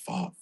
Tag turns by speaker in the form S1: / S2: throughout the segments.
S1: Fuck.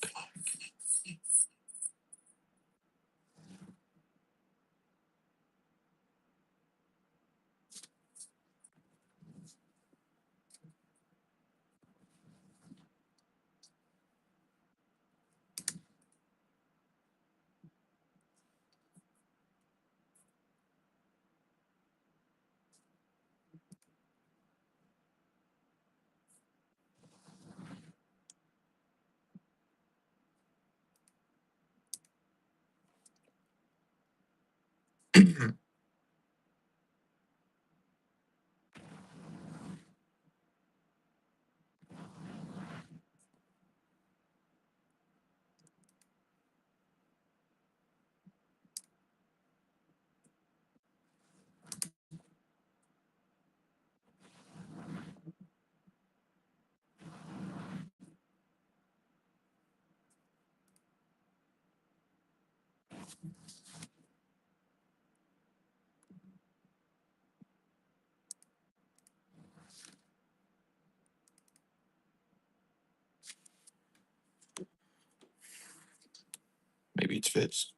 S1: Maybe it's fits.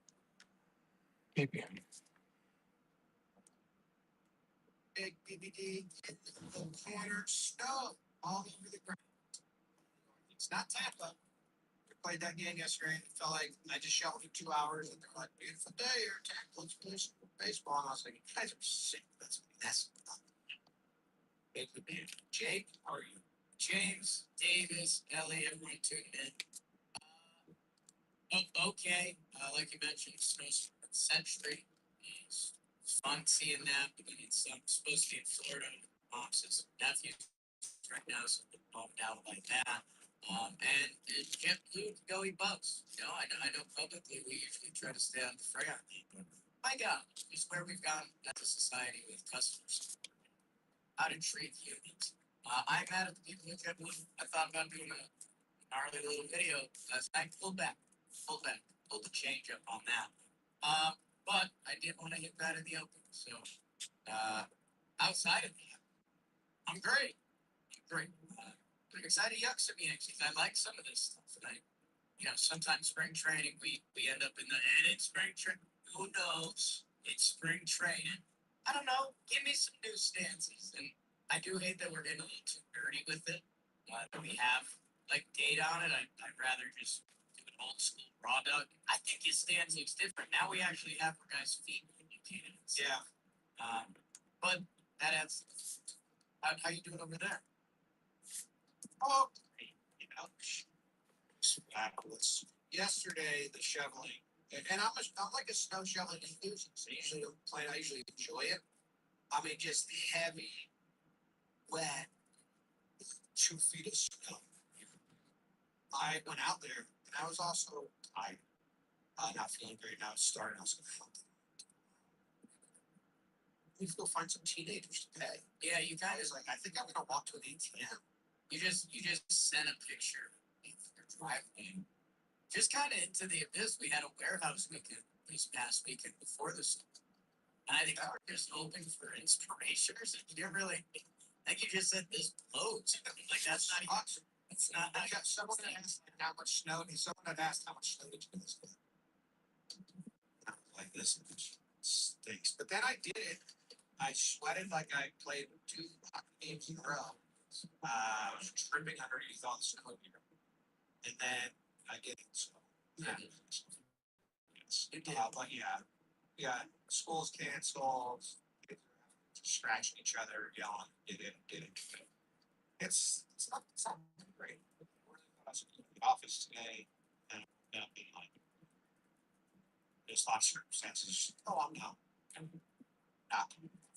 S1: Maybe.
S2: Big BBD in the corner, snow all over the ground. It's not Tampa. played that game yesterday. And it felt like I just shoveled for 2 hours, and they're like, "Beautiful day, or let's play some baseball." And I was like, "You guys are sick. That's Jake, how are you? James, Davis, Ellie, everyone tuned in. Okay, like you mentioned, Snowstorm Century. It's fun seeing that. It's supposed to be in Florida. Mom's nephews right now, so I'm bummed out by that. And Jeff Blue to go eat bugs. I know publicly we usually try to stay on the fray on that, but my God, it's where we've gone as a society with customers. How to treat humans. I'm mad at the people who Jeff Blue. I thought about doing a gnarly little video last night. Pulled the change up on that. But I didn't want to hit that in the open. So outside of that, I'm great. I'm excited to yuck some Yankees. I like some of this stuff. And sometimes spring training we end up in the and it's spring training. Who knows? It's spring training. I don't know. Give me some new stances. And I do hate that we're getting a little too dirty with it. That we have like data on it. I'd rather just do an old school raw dog. I think his stance looks different. Now we actually have our guys' feet indicated. Yeah. But that adds. How you doing over there? Oh, yesterday the shoveling, and I'm like a snow shoveling enthusiast. I usually don't play. I usually enjoy it. I mean, just heavy, wet, 2 feet of snow. I went out there, and I was also tired, not feeling great. And I was starting. I was going to help. We go find some teenagers to pay. Yeah, you guys like. I think I'm going to walk to an ATM. You just sent a picture of your driveway. Just kind of into the abyss. We had a warehouse weekend this past weekend before this, and I think I was just hoping for inspiration or something. You really, I think you just said this blows. Like that's not awesome. It's not. I got someone that asked how much snow. Someone had asked how much snow did you guys get? Like this stinks. But then I did it. I sweated like I played 2 hockey games in a row. I was tripping underneath all the snow here, and then I did it. So yeah. But yeah, school's canceled. Scratching each other, yelling, did it. It's not great. I was in the office today, and being like, there's lots of circumstances. Oh, I'm not going to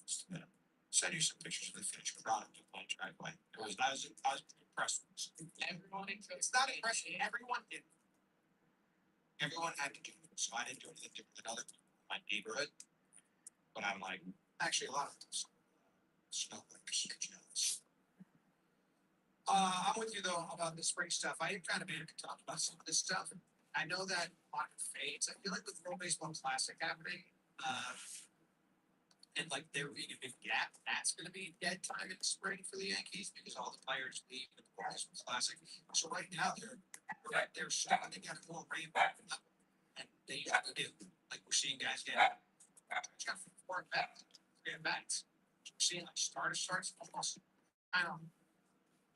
S2: today. Send you some pictures of the finished product of my driveway. I was impressed. Everyone, it's not impressive. Everyone did. Everyone had to do it, so I didn't do anything different than other people in my neighborhood. But I'm like, actually, a lot of snowflakes are jealous. I'm with you though about the spring stuff. I am kind of mad to talk about some of this stuff. I know that market fades. I feel like with World Baseball Classic happening, and like there being a big gap, that's going to be dead time in the spring for the Yankees because all the players leave the World Baseball Classic. So right now they're starting to get a little rainbow, and they usually do. Like we're seeing guys get 4 bats, 3 bats. We're seeing like starts almost kind of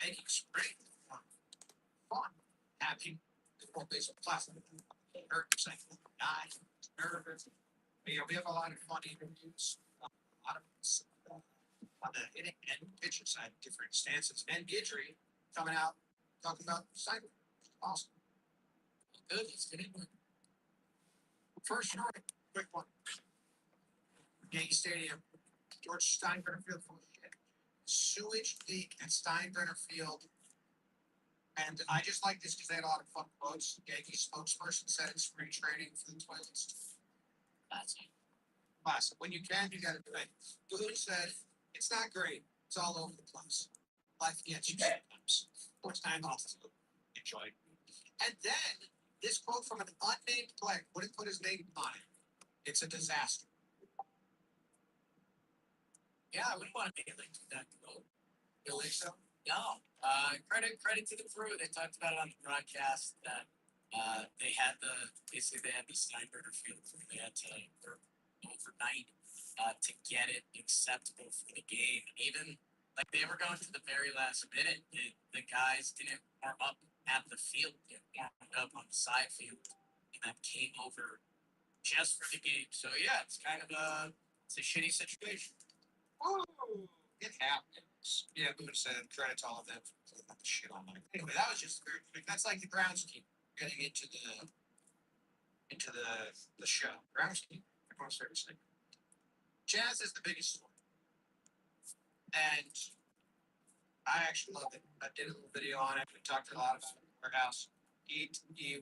S2: making spring fun, having the World Baseball Classic. Hurt saying die, nervous. We have a lot of fun interviews. A lot of on the hitting and pitching side, different stances. And Guidry coming out talking about cyber. Awesome. Good. Let's get into it. First story, quick one. Yankee Stadium, George Steinbrenner Field full of shit. Sewage leak at Steinbrenner Field. And I just like this because they had a lot of fun quotes. Yankee spokesperson said in spring training for the toilets. That's classic. When you can, you got to do it. Boone said, it's not great. It's all over the place. Life gets you sometimes. What's time off to enjoy. And then this quote from an unnamed player wouldn't put his name on it. It's a disaster. Yeah, I wouldn't want to be linked to that quote. You think so? No. Credit to the crew. They talked about it on the broadcast that they had the Steinbrenner Field. They had to work overnight to get it acceptable for the game. Even like they were going to the very last minute, the guys didn't warm up at the field, get warmed up on the side field, and then came over just for the game. So yeah, it's kind of it's a shitty situation. Oh, it happens. Yeah, Boone said credit to all of them for putting that shit on. Anyway, that was just very quick. That's like the groundskeeper getting into the show. Groundskeeper, everyone's favorite thing. Jazz is the biggest story, and I actually love it. I did a little video on it. We talked a lot about it in our house. He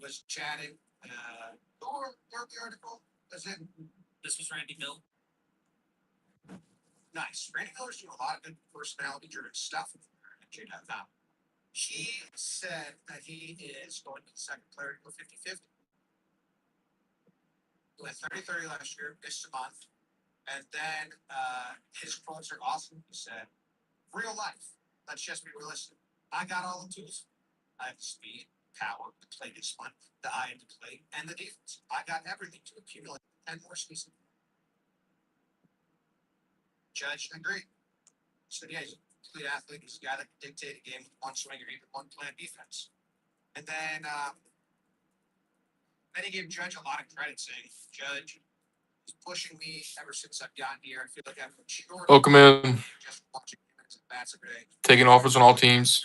S2: was chatting. Who wrote the article? Was it? This was Randy Mill. Nice. Randy Miller's doing a lot of good personality-driven stuff. He said that he is going to be the second player to go 50-50. He went 30-30 last year, missed a month. And then his quotes are awesome. He said, real life. Let's just be realistic. I got all the tools. I have the speed, power, the play discipline, the eye to play, and the defense. I got everything to accumulate 10 more seasons. Judge agreed. He said, yeah, he's a complete athlete. He's a guy that can dictate a game with one swing or even one play defense. And then he gave Judge a lot of credit, saying, Judge is pushing me ever since I've gotten here. I feel like I've matured.
S1: Welcome in.
S2: Just watching him at bats every day.
S1: Taking offers on all teams.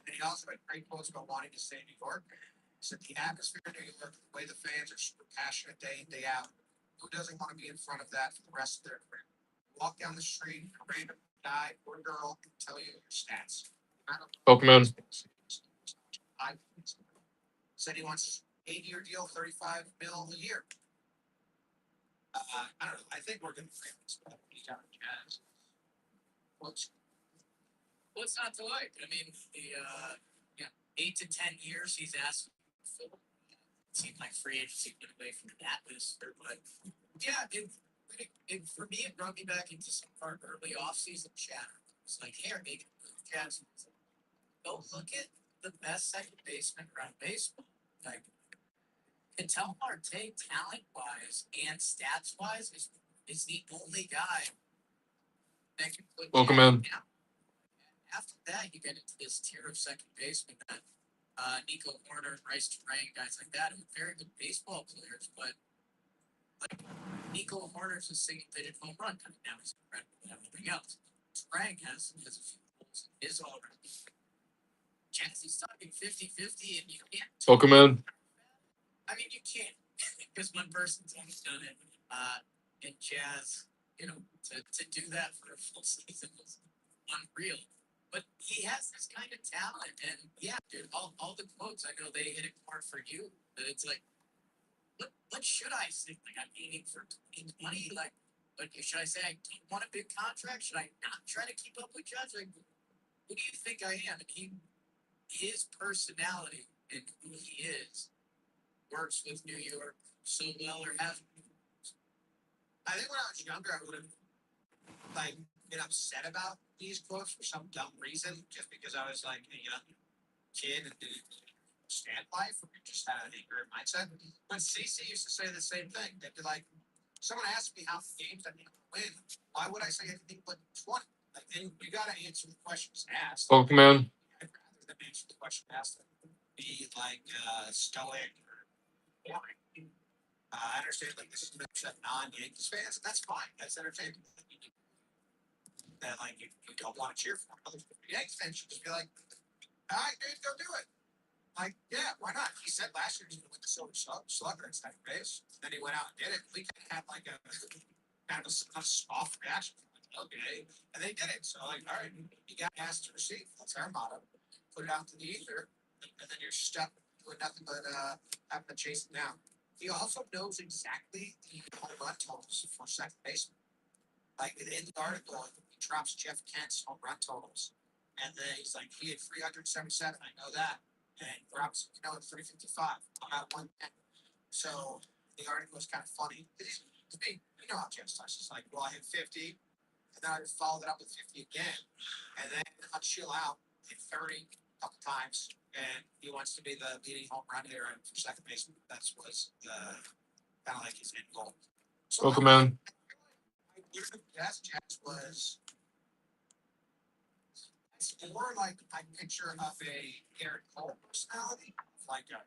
S2: And he also had great quotes about wanting to stay in New York. He said the atmosphere in New York, the way the fans are super passionate day in, day out. Who doesn't want to be in front of that for the rest of their career? Walk down the street, a random guy or girl can tell you your stats.
S1: Welcome in.
S2: Said he wants an 8-year deal, $35 million a year. I don't know. I think we're going to frame this up. Well, it's not to like. I mean, the 8 to 10 years he's asked for. It seemed like free agency went away from that list, but yeah, for me, it brought me back into some of our early offseason chatter. It's like, hey, maybe Jazz, go look at the best second baseman around baseball. Like, Ketel Marte, talent-wise and stats-wise, is the only guy that can put
S1: Welcome in.
S2: down. After that, you get into this tier of second baseman that Nico Horner, Bryce Terang, guys like that, who are very good baseball players, but like Nico Horner's a single-digit home run coming down his red and everything else. Terang has a few holes in his already. Jazzy's talking 50-50, and you can't.
S1: Welcome in.
S2: I mean, you can't, because one person's only done it. And Jazz, to do that for a full season was unreal. But he has this kind of talent, and yeah, dude, all the quotes, I know they hit it hard for you, but it's like, what should I say? Like, I'm aiming for 2020, like, but should I say I don't want a big contract? Should I not try to keep up with Judge? Like, who do you think I am? And his personality and who he is works with New York so well, or hasn't. I think when I was younger, I would have been upset about these quotes for some dumb reason, just because I was like a young kid and didn't understand life, or just had an ignorant mindset. But CC used to say the same thing. They'd be like, someone asked me how many games I need to win. Why would I say anything but 20? Like, then you got to answer the questions asked.
S1: Welcome in.
S2: I'd rather than answer the question asked than be like stoic or boring. I understand like this is an upset non-Yankees fans, and that's fine. That's entertainment. That like you don't want to cheer for. Other Yankees fans should just be like, all right, dude, go do it. Like, yeah, why not? He said last year he was going to win the Silver Slugger in second base. Then he went out and did it. We kind of had like a soft reaction. Like, okay, and they did it. So like, all right, you got asked to receive. That's our motto. Put it out to the ether, and then you're stuck with nothing but having to chase it down. He also knows exactly the home run totals for second baseman. Like in the article, he drops Jeff Kent's home run totals, and then he's like, he had 377. I know that, and drops, at 355. I'm at 110. So the article was kind of funny. To me, you know how Jeff starts. It's like, well, I hit 50, and then I followed it up with 50 again, and then I'll chill out at 30 a couple times. And he wants to be the leading home run hitter for second baseman. That's was kind of like his end goal. So
S1: Welcome in.
S2: Jazz was It's more like I picture of a Garrett Cole personality, like a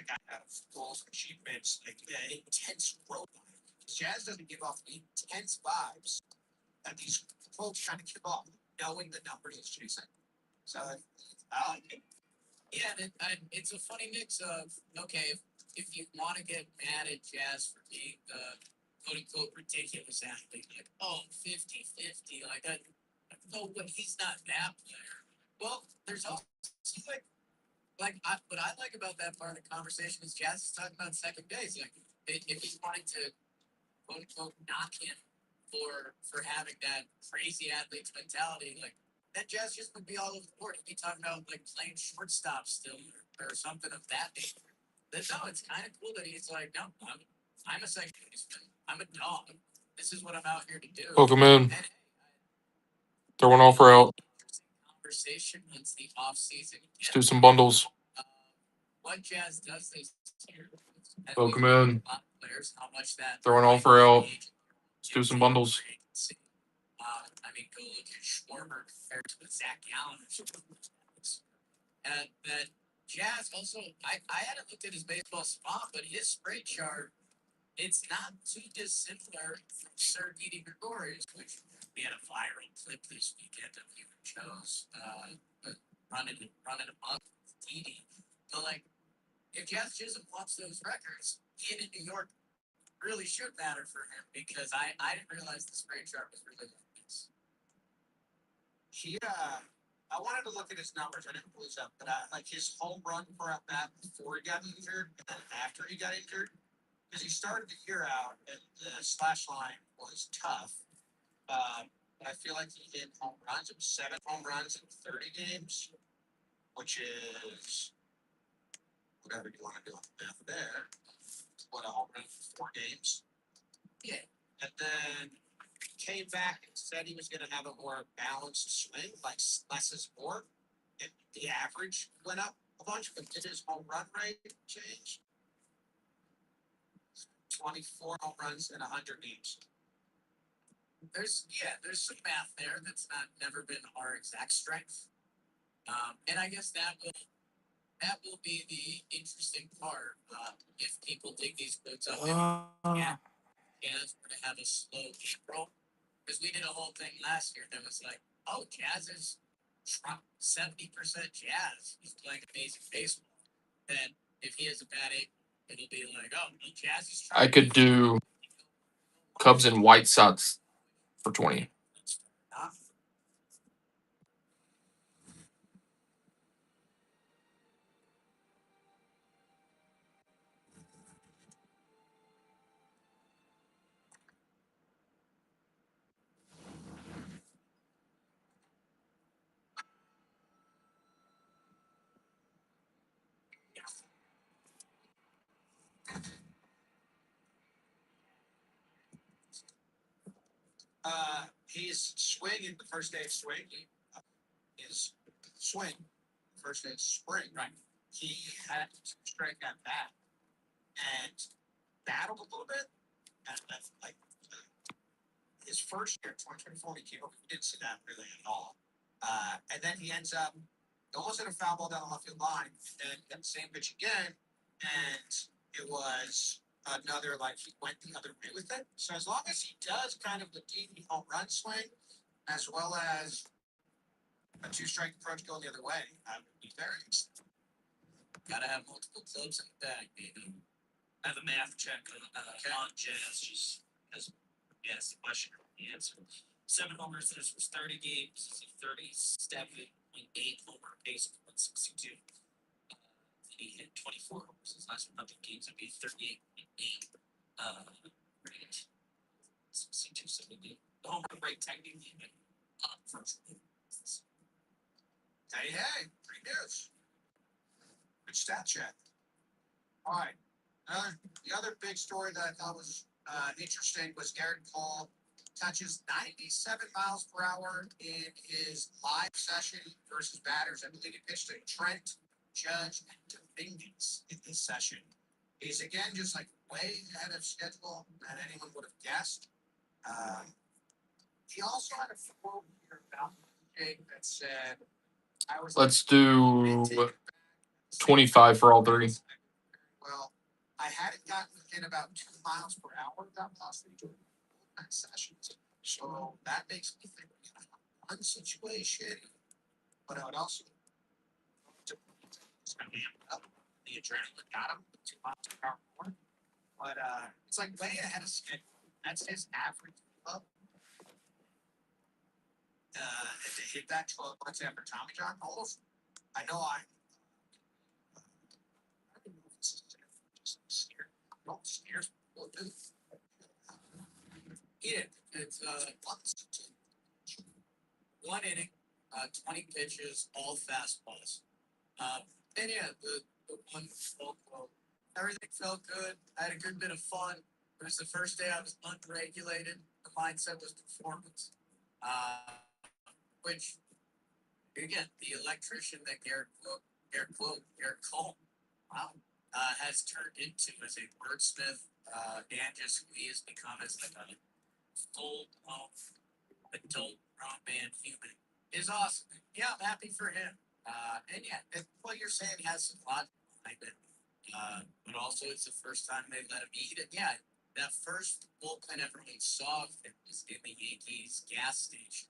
S2: guy out of goals, achievements, like an intense robot. Jazz doesn't give off the intense vibes that these folks trying to give off, knowing the numbers he's chasing. So I like it.
S3: Yeah, and it's a funny mix of, okay, if you want to get mad at Jazz for being the quote unquote ridiculous athlete, like, oh, 50-50, like, no, but he's not that player. Well, there's also what I like about that part of the conversation is Jazz is talking about second base. Like, if he's wanting to quote unquote knock him for having that crazy athlete's mentality, like that Jazz just would be all over the board. He'd be talking about like playing shortstop still or something of that nature. No, it's kind of cool that he's like, no, I'm a second baseman. I'm a dog. This is what I'm out here to do.
S1: Welcome in.
S3: And
S1: Throw one offer out.
S3: Conversation once the off season.
S1: Let's do some bundles.
S3: What Jazz does this year.
S1: Welcome in.
S3: Players, how much that
S1: Throw an offer out. Let's do some bundles.
S3: I mean, go look at Schwarber compared to Zach Gallen or something. And that Jazz also, I hadn't looked at his baseball spot, but his spray chart, it's not too dissimilar from Sir Didi Gregorius, which we had a viral clip this weekend of you and Joe's running amok with Didi. But like, if Jazz Chisholm wants those records, being in New York really should matter for him because I didn't realize the spray chart was really like this.
S2: I wanted to look at his numbers. I didn't pull these up, but like his home run per at bat before he got injured and then after he got injured, because he started the year out and the slash line was tough. But I feel like he hit home runs. It was 7 home runs in 30 games, which is whatever you want to do on the math there. What, a home run for 4 games?
S3: Yeah.
S2: And then came back and said he was going to have a more balanced swing, like less is more. And the average went up a bunch, but did his home run rate change? 24 home runs in 100 games.
S3: There's some math there that's never been our exact strength. And I guess that will be the interesting part. If people dig these quotes up, Jazz were to have a slow April, because we did a whole thing last year that was like, oh, Jazz is 70% Jazz. He's playing amazing baseball. Then if he has a bad April, it'll be like, oh, well, Jazz is trying.
S1: I could do Cubs and White Sox for 20.
S2: His swing in the first day of swing, his swing, first day of spring, right? He had to strike that bat and battled a little bit. And that's like his first year, 2024, he came up, we didn't see that really at all. And then he ends up almost hit a foul ball down the left field line, and then the same pitch again, and it was another, like, he went the other way with it. So as long as he does kind of the deep home run swing, as well as a 2-strike approach going the other way, I would be very excited.
S3: Gotta have multiple clubs in the bag, baby.
S4: I have a math check on Jazz. Just as you asked the question, the answer. 7 homers in his first 30 games. He's a 37.8 homer pace of 162. He hit 24 homers his last 100 games. That'd be 38.8 rate. 62.70. The home run rate technically been up for
S2: Hey, pretty good. Good stat check. All right. The other big story that I thought was interesting was Garrett Cole touches 97 miles per hour in his live session versus batters. I believe he pitched to Trent, Judge, and Dominguez in this session. He's again just like way ahead of schedule than anyone would have guessed. He also had a 4-year bout with shake that said, I was
S1: Let's do
S2: like, take it back.
S1: 25 for all three.
S2: Well, I hadn't gotten within about 2 miles per hour of that velocity during nine sessions. So that makes me think we have one situation, but I would also it's gonna be up. The adrenaline got him 2 miles per hour more. But it's like way ahead of schedule. That's his average up. To hit that 12 months after Tommy John almost. I know I don't know if this is just scared. Don't scares people do.
S3: Yeah, it's one inning, 20 pitches, all fastballs. And yeah, the one well, everything felt good. I had a good bit of fun. It was the first day I was unregulated. The mindset was performance. Which again, the electrician that Garrett Cole, wow, has turned into as a wordsmith, and just who he has become as like a full adult grown man human is awesome. Yeah, I'm happy for him. And yeah, what you're saying has some logic behind it. But also it's the first time they let him eat it. Yeah, that first bullpen everyone saw of him was in the Yankees gas station.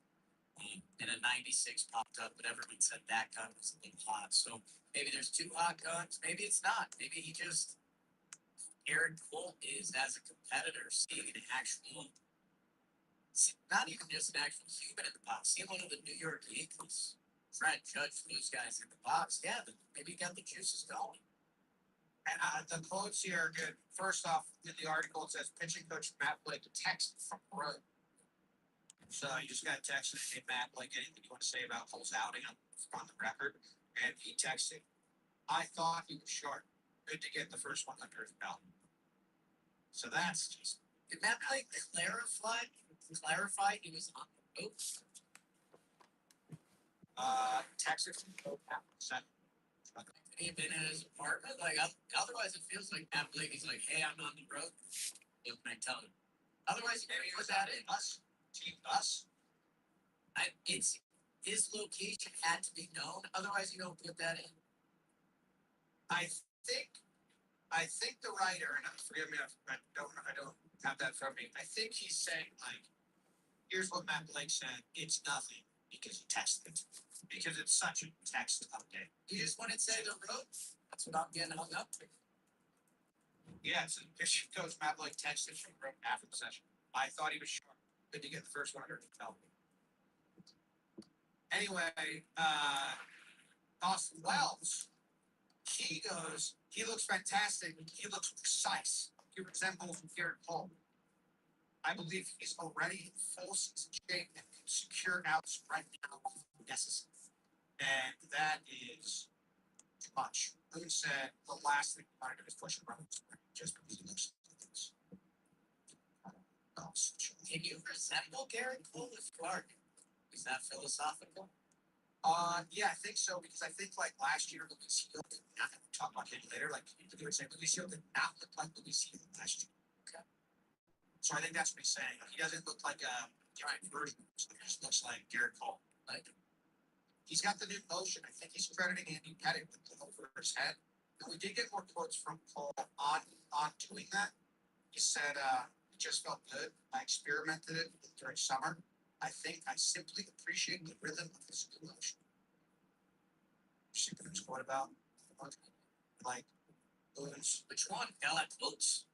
S3: And a 96 popped up, but everyone said that gun was a little hot. So maybe there's two hot guns. Maybe it's not. Maybe he just Aaron Cole is as a competitor seeing an actual, not even just an actual human in the box. Seeing one of the New York Yankees, Fred Judge, those guys in the box. Yeah, maybe he got the juices going.
S2: And the quotes here are good. First off, in the article, it says pitching coach Matt Blake text from road. So you just got texted, hey Matt, like anything you want to say about Cole's outing on the record? And he texted, I thought he was short. Good to get the first one under his belt. So that's just
S3: Did Matt Blake clarify he was on the road?
S2: texted from Coach Matt said,
S3: He been in his apartment? Like otherwise it feels like Matt Blake is like, hey, I'm on the road. What can I tell him? Otherwise maybe put that in.
S2: Us, team us.
S3: It's his location had to be known. Otherwise, you don't put that in.
S2: I think the writer, and forgive me, I don't have that from me. I think he's saying like, here's what Matt Blake said. It's nothing because he texted it. Because it's such a text update.
S3: You just want to say the road. That's what I'm getting hung up.
S2: Yeah, it's pitching coach Matt Blake texted from the room after the session. I thought he was short. Good to get the first one under his belt. Anyway, Austin Wells, he goes, he looks fantastic. He looks precise. He resembles Garrett Cole. I believe he's already in full season shape and can secure outs right now if necessary. And that is too much. Boone said the last thing he wanted to do is push him around just because he looks like this.
S3: Can you resemble Garrett Cole if you are? Is that philosophical?
S2: Yeah, I think so because I think like last year Lucas Hill did not talk about him later. Like you were saying, Lucas Hill did not look like Lucas Hill last year. Okay. So I think that's what he's saying. He doesn't look like a giant version. He just looks like Garrett Cole. Like he's got the new motion. I think he's crediting Andy Pettit with the over his head. And we did get more quotes from Cole on doing that. He said it just felt good. I experimented it during summer. I think I simply appreciate the rhythm of this new motion. See Boone's quote about like Boone's.
S3: Which one? Got quotes.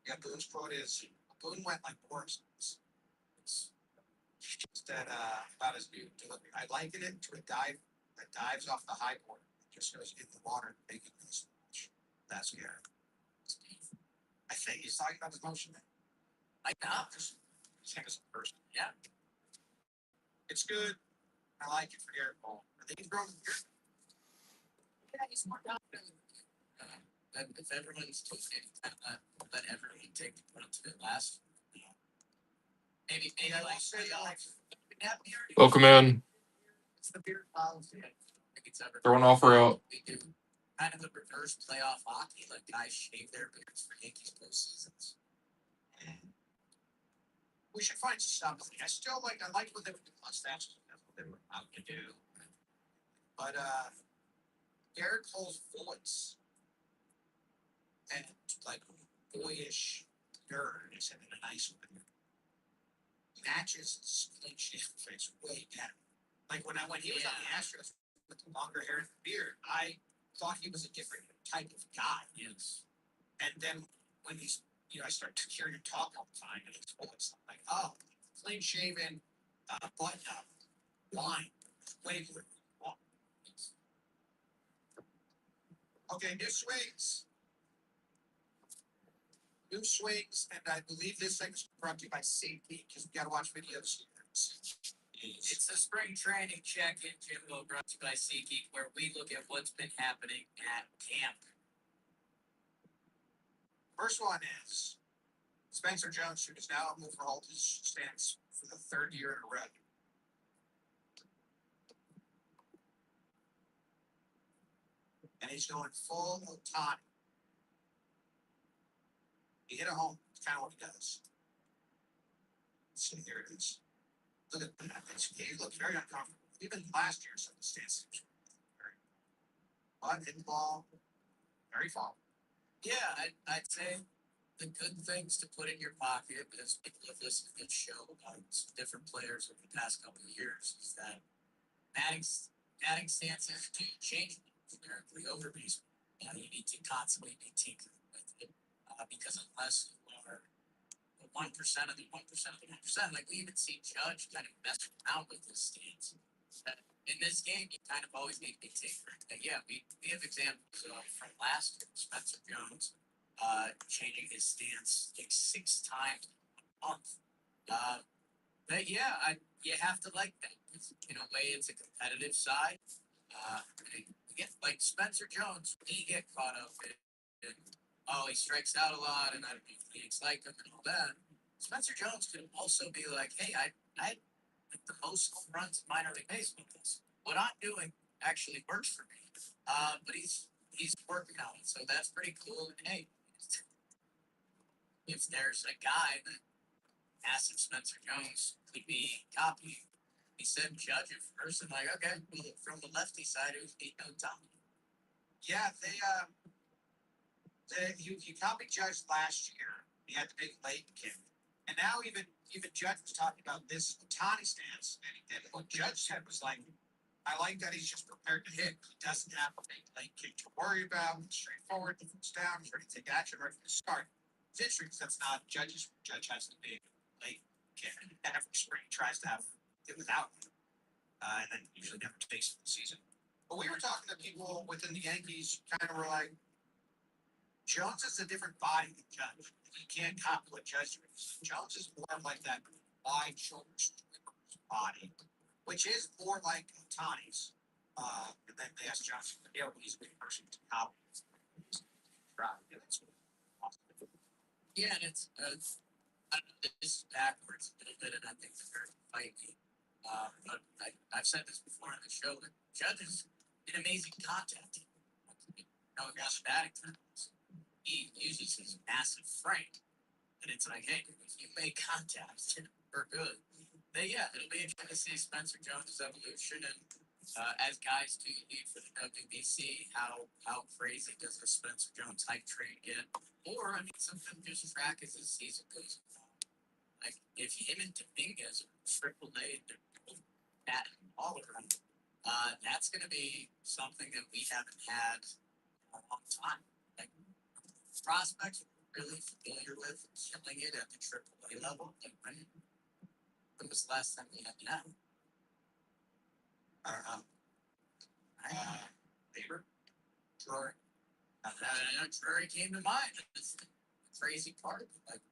S2: Yeah, Boone's quote is Boone went like Boris. It's that about his new delivery. I liken it to a dive that dives off the high board and just goes in the water, making this splash. That's Garrett. I think he's talking about his motion.
S3: Like that.
S2: His hand as a person.
S3: Yeah.
S2: It's good. I like it for Garrett Cole. I think he's growing here.
S3: Yeah, he's more confident. If everyone's taking let everyone take the brunt of it last. Maybe like playoffs.
S1: Welcome in.
S3: It's the beer policy. I think it's ever
S1: Throw an offer out.
S3: we do kind of the reverse playoff hockey, like guys shave their beards for Yankees postseasons.
S2: We should find some stuff. I like when they would do mustaches. they were out to do. But Garrett Cole's voice and like boyish nerd is having a nice one. Matches his clean shaven face way down. Like when he was on the Astros with the longer hair and beard, I thought he was a different type of guy.
S3: Yes.
S2: And then when he's, I started hearing him talk all the time, and his voice, I'm like, oh, clean shaven, button up, wine, way more. Okay, new swings. New swings, and I believe this thing is brought to you by Safety because we got to watch videos here.
S3: It's a spring training check-in, Jimbo, brought to you by SeatGeek, where we look at what's been happening at camp.
S2: First one is Spencer Jones, who is now overhauled his stance for the third year in a row. And he's going full Otani. He hit a home. It's kind of what he does. Let's see, here it is. Look at that. He looks very uncomfortable. Even last year, some of the stances were very. But hit the ball very far.
S3: Yeah, I'd say the good things to put in your pocket, as people have listened to this show about some different players over the past couple of years, is that batting stances do change numerically over baseball. You need to constantly be tinkering with it because unless you are 1% of the 1% of the 1%, like we even see Judge kind of mess around with his stance. In this game, you kind of always need to be tinkering. And yeah, we have examples from last year, Spencer Jones changing his stance like 6 times a month. But yeah, you have to like that. In a way, it's a competitive side. Again, like Spencer Jones, he get caught up in he strikes out a lot, and I don't know if leagues like him and all that. Spencer Jones could also be like, hey, I like the most home runs in minor league baseball. What I'm doing actually works for me. But he's working on it, so that's pretty cool. And hey, if there's a guy that massive Spencer Jones could be copying, he said Judge at first, and like, okay, well, from the lefty side, it was beating Otani.
S2: Yeah, you copied Judge last year. He had the big late kick. And now even Judge was talking about this Otani stance. And what Judge said was like, I like that he's just prepared to hit. He doesn't have a big late kick to worry about. It's straightforward. The foot's down. He's ready to take action, ready to start. It's interesting because that's not Judge's. Judge has the big late kick. And every spring he tries to have it without him. And then usually never takes it the season. But we were talking to people within the Yankees, kind of were like, Jones is a different body than Judge. You can't copy what Judge is. Jones is more like that wide shoulder body, which is more like Otani's. And then they asked Johnson, he's a big person to copy.
S3: Yeah, and it's I don't know, this is backwards a little bit, and I think it's very fighty. But I've said this before on the show that Judge is an amazing contact. Against batting terms, he uses his massive frame, and it's like, hey, if you make contact, we're good. But yeah, it'll be interesting to see Spencer Jones' evolution, and as guys do lead for the WBC, how crazy does the Spencer Jones hype train get? Or I mean, something just track as the season goes on. Like if him and Dominguez are triple A, they're both batting all around. That's going to be something that we haven't had a long time. Like prospects we're really familiar with killing it at the AAA level. Like when was the last time we had that? I don't know. Paper? Drury. Drury came to mind. That's the crazy part. Like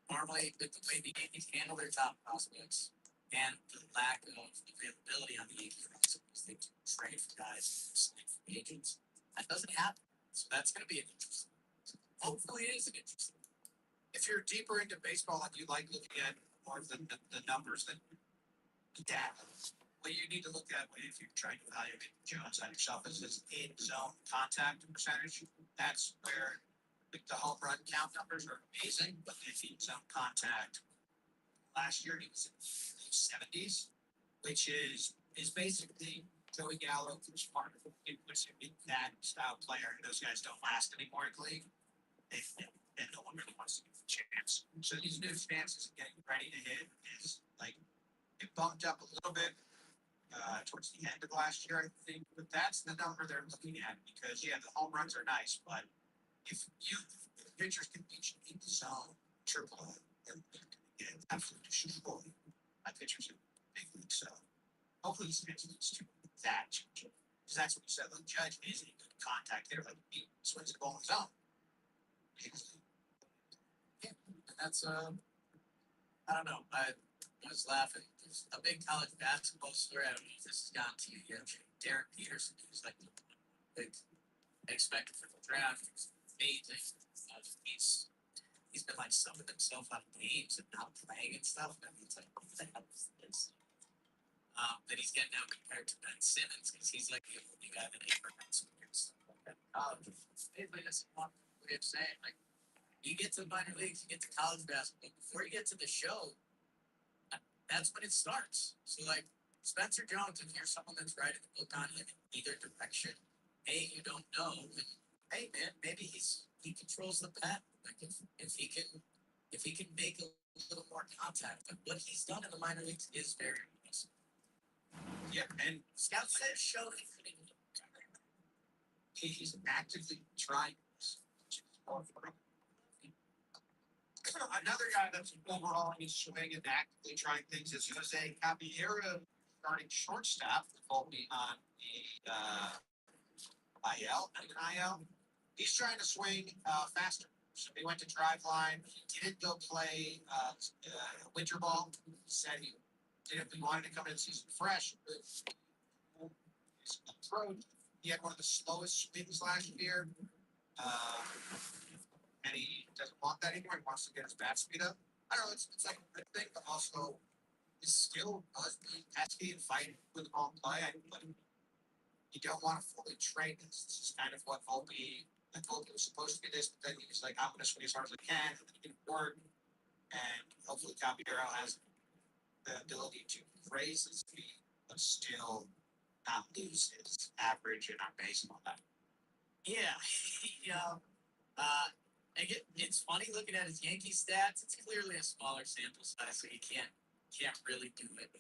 S3: normally with the way the Yankees handle their top prospects and the lack of availability on the Yankees roster because they trade for guys signed for agents, that doesn't happen. So that's going to be an interesting. Hopefully, it is an interesting.
S2: If you're deeper into baseball and you like looking at more of the numbers than the data, what you need to look at if you're trying to evaluate Jones on yourself is his in-zone contact percentage. That's where the home run count numbers are amazing, but the in-zone contact last year he was in the 70s, which is is basically Joey Gallo from Smart. It puts him in that style player, and those guys don't last anymore in the league. And no one really wants to give a chance. So these new chances of getting ready to hit is like it bumped up a little bit towards the end of last year, I think. But that's the number they're looking at because yeah, the home runs are nice, but if pitchers can reach in the zone, triple, they're going to get absolutely destroyed by pitchers in the big league. So hopefully this leads to that because that's what you said. Like Judge is a good contact hitter. Like he swings the ball in his own.
S3: Yeah, that's I don't know. I was laughing. There's a big college basketball story. I don't know if this has gotten to you yet. Derek Peterson, who's like the big expected for the draft. He's amazing. He's been like subbing himself out of games and not playing and stuff. And it's like, what the hell is this? That he's getting out compared to Ben Simmons because he's like the only guy that ever got some good stuff like that. Basically, that's one way of saying like you get to the minor leagues, you get to college basketball. Before you get to the show, that's when it starts. So like Spencer Jones, if you're someone that's writing the book on him in either direction, A, you don't know, and hey man, maybe he controls the pen. Like if he can make a little more contact, like what he's done in the minor leagues is very impressive.
S2: Yeah, and
S3: Scout said show that
S2: he's actively trying this. Another guy that's overall in his swing and actively trying things is Jose Caballero, starting shortstop. Will be on the IL. He's trying to swing faster. So he went to drive line. He didn't go play winter ball. He said he wanted to come in season fresh. His approach, he had one of the slowest swings last year. And he doesn't want that anymore. He wants to get his bat speed up. I don't know. It's like a good thing, but also his skill does be pesky and fighting with the ball in play. But you don't want to fully train this. This is kind of what Volpe was supposed to be this, but then he was like, I'm going to swing as hard as I can, and then it didn't work. And hopefully Caballero has the ability to raise his speed, but still not lose his average in our baseball.
S3: Yeah, it's funny looking at his Yankee stats. It's clearly a smaller sample size, so you can't really do it.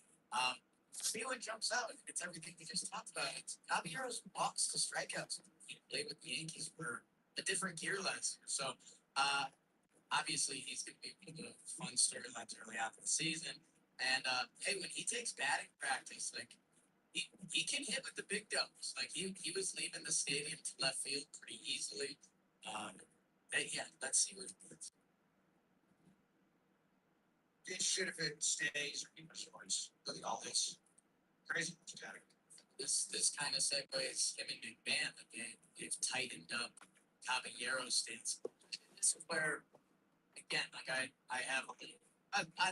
S3: For me, what jumps out, it's everything we just talked about. It's Caballero's walks to strikeouts. He played with the Yankees for a different gear last year, so obviously he's going to be one of the fun storylines early on in the season. And hey, when he takes batting practice, like he can hit with the big doubles. Like he was leaving the stadium to left field pretty easily. Yeah, let's see what it is.
S2: It should have been stays or even shorts. Look at all this crazy together.
S3: This kind of segues him and McMahon. They've tightened up Caballero's stance. This is where, again, like I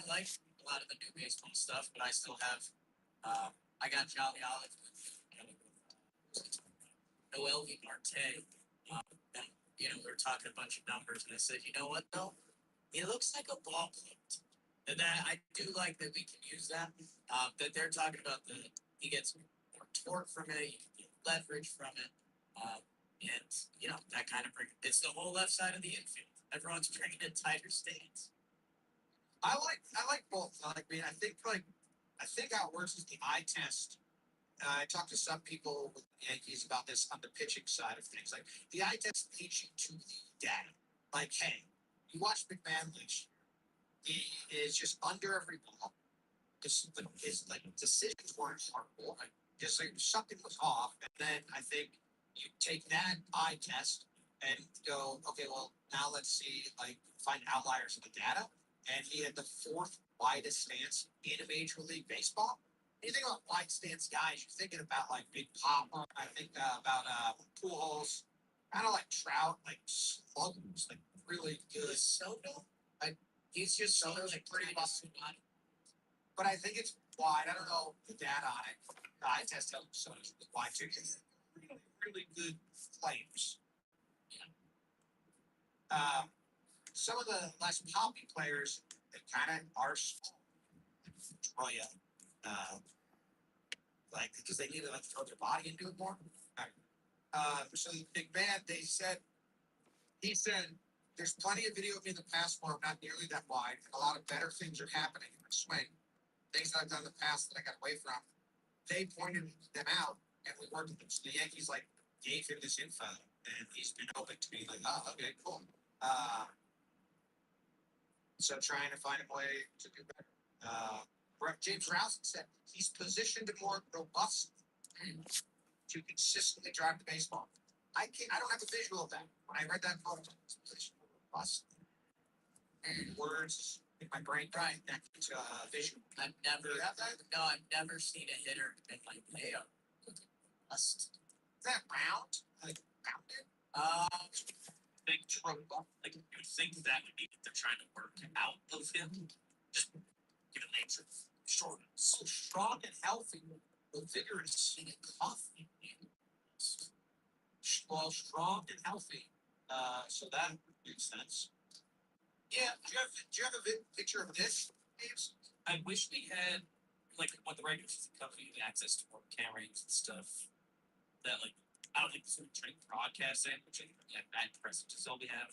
S3: like a lot of the new baseball stuff, but I still have I got Jolly Olive with Noel V. Marte. And, we were talking a bunch of numbers, and I said, you know what, though? It looks like a ball club. And that I do like that we can use that. That they're talking about he gets more torque from it, you can get leverage from it. And that kind of it's the whole left side of the infield. Everyone's bringing in tighter stance.
S2: I like both. I think how it works is the eye test. I talked to some people with the Yankees about this on the pitching side of things. Like the eye test leads you to the data. Like, hey, you watch McMahon last year. He is just under every ball. His decisions weren't horrible. Just like something was off. And then I think you take that eye test and go, okay, well, now let's see, find outliers in the data. And he had the fourth widest stance in a Major League Baseball. When you think about wide stance guys, you're thinking about Big Papa. I think about Pujols, kind of like Trout, sluggers, really good.
S3: Soto, he's just so pretty much.
S2: But I think it's wide. I don't know the data on it. The eye test tells me Soto's wide too. Really, really good players. Yeah. Some of the less poppy players that kind of are small. Troya, like because they need to like throw their body into it more. So the big man, he said there's plenty of video of me in the past where I'm not nearly that wide. A lot of better things are happening in my swing. Things that I've done in the past that I got away from. They pointed them out, and we worked with them. So the Yankees like gave him this info, and he's been open to me like, oh, okay, cool. So trying to find a way to do better. James Rouse said he's positioned more robust to consistently drive the baseball. I don't have a visual of that. When I read that quote, it's positioned more robust. And words in my brain trying to visual.
S3: I've never seen a hitter in like layup. Is
S2: that round? Like rounded?
S4: Big trouble. Like you would think that would be what they're trying to work out of him. Just given nature.
S2: Short, so strong and healthy, but vigorous and coffee. Well, strong and healthy. So that makes sense. Yeah. Do you have a picture of this?
S4: I wish we had like what the regular season company had access to more cameras and stuff. That like I don't think this would train broadcasting, which I think that impressive to still we have.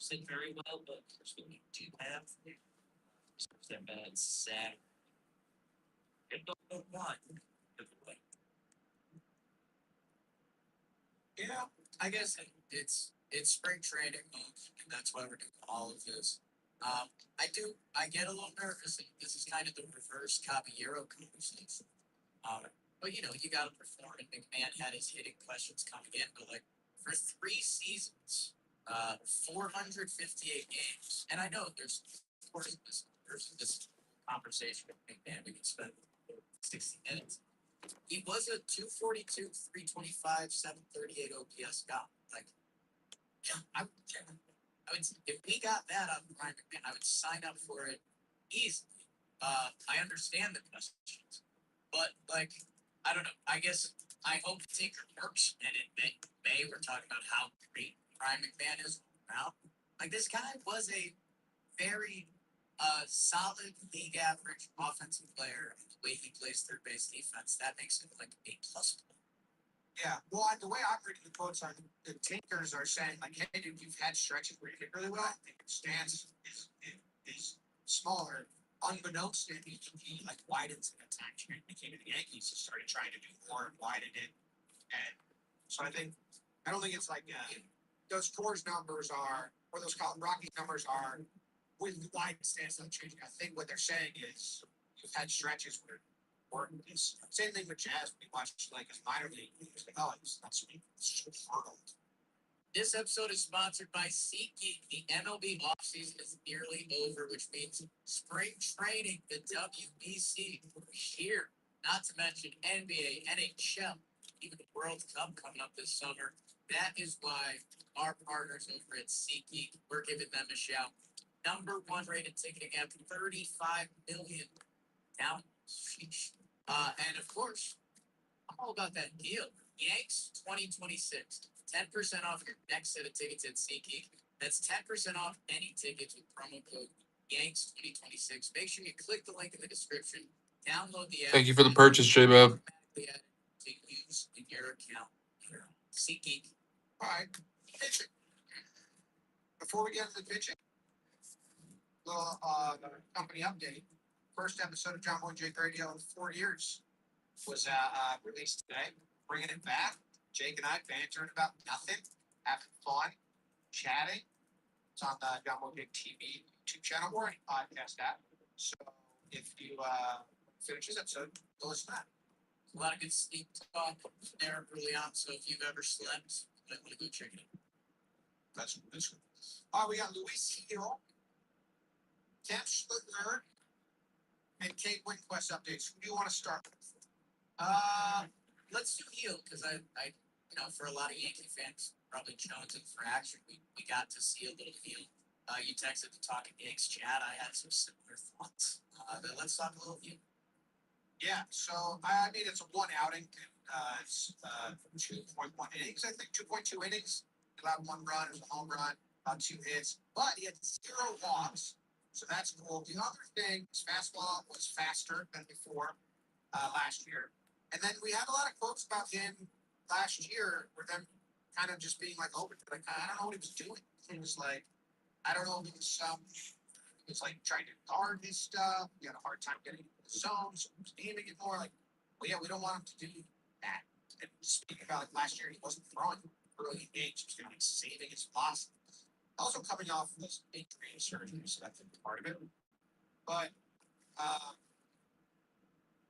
S4: Say very well, but there's what we do have. They're bad, sad. I don't know why.
S3: Yeah, I guess it's spring training month, and that's why we're doing all of this. I get a little nervous. This is kind of the reverse Caballero conversation. But you know, you got to perform, and McMahon had his hitting questions coming in, but like for 3 seasons, 458 games, and I know there's of course this conversation with McMahon we can spend 60 minutes. He was a 242, 325, 738 OPS guy. Like, I would, if we got that out of Ryan McMahon, I would sign up for it easily. I understand the questions, but like, I don't know. I guess I hope Tinker works, and in May we're talking about how great Ryan McMahon is now. Like, this guy was a very solid league average offensive player. And the way he plays third base defense, that makes him like a plus.
S2: Yeah, well, the way I'm reading the quotes are the Tinkers are saying like, "Hey, dude, you've had stretches where you hit really well. I think your stance is smaller." Unbeknownst to him, he like widens an attack. When he came to the Yankees, he started trying to do more and widen it. And so I don't think it's like those Coors numbers are, or those Rocky numbers are with wide stance not changing. I think what they're saying is you've had stretches where important is. Same thing with Jazz. We watched like his minor league. He was like, oh, it's not sweet. It's so hard.
S3: This episode is sponsored by SeatGeek. The MLB offseason is nearly over, which means spring training, the WBC, we're here. Not to mention NBA, NHL, even the World Cup coming up this summer. That is why our partners over at SeatGeek, we're giving them a shout. #1 rated ticketing app, 35 million down. And of course, I'm all about that deal. Yanks 2026. 10% off your next set of tickets at SeatGeek. That's 10% off any tickets with promo code Yanks 2026. Make sure you click the link in the description. Download the app.
S1: Thank you for the purchase, J-Bob.
S3: To use in your account. SeatGeek.
S2: All right. Pitching. Before we get into the pitching, little company update. First episode of John Boy Jake Radio in 4 years was released today. Bringing it back. Jake and I bantering about nothing, having fun, chatting. It's on the John Boy Jake TV YouTube channel or any podcast app. So if you finish this episode, go listen to that.
S3: A lot of good sleep talk there early on. So if you've ever slept, you might want to go check it out.
S2: That's good. All right, we got Luis Hill, Cam Schlittler, and Kate Winquest updates. Who do you want to start with?
S3: Let's do Heel because I, for a lot of Yankee fans, probably jonesing for action. We got to see a little Heel. You texted the Talking Yanks chat. I had some similar thoughts. But let's talk a little Heel.
S2: Yeah, so I mean it's a one outing. It's 2.1 innings. I think 2.2 innings. Allowed one run, it was a home run, 2 hits, but he had 0 walks. So that's cool. The other thing, his fastball was faster than before last year. And then we had a lot of quotes about him last year, where them kind of just being like, oh, like, I don't know what he was doing. He was like, I don't know if it was he was like trying to guard his stuff. He had a hard time getting into the zone, so he was aiming it more like, well, yeah, we don't want him to do that. And speaking about like last year, he wasn't throwing early in games, he was kind of like saving his velocity. Also coming off this injury surgery, so that's a part of it. But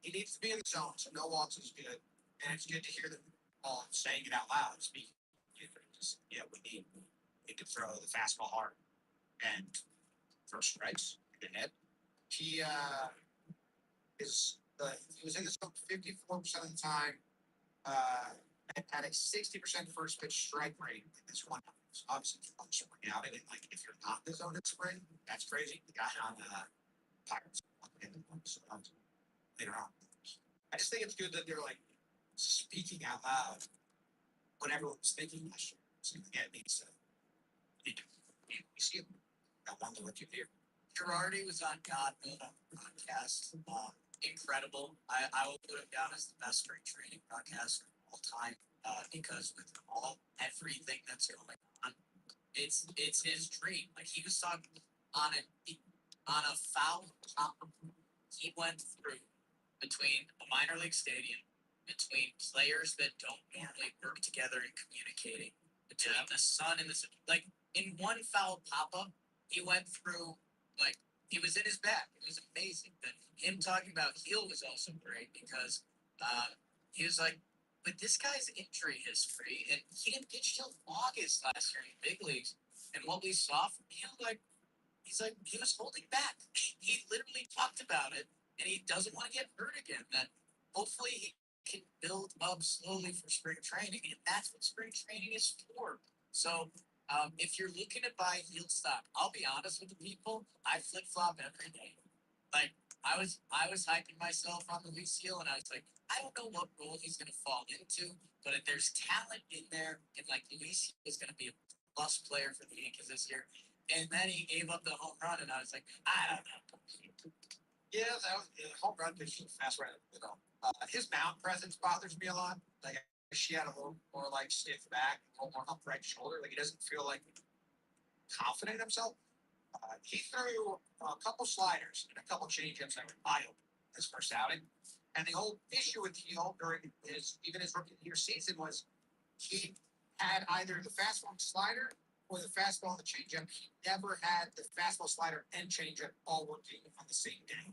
S2: he needs to be in the zone, so no walks is good. And it's good to hear them all saying it out loud, speaking. Just, yeah, we need to throw the fastball hard and throw strikes in the head. He he was in the zone 54% of the time. Had a 60% first pitch strike rate in this one. So obviously, it's one spring out. And like, if you're not in the zone in spring, that's crazy. The guy on Pirates later on. I just think it's good that they're like speaking out loud what everyone was thinking last year. So again, we see him. I want to let you hear.
S3: Girardi was on Godwin podcast. Incredible. I will put him down as the best spring training broadcaster of all time because with everything that's going on, it's his dream. Like he was talking on a foul pop. He went through between a minor league stadium, between players that don't normally work together in communicating, between the sun and the like in one foul pop up, he went through like he was in his bag. It was amazing. But him talking about Heel was also great because he was like, but this guy's injury history, and he didn't pitch till August last year in big leagues. And what we saw from him, he's like he was holding back. He literally talked about it, and he doesn't want to get hurt again. That hopefully he can build up slowly for spring training, and that's what spring training is for. So if you're looking to buy Heel stock, I'll be honest with the people. I flip flop every day. Like I was hyping myself on the Luis Heel, and I was like, I don't know what role he's gonna fall into, but if there's talent in there, and like Luis is gonna be a plus player for the Yankees this year. And then he gave up the home run, and I was like, I don't know.
S2: Yeah, that was home run pitch fast right. His mound presence bothers me a lot. Like she had a little more like stiff back, a little more upright shoulder. Like he doesn't feel like confident in himself. He threw a couple sliders and a couple changeups that were wide open his first outing. And the whole issue with Heel during his rookie year season was he had either the fastball and slider or the fastball and the changeup. He never had the fastball, slider, and changeup all working on the same day.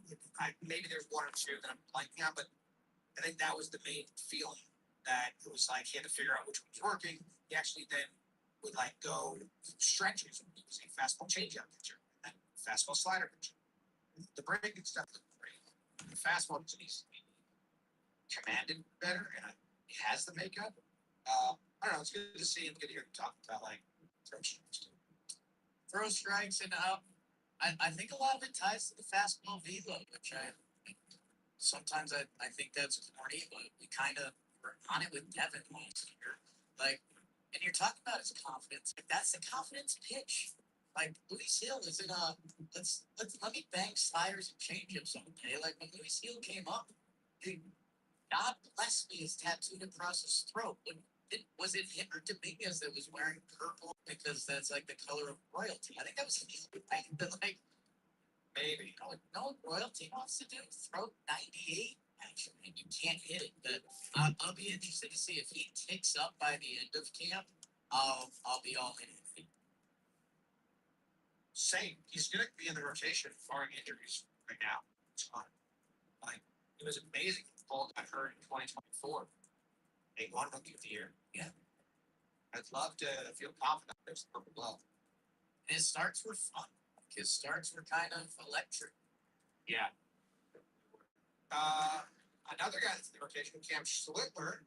S2: Maybe there's one or two that I'm blanking on, but I think that was the main feeling, that it was like he had to figure out which one was working. He actually then would like go stretches and he was a fastball changeup pitcher and fastball slider pitcher. The breaking stuff looked great. The fastball needs to be commanded better, and he has the makeup. I don't know. It's good to see him. Good to hear him talk about like
S3: throw strikes, and I think a lot of it ties to the fastball velo, which sometimes I think that's corny, but we kind of were on it with Devin last year. Like, and you're talking about his confidence. Like, that's the confidence pitch. Like Luis Heel is in a let me bang sliders and changeups all day. Like when Luis Heel came up, God bless me, is tattooed across his throat. Was it him or Dominguez that was wearing purple because that's like the color of royalty? I think that was him. But like maybe no royalty wants to do throw 98 actually, and you can't hit it. But I'll be interested to see if he ticks up by the end of camp. I'll be all in it.
S2: Same. He's going to be in the rotation, barring injuries right now. Like, it was amazing. Paul got hurt in 2024. They won Rookie of the Year.
S3: Yeah.
S2: I'd love to feel confident there's purple glove.
S3: And his starts were fun. His starts were kind of electric.
S2: Yeah. Another guy that's in the rotation, Cam Schlittler,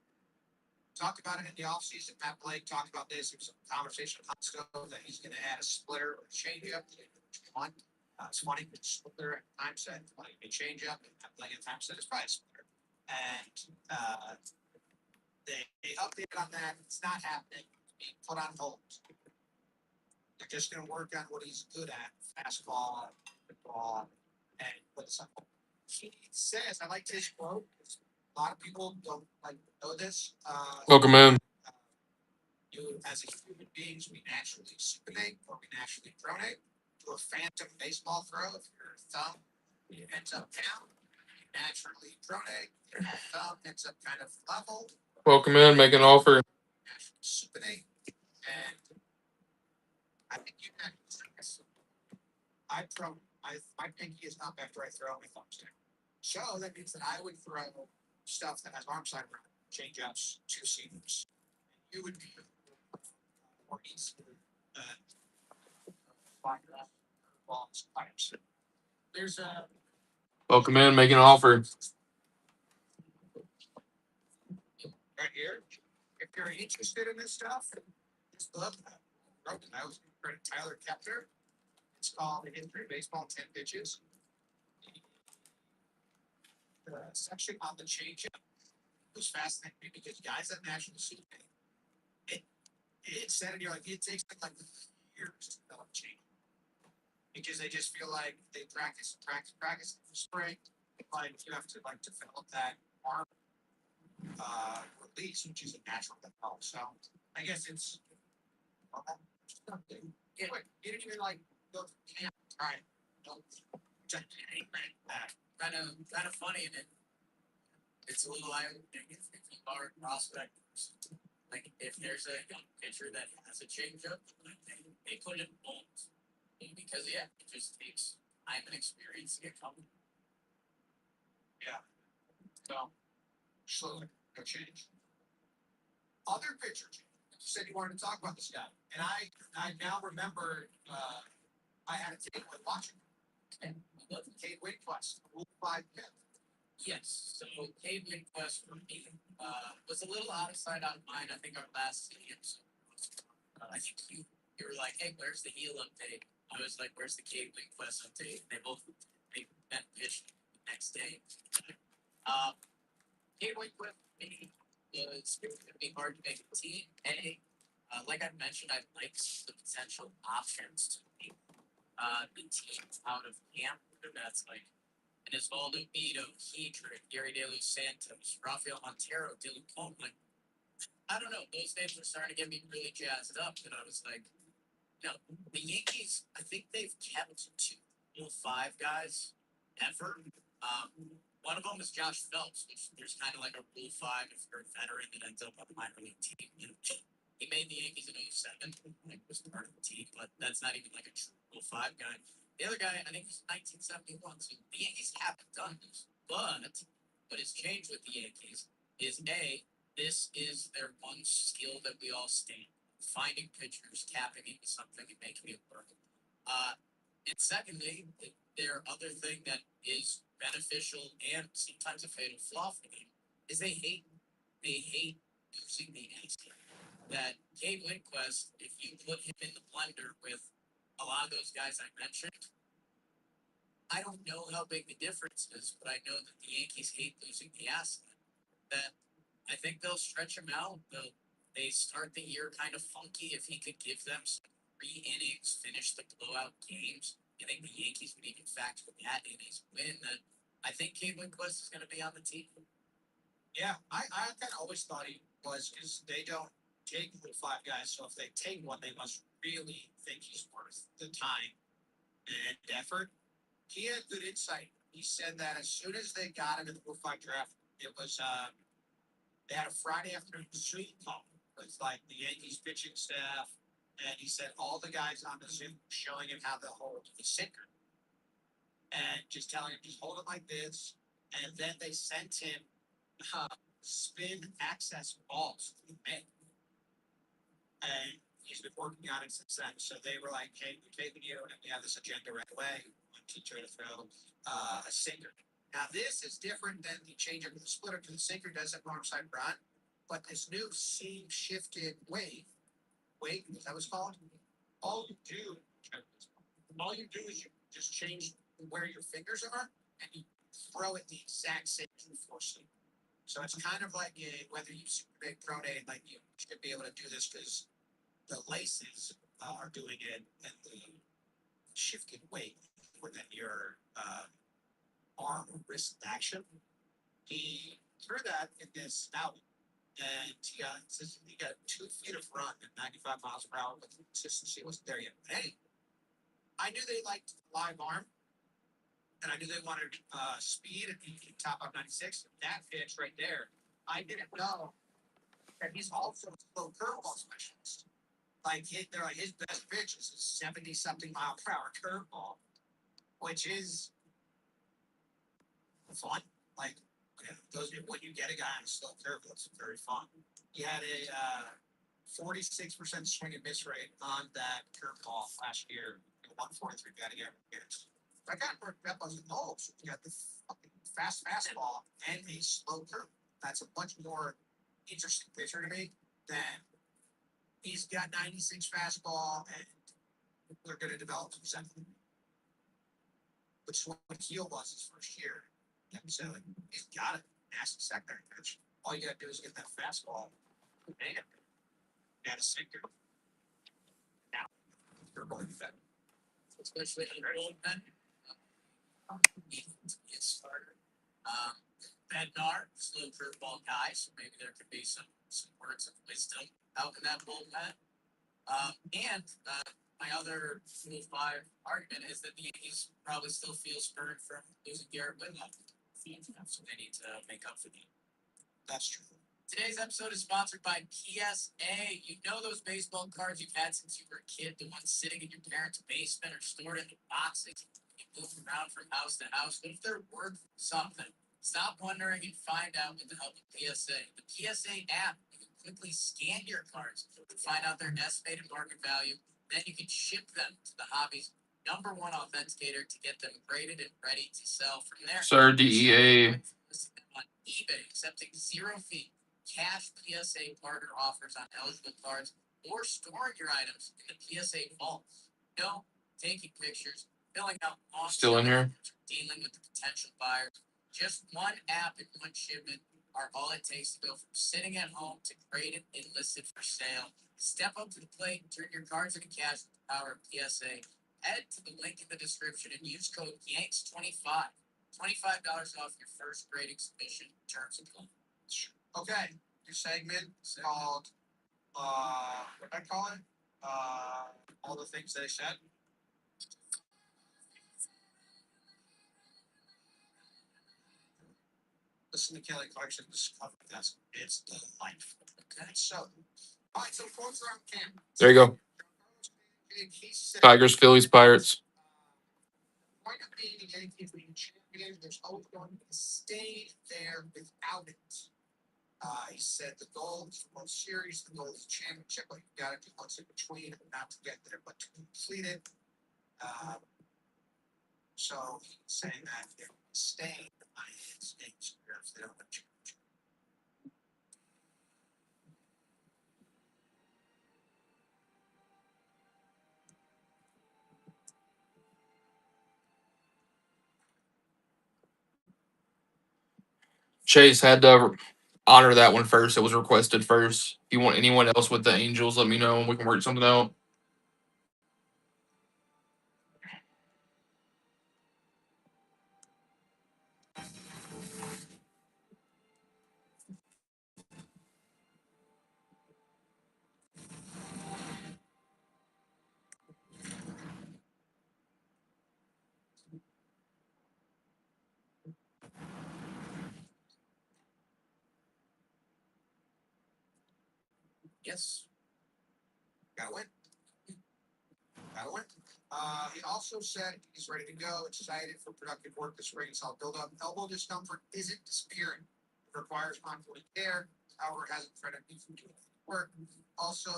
S2: talked about it in the offseason. Matt Blake talked about this. It was a conversation with Hotstove that he's going to add a splitter or a changeup. It's funny, Schlittler at the time said like a changeup, and Matt Blake at the time said it's probably a splitter. And they updated on that. It's not happening. Being put on hold. They're just going to work on what he's good at: fastball, ball, and put this on hold. He says, I liked his quote. A lot of people don't know this.
S1: Welcome in.
S2: You, as a human beings, we naturally supinate or we naturally pronate to a phantom baseball throw. If your thumb ends up down, you naturally pronate. If your thumb ends up kind of level,
S1: Welcome in. Make an offer.
S2: naturally supinate. And I think you can. My pinky is up after I throw my thumbs down. So that means that I would throw stuff that has arm side around, change ups, two seamers. You would be more easy find balls, pipes. There's a
S1: Welcome in. Make an offer.
S2: right here. If you're interested in this stuff, this book I wrote it. I was credit Tyler Kepner. It's called The History of Baseball in 10 Pitches. The section on the changeup was fascinating because guys that naturally see it said, and you're like, it takes like years to develop change because they just feel like they practice in the spring. Like you have to like develop that arm release, which is a natural develop. So I guess it's something. You didn't even like go to camp, right? Don't just that.
S3: Kind of funny, and it's a little eye-opening if you are prospectors. Like if there's a young pitcher that has a changeup, they put it in bones because it just takes time and experience to get comfortable.
S2: Yeah. So no change. Other pitchers. You said you wanted to talk about this guy, and I now remember I had a tape with watching. And Kate Winquist, Rule 5 pick.
S3: Yes, so Cade Winquist for me was a little out of sight, out of mind. I think our last episode, I think you were like, hey, where's the heel update? I was like, where's the Cade Winquist update? They met pitched the next day. Cade Winquist maybe was going to be hard to make a team. Like I mentioned, I like the potential options to make the team out of camp. That's like an Osvaldo Vito, Hedrick, Gary De Los Santos, Rafael Montero, Dylan Coleman. I don't know. Those names were starting to get me really jazzed up. And I was like, no, the Yankees, I think they've kept 2 Rule 5 guys ever. One of them is Josh Phelps, which there's kind of like a Rule 5 if you're a veteran that ends up on the minor league team. You know, he made the Yankees in 07, like was part of the team, but that's not even like a true Rule 5 guy. The other guy, I think, was 1971. So the Yankees haven't done this, but what has changed with the Yankees is this is their one skill that we all stand: finding pitchers, tapping into something, and making it work. And secondly, their other thing that is beneficial and sometimes a fatal flaw for them is they hate using the instinct. That Cade Winquist, if you put him in the blender with a lot of those guys I mentioned, I don't know how big the difference is, but I know that the Yankees hate losing the asset. That I think they'll stretch him out. They start the year kind of funky. If he could give them some 3 innings, finish the blowout games, I think the Yankees would even factor that in as win. That I think Cade Winquist is going to be on the team.
S2: Yeah, I kind of always thought he was because they don't take Rule 5 guys. So if they take one, they must really think he's worth the time and effort. He had good insight. He said that as soon as they got him in the Rule 5 draft, it was they had a Friday afternoon Zoom call with like the Yankees pitching staff, and he said all the guys on the Zoom showing him how to hold the sinker. and just telling him, just hold it like this. And then they sent him spin access balls through the mail. And he's been working on it since then. So they were like, hey, we're taking you, and we have this agenda right away. We want to teach you how to throw a sinker. Now, this is different than the change of the splitter, because the sinker does have arm side run. But this new seam shifted wave, is that what it's called? All you do is you just change where your fingers are, and you throw it the exact same force. So it's kind of like whether you super big pronate, like you should be able to do this because the laces are doing it, and the shifted weight within your arm or wrist action. He threw that in this snout, and he got 2 feet of run at 95 miles per hour, but the consistency wasn't there yet. But hey, I knew they liked live arm, and I knew they wanted speed, and he could top up 96. That pitch right there, I didn't know that he's also a slow curveball specialist. Like they're like his best pitch is a 70-something mile per hour curveball, which is fun. Like those when you get a guy on a slow curve, that's very fun. He had a 46% swing and miss rate on that curveball last year. 143 batting average. I got worked up on the nose. You got the fucking fast fastball and a slow curve. That's a much more interesting pitcher to me than he's got 96 fastball and we're going to develop some something. Which is what Keel was his first year. And so he's got a nasty secondary pitch. All you got to do is get that fastball. Man, got a sinker. Now, you're going to bet.
S3: Especially in the bullpen. Get started. Bednar, slow curveball guy, so maybe there could be some words of wisdom out in that bullpen. And my other Rule 5 argument is that the Yankees probably still feel spurned from losing Garrett Whitlock. So they need to make up for that.
S2: That's true.
S3: Today's episode is sponsored by PSA. You know those baseball cards you've had since you were a kid, the ones sitting in your parents' basement or stored in the boxes. You move around from house to house. What if they're worth something? Stop wondering and find out with the help of PSA. The PSA app, you can quickly scan your cards to find out their estimated market value. Then you can ship them to the hobby's #1 authenticator to get them graded and ready to sell from there.
S1: Sir, DEA.
S3: On eBay, accepting 0 fee cash PSA partner offers on eligible cards, or storing your items in the PSA vault. No taking pictures, filling out long
S1: Still in here?
S3: dealing with the potential buyers. Just one app and one shipment are all it takes to go from sitting at home to graded and listed for sale. Step up to the plate and turn your cards into cash with the power of PSA. Head to the link in the description and use code YANKS25. $25 off your first grading submission. Terms and conditions.
S2: Okay, your segment is called what did I call it? All the things they said. Listen to Kelly Clarkson discover this. It's delightful. Okay, so all right, so quotes are on camera.
S1: There you go. Tigers, Phillies, Pirates.
S2: Point of being the Yankees being champion, there's always going to stay there without it. He said the goal is the World Series, the goal is the championship, but you got to do what's in between, not to get there, but to complete it. So he's saying that they're staying behind his names if they don't have championship.
S1: Chase had to honor that one first. It was requested first. If you want anyone else with the Angels, let me know and we can work something out.
S3: Yes.
S2: Gotta win. Gotta win. He also said he's ready to go, excited for productive work this spring. Solid build-up. Elbow discomfort isn't disappearing. It requires ongoing care. However, it hasn't prevented me from doing work. Also,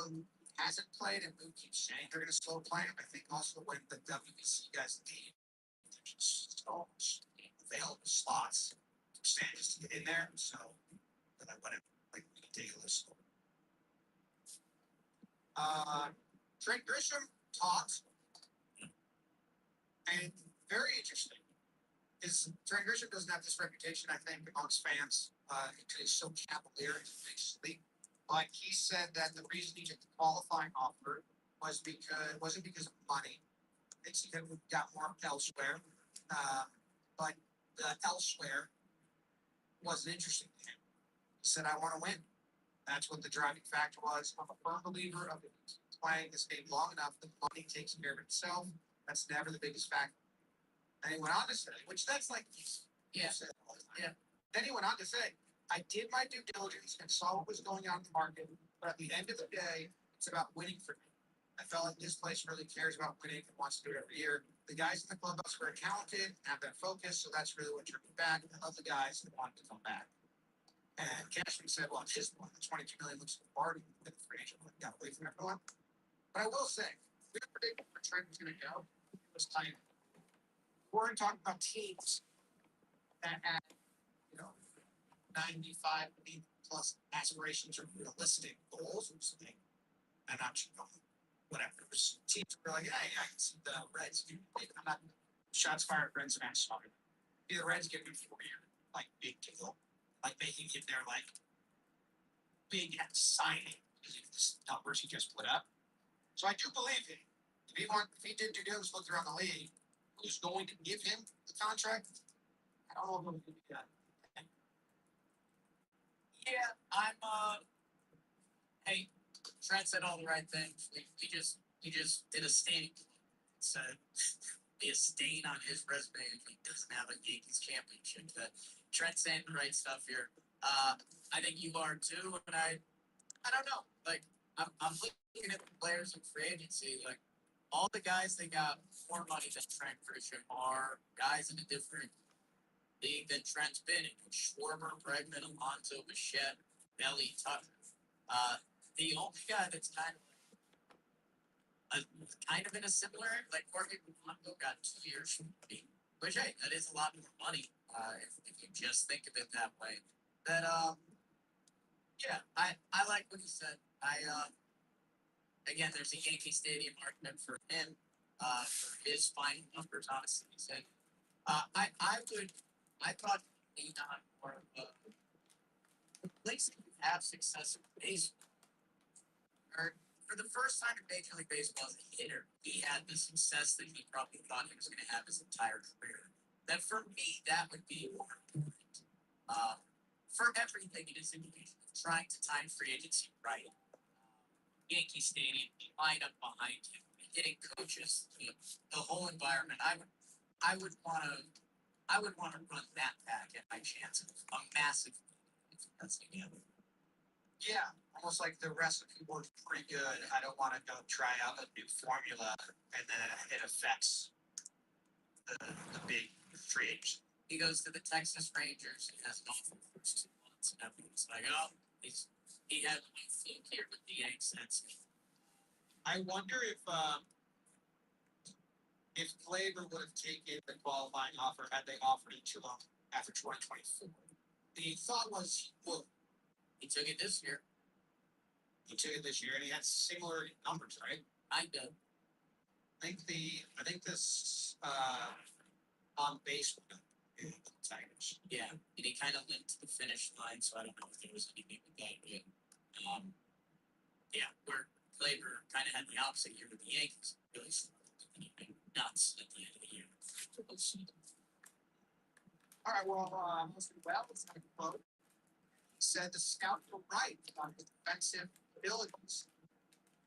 S2: hasn't played, and we keep saying they're going to slow play him. I think also when the WBC guys leave, there's just so much available slots for Sanders to get in there. So that I went like ridiculous. Trent Grisham talked, and very interesting. Is Trent Grisham doesn't have this reputation, I think, amongst fans. He's so cavalier in his big sleep. But he said that the reason he took the qualifying offer wasn't because of money. It's because we got more elsewhere. But the elsewhere wasn't interesting to him. He said, "I want to win." That's what the driving factor was. I'm a firm believer of playing this game long enough. The money takes care of itself. That's never the biggest factor. And he went on to say, which that's like,
S3: Yeah. Yeah.
S2: Then he went on to say, I did my due diligence and saw what was going on in the market, but at the end of the day, it's about winning for me. I felt like this place really cares about winning and wants to do it every year. The guys in the clubhouse are very talented, have that focus, so that's really what drew me back. I love the guys that wanted to come back. And Cashman said, well, at this point, the 22 million looks like a bargain with the free agent. Got away from everyone. But I will say, we were predicting where Trent was going to go. It was time. We're talking about teams that had, 95 plus aspirations or realistic goals or something. And I'm just whatever. Teams were like, hey, I can see the Reds. I'm not shots fired, Reds and sorry. The Reds give me 4 years, like big deal. Like making it their like big signing because of the numbers he just put up. So I do believe him. If he did due diligence look around the league, who's going to give him the contract? I don't know if it'll be that.
S3: Yeah, I'm hey, Trent said all the right things. He just did a stain. Said be a stain on his resume if he doesn't have a Yankees championship. But Trent's saying the right stuff here. I think you are too, and I don't know. Like I'm looking at the players in free agency, like all the guys that got more money than Trent Grisham are guys in a different league than Trent's been in. Schwarber, Bregman, Alonso, Bichette, Belly, Tucker. The only guy that's kind of in a similar, like Jorge Polanco got 2 years from me, which hey, that is a lot more money if you just think of it that way. That yeah, I like what he said. Again, there's a Yankee Stadium argument for him, for his final numbers. Honestly, he said, I thought lean on more of a place that you have success in baseball. Or for the first time in Major League Baseball as a hitter, he had the success that he probably thought he was going to have his entire career. That for me, that would be more important. For everything in his individual, trying to time free agency right. Yankee Stadium, line up behind him, getting coaches, the whole environment. I would want to run that back at my chances. A massive if that's together.
S2: Yeah, almost like the recipe works pretty good. I don't want to go try out a new formula and then it affects the big free agent.
S3: He goes to the Texas Rangers and has an offer for 2 months, and everyone's like, oh, he had a fluke here with the Yanks.
S2: I wonder if Glaber would have taken the qualifying offer had they offered it to him after 2024. The thought was he would.
S3: He took it this year.
S2: He took it this year, and he had similar numbers, right?
S3: I do.
S2: I think this on base in the Tigers.
S3: Yeah, and he kind of limped to the finish line, so I don't know if there was anything with that. But, yeah, where Glaber kind of had the opposite year with the Yankees. Really nuts at the end of the year.
S2: All right, well, Mr. Wells said the scouts were right on his defensive abilities.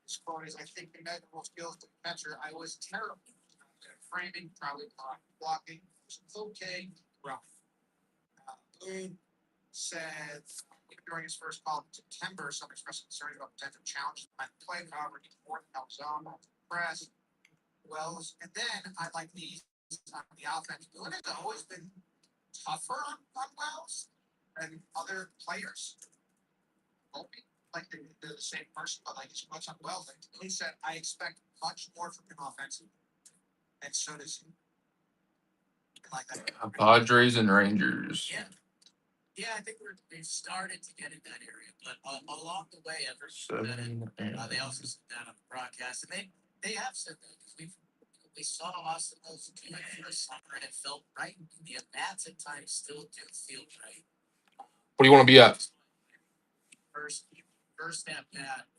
S2: His quote is, I think the measurable skills to catcher, I was terrible. Framing, probably blocking, was okay, rough. Boone said during his first call in September, some expressed concern about potential challenges by the play, however, he more than helped zone, press. Wells, and then I like these on the offense. Luna has always been tougher on Wells than other players. Like they're the same person, but like as much on Wells. Like he said, I expect much more from him offensively, and so does he. Like that.
S1: Padres and Rangers.
S3: Yeah. Yeah, I think we've started to get in that area, but along the way, ever said it, they also said that on the broadcast, and they have said that because we saw Austin Wells do it for a summer, and it felt right. The at bats at times still do feel right.
S1: What do you want to be at?
S3: First at bat,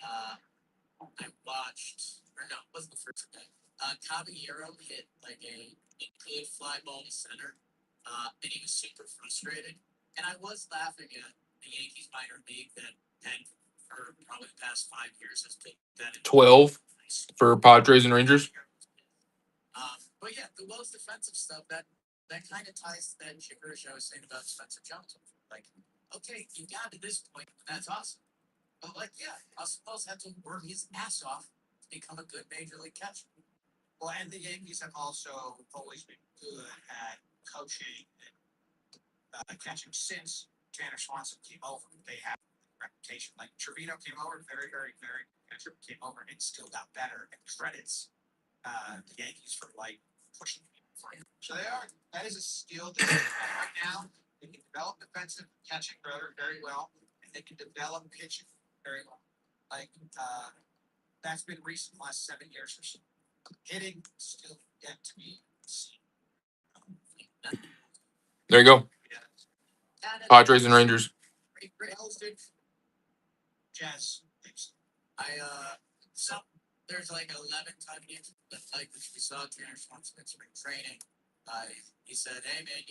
S3: I watched, or no, it wasn't the first at bat. Caballero hit like a good fly ball to center, and he was super frustrated. And I was laughing at the Yankees minor league that had for probably the past 5 years has put that in
S1: 12 for Padres and Rangers.
S3: But yeah, the Wells defensive stuff that kind of ties to that gibberish I was saying about Spencer Johnson. Like, okay, you got to this point, that's awesome. But like, yeah, Austin Wells had to work his ass off to become a good major league catcher.
S2: Well, and the Yankees have also always been good at coaching and catching since Tanner Swanson came over. They have a reputation. Like Trevino came over, very, very, very catcher came over and still got better and credits the Yankees for like pushing people for him. So that is a skill that they have right now. They can develop defensive catching very well, and they can develop pitching very well. Like that's been recent last 7 years or so. Hitting still yet to be seen.
S1: There you go. Padres and Rangers.
S2: Jazz.
S3: So there's like 11 time games like we saw Tanner Swanson in spring training. He said, "Hey man,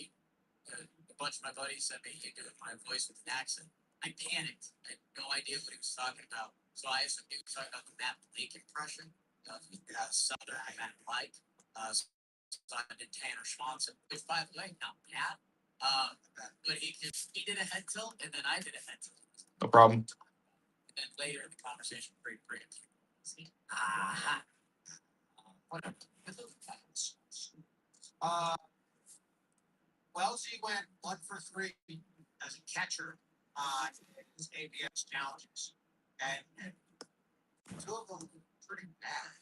S3: a bunch of my buddies said me you do my voice with an accent." I panicked. I had no idea what he was talking about. So I assumed he was talking about the Matt Blake impression. Southern Matt Blake. So I did Tanner Swanson, which by the way, not bad. But he did a head tilt, and then I did a head tilt.
S1: No problem.
S3: And then later in the conversation, bring it. Aha. Whatever.
S2: Wellesley went 1 for 3 as a catcher on his ABS challenges, and 2 of them pretty bad.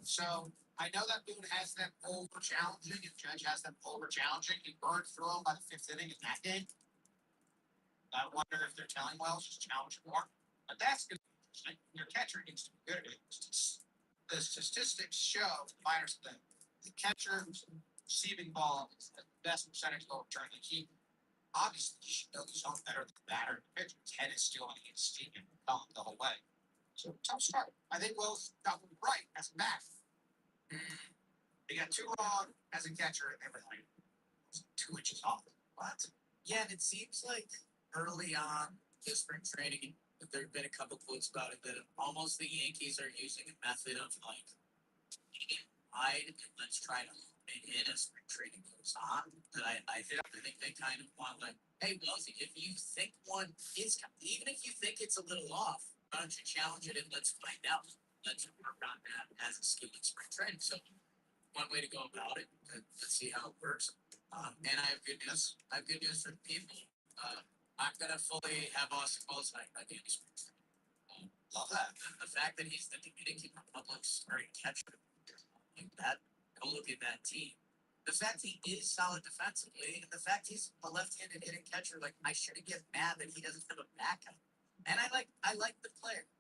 S2: So I know that Boone has them over challenging, and Judge has them over challenging. He burned through them by the 5th inning in that game. I wonder if they're telling Wells just challenge more, but that's good. Your catcher needs to be good at it. The statistics show minors that the catcher's receiving ball is the best percentage of overturn. Like he obviously you should know he's better than the batter. The pitcher's head is still on his steam and the whole way. So tough start. I think Wells got one right as a math. He got 2 wrong as a catcher and everything. 2 inches off. What?
S3: Yeah, and it seems like early on this spring training, there have been a couple quotes about it that almost the Yankees are using a method of like hide and let's try to hone in as spring training goes on. But I think they kind of want like, hey, Wellesley, if you think one is, even if you think it's a little off, why don't you challenge it and let's find out. Let's work on that as a skill in spring training. So one way to go about it. Let's see how it works. And I have good news. I have good news for the people. I'm gonna fully have Austin Wells like by the end of spring training. Love that. The fact that he's the Dominican Republic's starting catcher, like that. Go look at that team. The fact he is solid defensively, and the fact he's a left-handed hitting catcher, like I shouldn't get mad that he doesn't have a backup. And I like the player.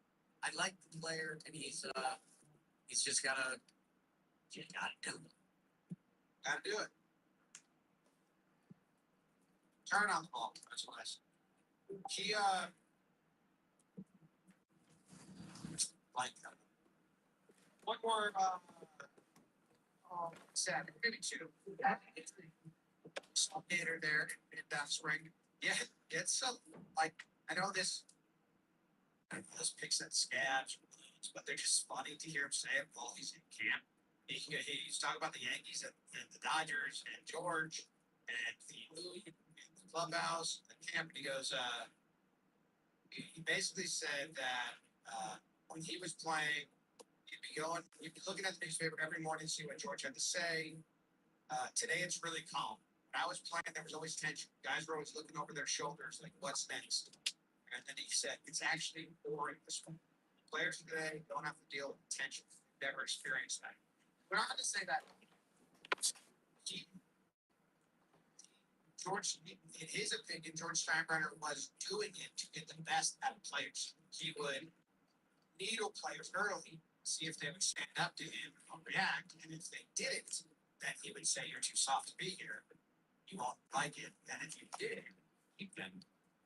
S3: I like the player, and he's just gotta. You gotta do it.
S2: Gotta do it. Turn on the ball. That's what I said. He like one more second, maybe 2. Skater there in that spring. Yeah, it's some like I know this picks at scabs, but they're just funny to hear him say it while he's in camp. He's talking about the Yankees and the Dodgers and George and the clubhouse, the camp, and he goes, he basically said that when he was playing, you'd be looking at the newspaper every morning to see what George had to say. Today it's really calm. When I was playing, there was always tension. Guys were always looking over their shoulders, like, what's next? And then he said, it's actually boring this one. Players today don't have to deal with tension. They've never experienced that. But I'm going to say that he, George, in his opinion, George Steinbrenner was doing it to get the best out of players. He would needle players early, see if they would stand up to him or react. And if they didn't, then he would say, you're too soft to be here. You won't like it. And if you did, then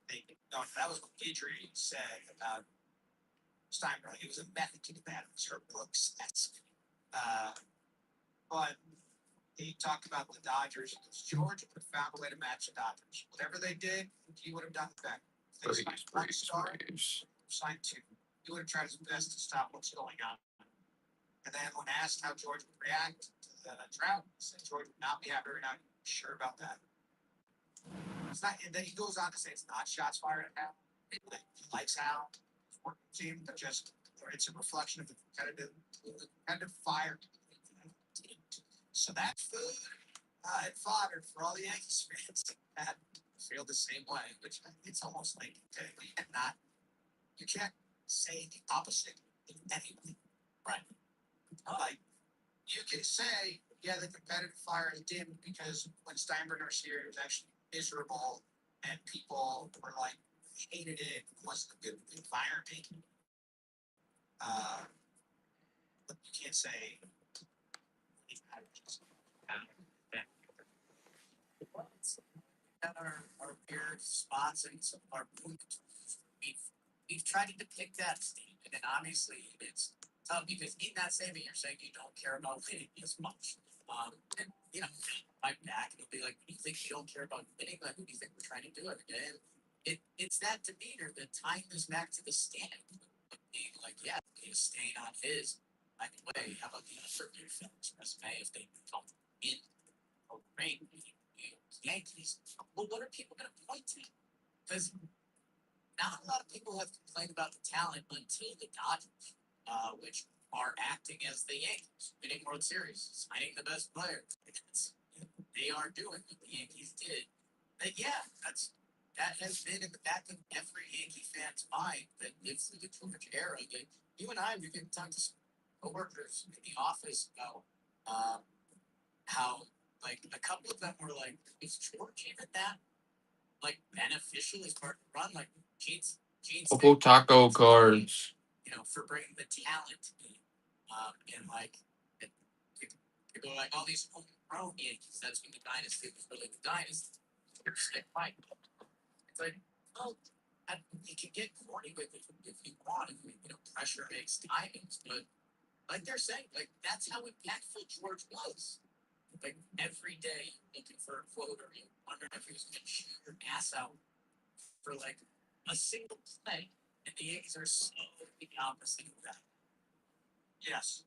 S2: that was what Guidry said about Steinbrenner. It was a method to the madness, her Brooks-esque. But he talked about the Dodgers. George would have found a way to match the Dodgers. Whatever they did, he would have done it better. If they signed one star, signed two. He would have tried his best to stop what's going on. And then when asked how George would react to the drought, he said George would not be happy or not sure about that. It's not, and then he goes on to say it's not shots fired at Hal. He likes Hal. His working team, but just it's a reflection of the competitive fire. So that's food and fodder for all the Yankees fans that feel the same way, which it's almost like you can't say the opposite in any way. Right. Like, you can say, yeah, the competitive fire is dimmed because when Steinbrenner's here, it was actually miserable and people were like, hated it, wasn't a good environment. But you can't say
S3: our weird spots and some of our points. We've tried to depict that statement, and obviously it's tough because in that statement you're saying you don't care about winning as much. And right back, it'll be like, do you think you don't care about winning? Like, who do you think we're trying to do every day? And it's that demeanor that tying us back to the stand, being like, yeah, he's staying on his. By the way, how about the other new films resume if they don't win a ring? Yankees. Well, what are people going to point to? Because not a lot of people have complained about the talent until the Dodgers, which are acting as the Yankees, winning World Series, signing the best players. They are doing what the Yankees did. But yeah, that has been in the back of every Yankee fan's mind that lives through the George era. That you and I, we can talk to some coworkers in the office about how, like, a couple of them were like, is George even that like beneficial as part of the run? Like Gene's
S1: Couple taco cards.
S3: For bringing the talent in. And like people are like, all these homegrown Yankees, that's when the dynasty was really the dynasty. It's like, oh, you can get corny with it if you want, if pressure makes timings, but like they're saying, like that's how impactful George was. Like every day looking for a quote or you wondering if he was going to shoot your ass out for like a single play. And the Yankees are so the opposite of that.
S2: yes.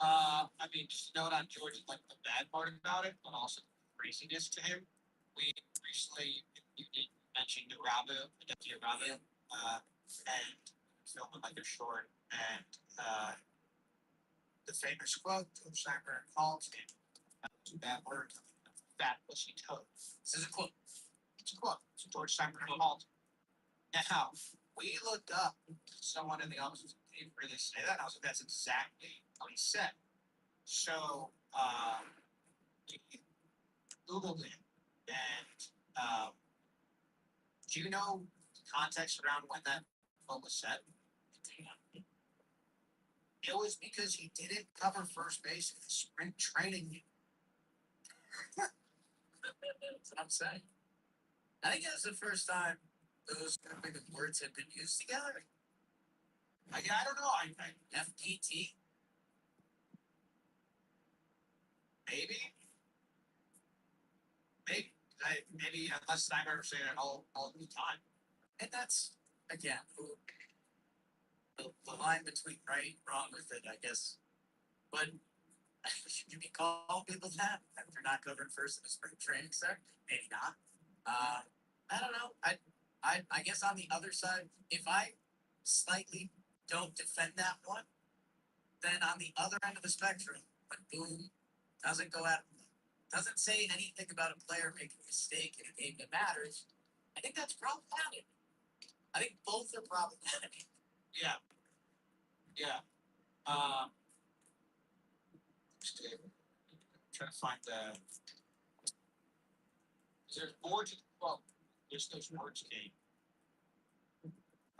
S2: I mean, just note on George, like the bad part about it, but also craziness to him. We recently you mentioned Rabu, Aditya Rabu, and filming like a short, and the famous quote George Steinbrenner called him, that word, fat pussy toad.
S3: This is a quote.
S2: It's a quote. So George Steinbrenner called him. Now, we looked up someone in the office who didn't really say that. I was like, that's exactly what he said. So, we Googled it, and do you know context around when that quote was said? It was because he didn't cover first base in the spring training.
S3: That's what I'm saying. I think that's the first time those kind of words have been used together.
S2: I don't know. I
S3: FPT.
S2: maybe, maybe unless Steinbrenner saying it all the time.
S3: And that's, again, the line between right and wrong with it, I guess. But should you be calling people that if they're not covering first in the spring training set? Maybe not. I don't know. I guess on the other side, if I slightly don't defend that one, then on the other end of the spectrum, when Boom doesn't go at, doesn't say anything about a player making a mistake in a game that matters, I think that's problematic. I think both are problematic.
S2: Yeah. Yeah. Trying to find the. There's boards. Well, there's those boards came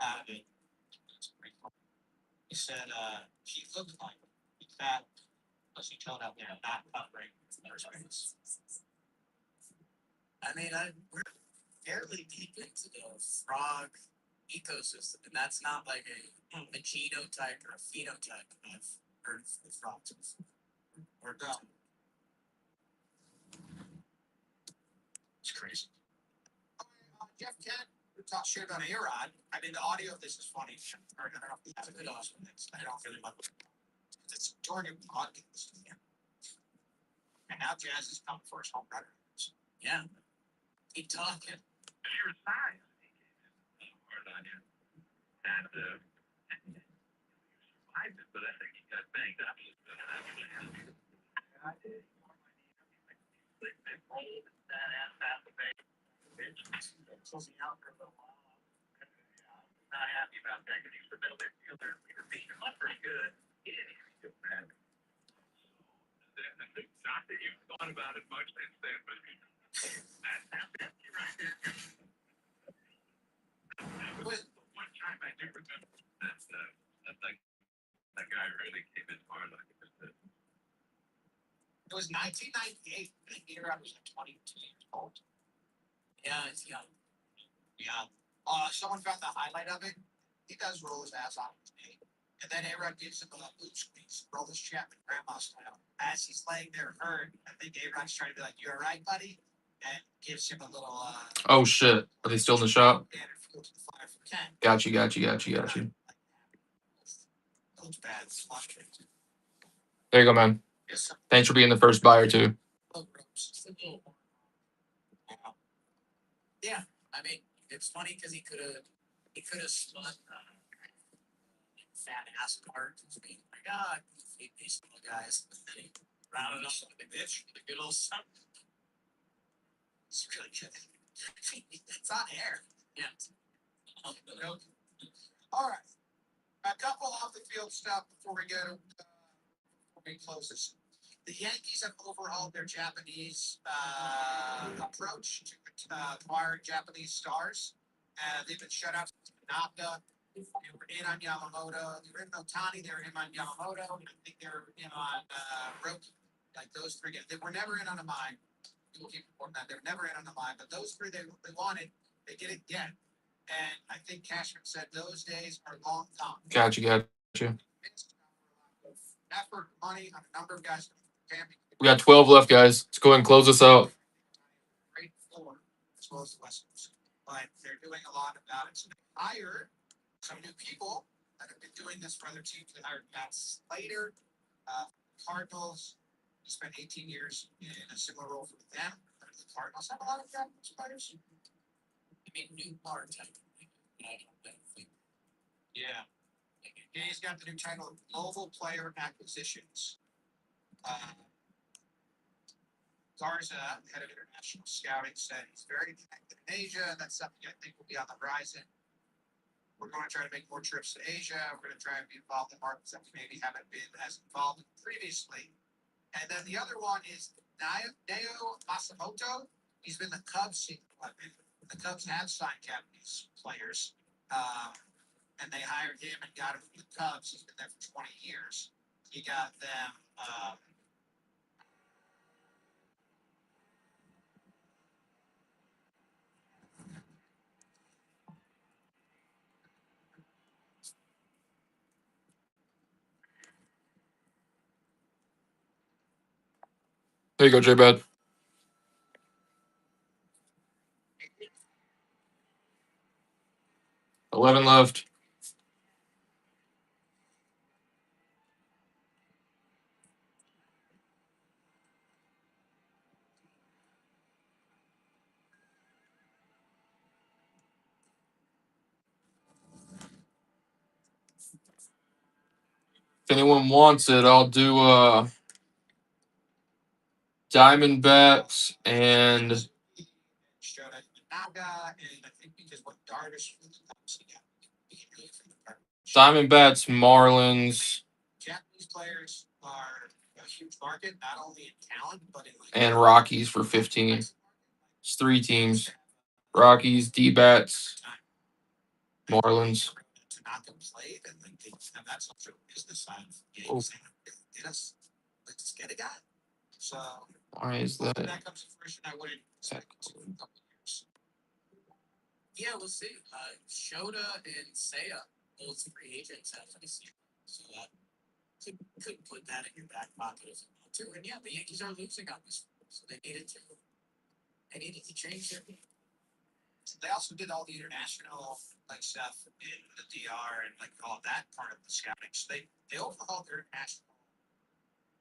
S2: out of it. That's pretty cool. He said he looked like that. Plus, he told out there not covering first base.
S3: I mean, we're fairly deep into the frog ecosystem, and that's not like a genotype or a phenotype I've heard for the frogs.
S2: Or done. It's crazy. Jeff Kent, who talks shit about A-Rod. I mean, the audio of this is funny. I don't know if that's a good awesome mix. I don't really love it. It's Georgia podcast. And now Jazz is coming for his home run.
S3: Yeah. Keep talking.
S5: Your size hard on you. And you survived it, but I think you got banged up. I did. They rolled that ass out the bay. Closing out for a little while. Not happy about that because he's the middle infielder. We were beating him up pretty good. He didn't even do bad. I think not that you've thought about it much since then, but that's right there. One time I do remember that guy really came in hard like it.
S2: It was 1998. The year I was like 22 years old.
S3: Yeah, it's young.
S2: Yeah. Someone found the highlight of it. He does roll his ass on his knee. And then A-Rod gives him a boot squeeze, roll his Chapman grandma style. As he's laying there hurt, I think A-Rod's trying to be like, "You all right, buddy?" And gives him a little
S1: Oh shit! Are they still in the shop?
S2: standard field to the fire for Ken.
S1: Got you.
S2: Looks bad. It's frustrating.
S1: There you go, man.
S2: Yes, sir.
S1: Thanks for being the first buyer too.
S3: Yeah, I mean, it's funny because he could have spun fat ass card to be like, ah, these little guys. And then he rounded up with the bitch, the good old son. It's really good. It's on air. Yeah.
S2: All right. A couple off the field stuff before we go. Before we close this. The Yankees have overhauled their Japanese approach to acquiring Japanese stars. They've been shut out from Tanaka. They were in on Yamamoto. They were in Otani. They were in on Yamamoto. I think they were in on Roki. Like those three guys. They were never in on a mine. People keep reporting that. They were never in on a mine. But those three they wanted, they didn't get. And I think Cashman said those days are long gone.
S1: Got you.
S2: Effort, money on a number of guys.
S1: We got 12 left, guys. Let's go ahead and close this out.
S2: Great floor as well as the West Coast. But they're doing a lot about it. So they hired some new people that have been doing this for other teams. They hired Matt Slater, Cardinals. He spent 18 years in a similar role for them. The Cardinals have a lot of Japanese players.
S3: I mean, new bar type.
S2: Yeah. He's got the new title of Global Player Acquisitions. Garza, head of international scouting, said he's very connected in Asia. That's something I think will be on the horizon. We're going to try to make more trips to Asia. We're going to try and be involved in markets that we maybe haven't been as involved in previously. And then the other one is Neo Masamoto. He's been the Cubs. The Cubs have signed Japanese players. And they hired him and got him from the Cubs. He's been there for 20 years. He got them.
S1: There you go, J-Bad. $11 left. If anyone wants it, I'll do Diamondbacks and
S2: Showed it to Naga, and I think because what Darvish from the Cubs, he got really from the partnership.
S1: Diamondbacks, Marlins,
S2: Japanese players are a huge market, not only in talent but in like
S1: and Rockies for 15. It's 3 teams: Rockies, D-bats, Marlins.
S2: Tanaka played, and like and that's also a business side of the
S1: Oh.
S2: game. Get us, let's get a guy. So
S1: Why is
S2: if
S1: that?
S2: that comes to fruition, I wouldn't expect it to in a couple of years.
S3: Yeah, we'll see. Shota and Seiya, both free agents after this year. So that could put that in your back pocket as well too. And yeah, the Yankees are losing on this, so they needed to change their game.
S2: They also did all the international like stuff in the DR and like all that part of the scouting. So they overhauled their international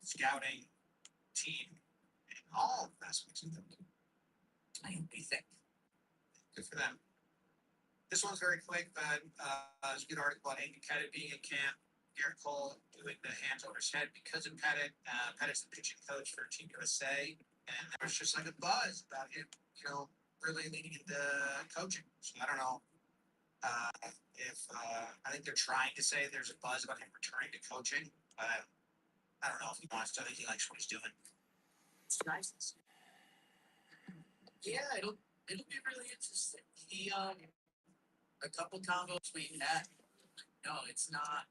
S2: scouting team in all aspects of them.
S3: I think.
S2: Good for them. This one's very quick, but there's a good article on Andy Pettit being in camp. Garrett Cole doing the hands over his head because of Pettit. Pettit's the pitching coach for Team USA, and there was just like a buzz about him, really leaning into coaching. So I don't know if I think they're trying to say there's a buzz about him returning to coaching. But I don't know if he wants to. I think he likes what he's doing.
S3: It's nice. Yeah, it'll be really interesting. He a couple combos we had. No, it's not.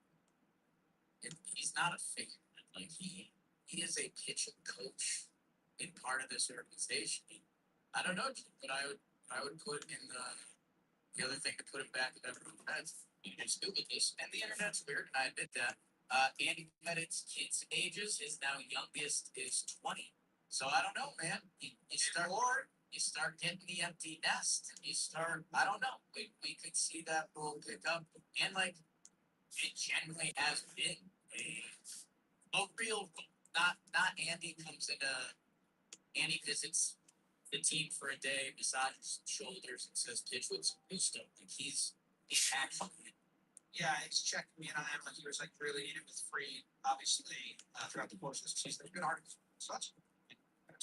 S3: He's not a figure. Like he is a pitching coach in part of this organization. I don't know, but I would put in the other thing to put him back in everyone's heads. You just Google this, and the internet's weird. And I admit that. Andy Pettit's kids' ages, his now youngest is 20. So I don't know, man. You start getting the empty nest. I don't know. We could see that role pick up, and like it genuinely has been a real not Andy comes in Andy visits the team for a day, massages shoulders, and says pitch with some new stuff. Like he's actually.
S2: Yeah, he's checking me in on him. Like he was like really in it with Free, obviously, throughout the course of this season. There's been articles. So that's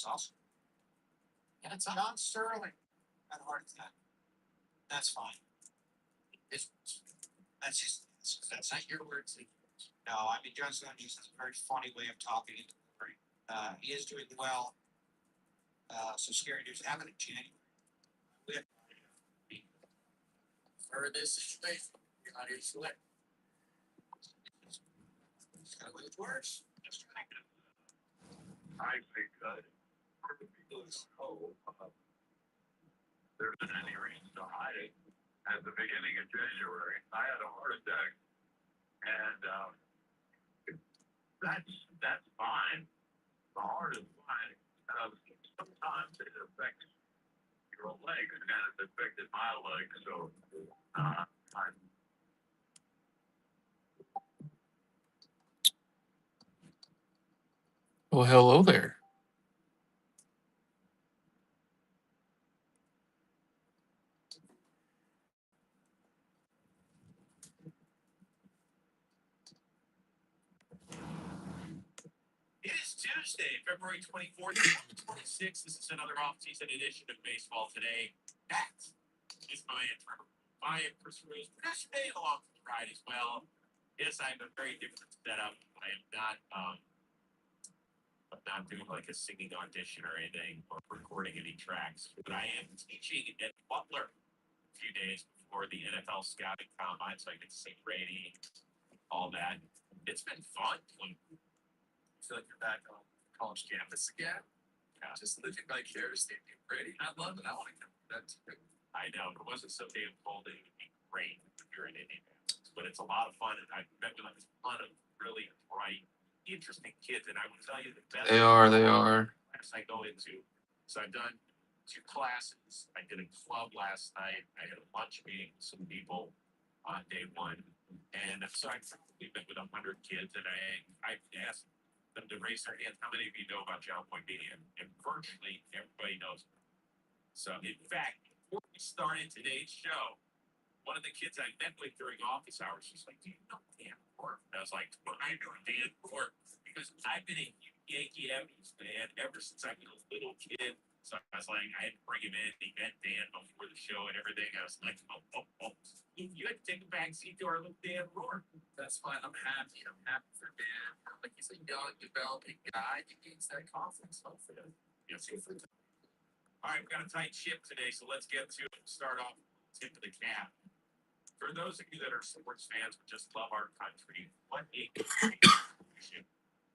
S2: awesome.
S3: Yeah, it's
S2: John Sterling had a heart attack. That's fine. That's not your words. No, I mean John Sterling has a very funny way of talking and delivering. He is doing well. So scary news happened in January.
S3: For this situation, you're not here to select.
S2: It's kind of what it works.
S5: I think people know there isn't any reason to hide it. At the beginning of January, I had a heart attack, and that's fine. The heart is fine. Sometimes it affects your legs, and it affected my legs. So
S1: Well, hello there.
S4: It is Tuesday, February 24th, 2026. This is another off-season edition of Baseball Today. That is my intro. My Chris Rose production day along for the ride as well. Yes, I have a very different setup. I am not I'm not doing like a singing audition or anything or recording any tracks, but I am teaching at Butler a few days before the NFL scouting combine, so I can sing Brady, all that. It's been fun. I feel like you're back on college campus again. Yeah. Just living vicariously in Brady. I love it. I want to come to that too. I know. If it wasn't so damn cold, it would be great if you're in Indianapolis. But it's a lot of fun, and I've met with a ton of really bright, interesting kids. And I would tell you the best.
S1: They are.
S4: Class I go into. So I've done 2 classes. I did a club last night. I had a lunch meeting with some people on day 1. And so I probably met with 100 kids, and I asked them to raise their hands. How many of you know about John Point Media? And virtually everybody knows. So, in fact, before we started today's show,
S2: one of the kids I met with during office hours, she's like, "Do you know Dan Rourke?" I was like, "Well, I know Dan Rourke because I've been a Yankee Evans fan ever since I was a little kid." So I was like, I had to bring him in. He met Dan before the show and everything. I was like, oh. You had to take a back seat to our little Dan Rourke.
S3: That's fine. I'm happy. I'm happy for Dan. Like he's a young, developing guy. He needs that confidence. Hopefully.
S2: Yes. All right, we've got a tight ship today, so let's get to it. Start off tip of the cap. For those of you that are sports fans who just love our country, what a contribution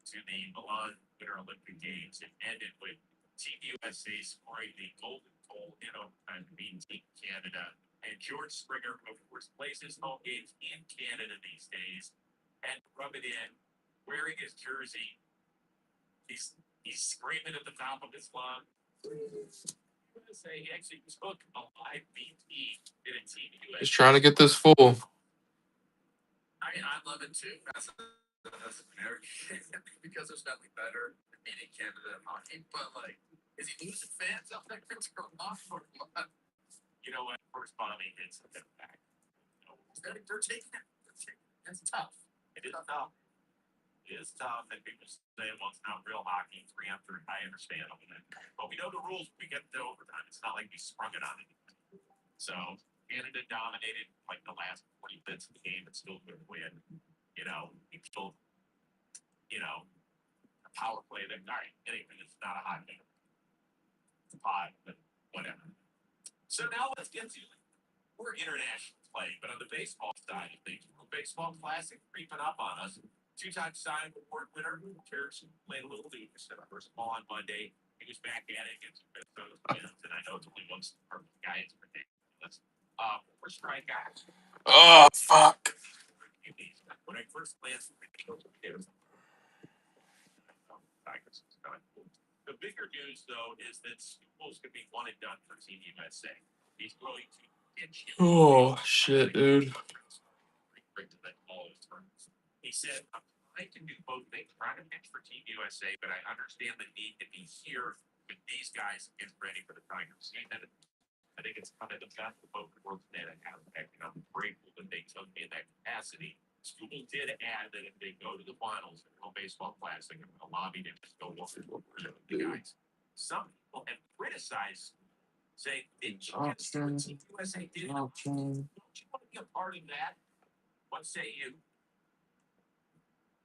S2: to the Milan Winter Olympic Games. It ended with Team USA scoring the golden goal in overtime to beat Team Canada. And George Springer, who of course plays his home games in Canada these days, and rub it in, wearing his jersey. He's screaming at the top of his lungs. USA, he actually took a live BT in a Team USA.
S1: Just trying to get this full.
S3: I mean, I love it too. That's because there's nothing better than beating Canada in hockey. But like, is he losing fans out there to off or what?
S2: You know what? First body hits him back.
S3: They're taking it. It's tough.
S2: It is tough. It is tough, and people say, well, it's not real hockey. 3-on-3, I understand all that. But we know the rules. We get to overtime. It's not like we sprung it on it. So Canada dominated like the last 40 minutes of the game and still couldn't win. You know, people, a power play that, all right, anything, it's not a hot game. It's hot, but whatever. So now let's get to it. We're international play, but on the baseball side of things, World Baseball Classic creeping up on us. 2-time Cy Young Award winner, Terrence played a little loose at first ball on Monday. He was back at it against Minnesota Twins, and I know it's only one perfect guy. It's ridiculous. 4 strikeouts.
S1: Oh, fuck.
S2: When I first glanced at the Tigers, the bigger news, though, is that Scooble's going to be one and done for Team USA. He's going to pitch.
S1: Oh, shit, dude.
S2: He said, I can do both things. Trying to pitch for Team USA, but I understand the need to be here with these guys and get ready for the Tigers. I think it's kind of the best of both worlds that I have. And I'm grateful that they took me in that capacity. Scooble did add that if they go to the finals in the World Baseball Classic, I'm going to lobby to just go look at the guys. Some people have criticized, saying, did you get what Team USA did? Don't you want to be a part of that? What say you?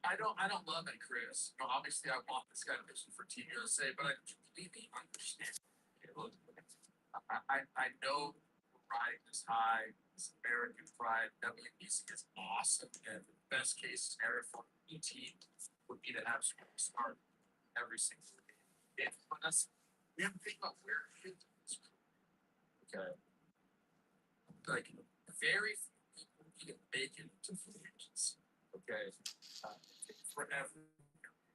S3: I don't love it, Chris. You know, obviously, I want this guy to pitch for Team USA, but I completely understand. I know we're riding this high, this American pride. WBC is awesome, and the best case scenario for any team would be to have start every single day. And we have to think about where it is. Okay, like very few people can make it to free agency. Okay. Forever.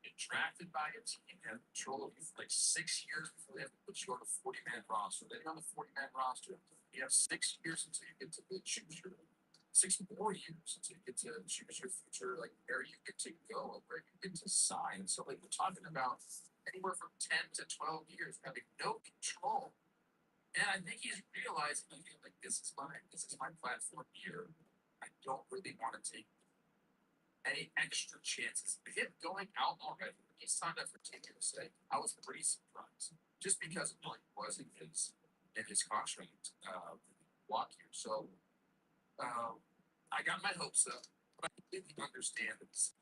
S3: Get drafted by a team and control of you for like 6 years before they have to put you on a 40-man roster. Then you're on the 40-man roster. You have 6 years until you get to choose your 6 more years until you get to choose your future, like where you get to go, where you get to sign. So like we're talking about anywhere from 10 to 12 years having no control. And I think he's realizing like this is my platform here. I don't really want to take any extra chances. Him going out already, he signed up for Team USA. I was pretty surprised, just because of what was in his contract block here. So I got my hopes up, but I completely understand this.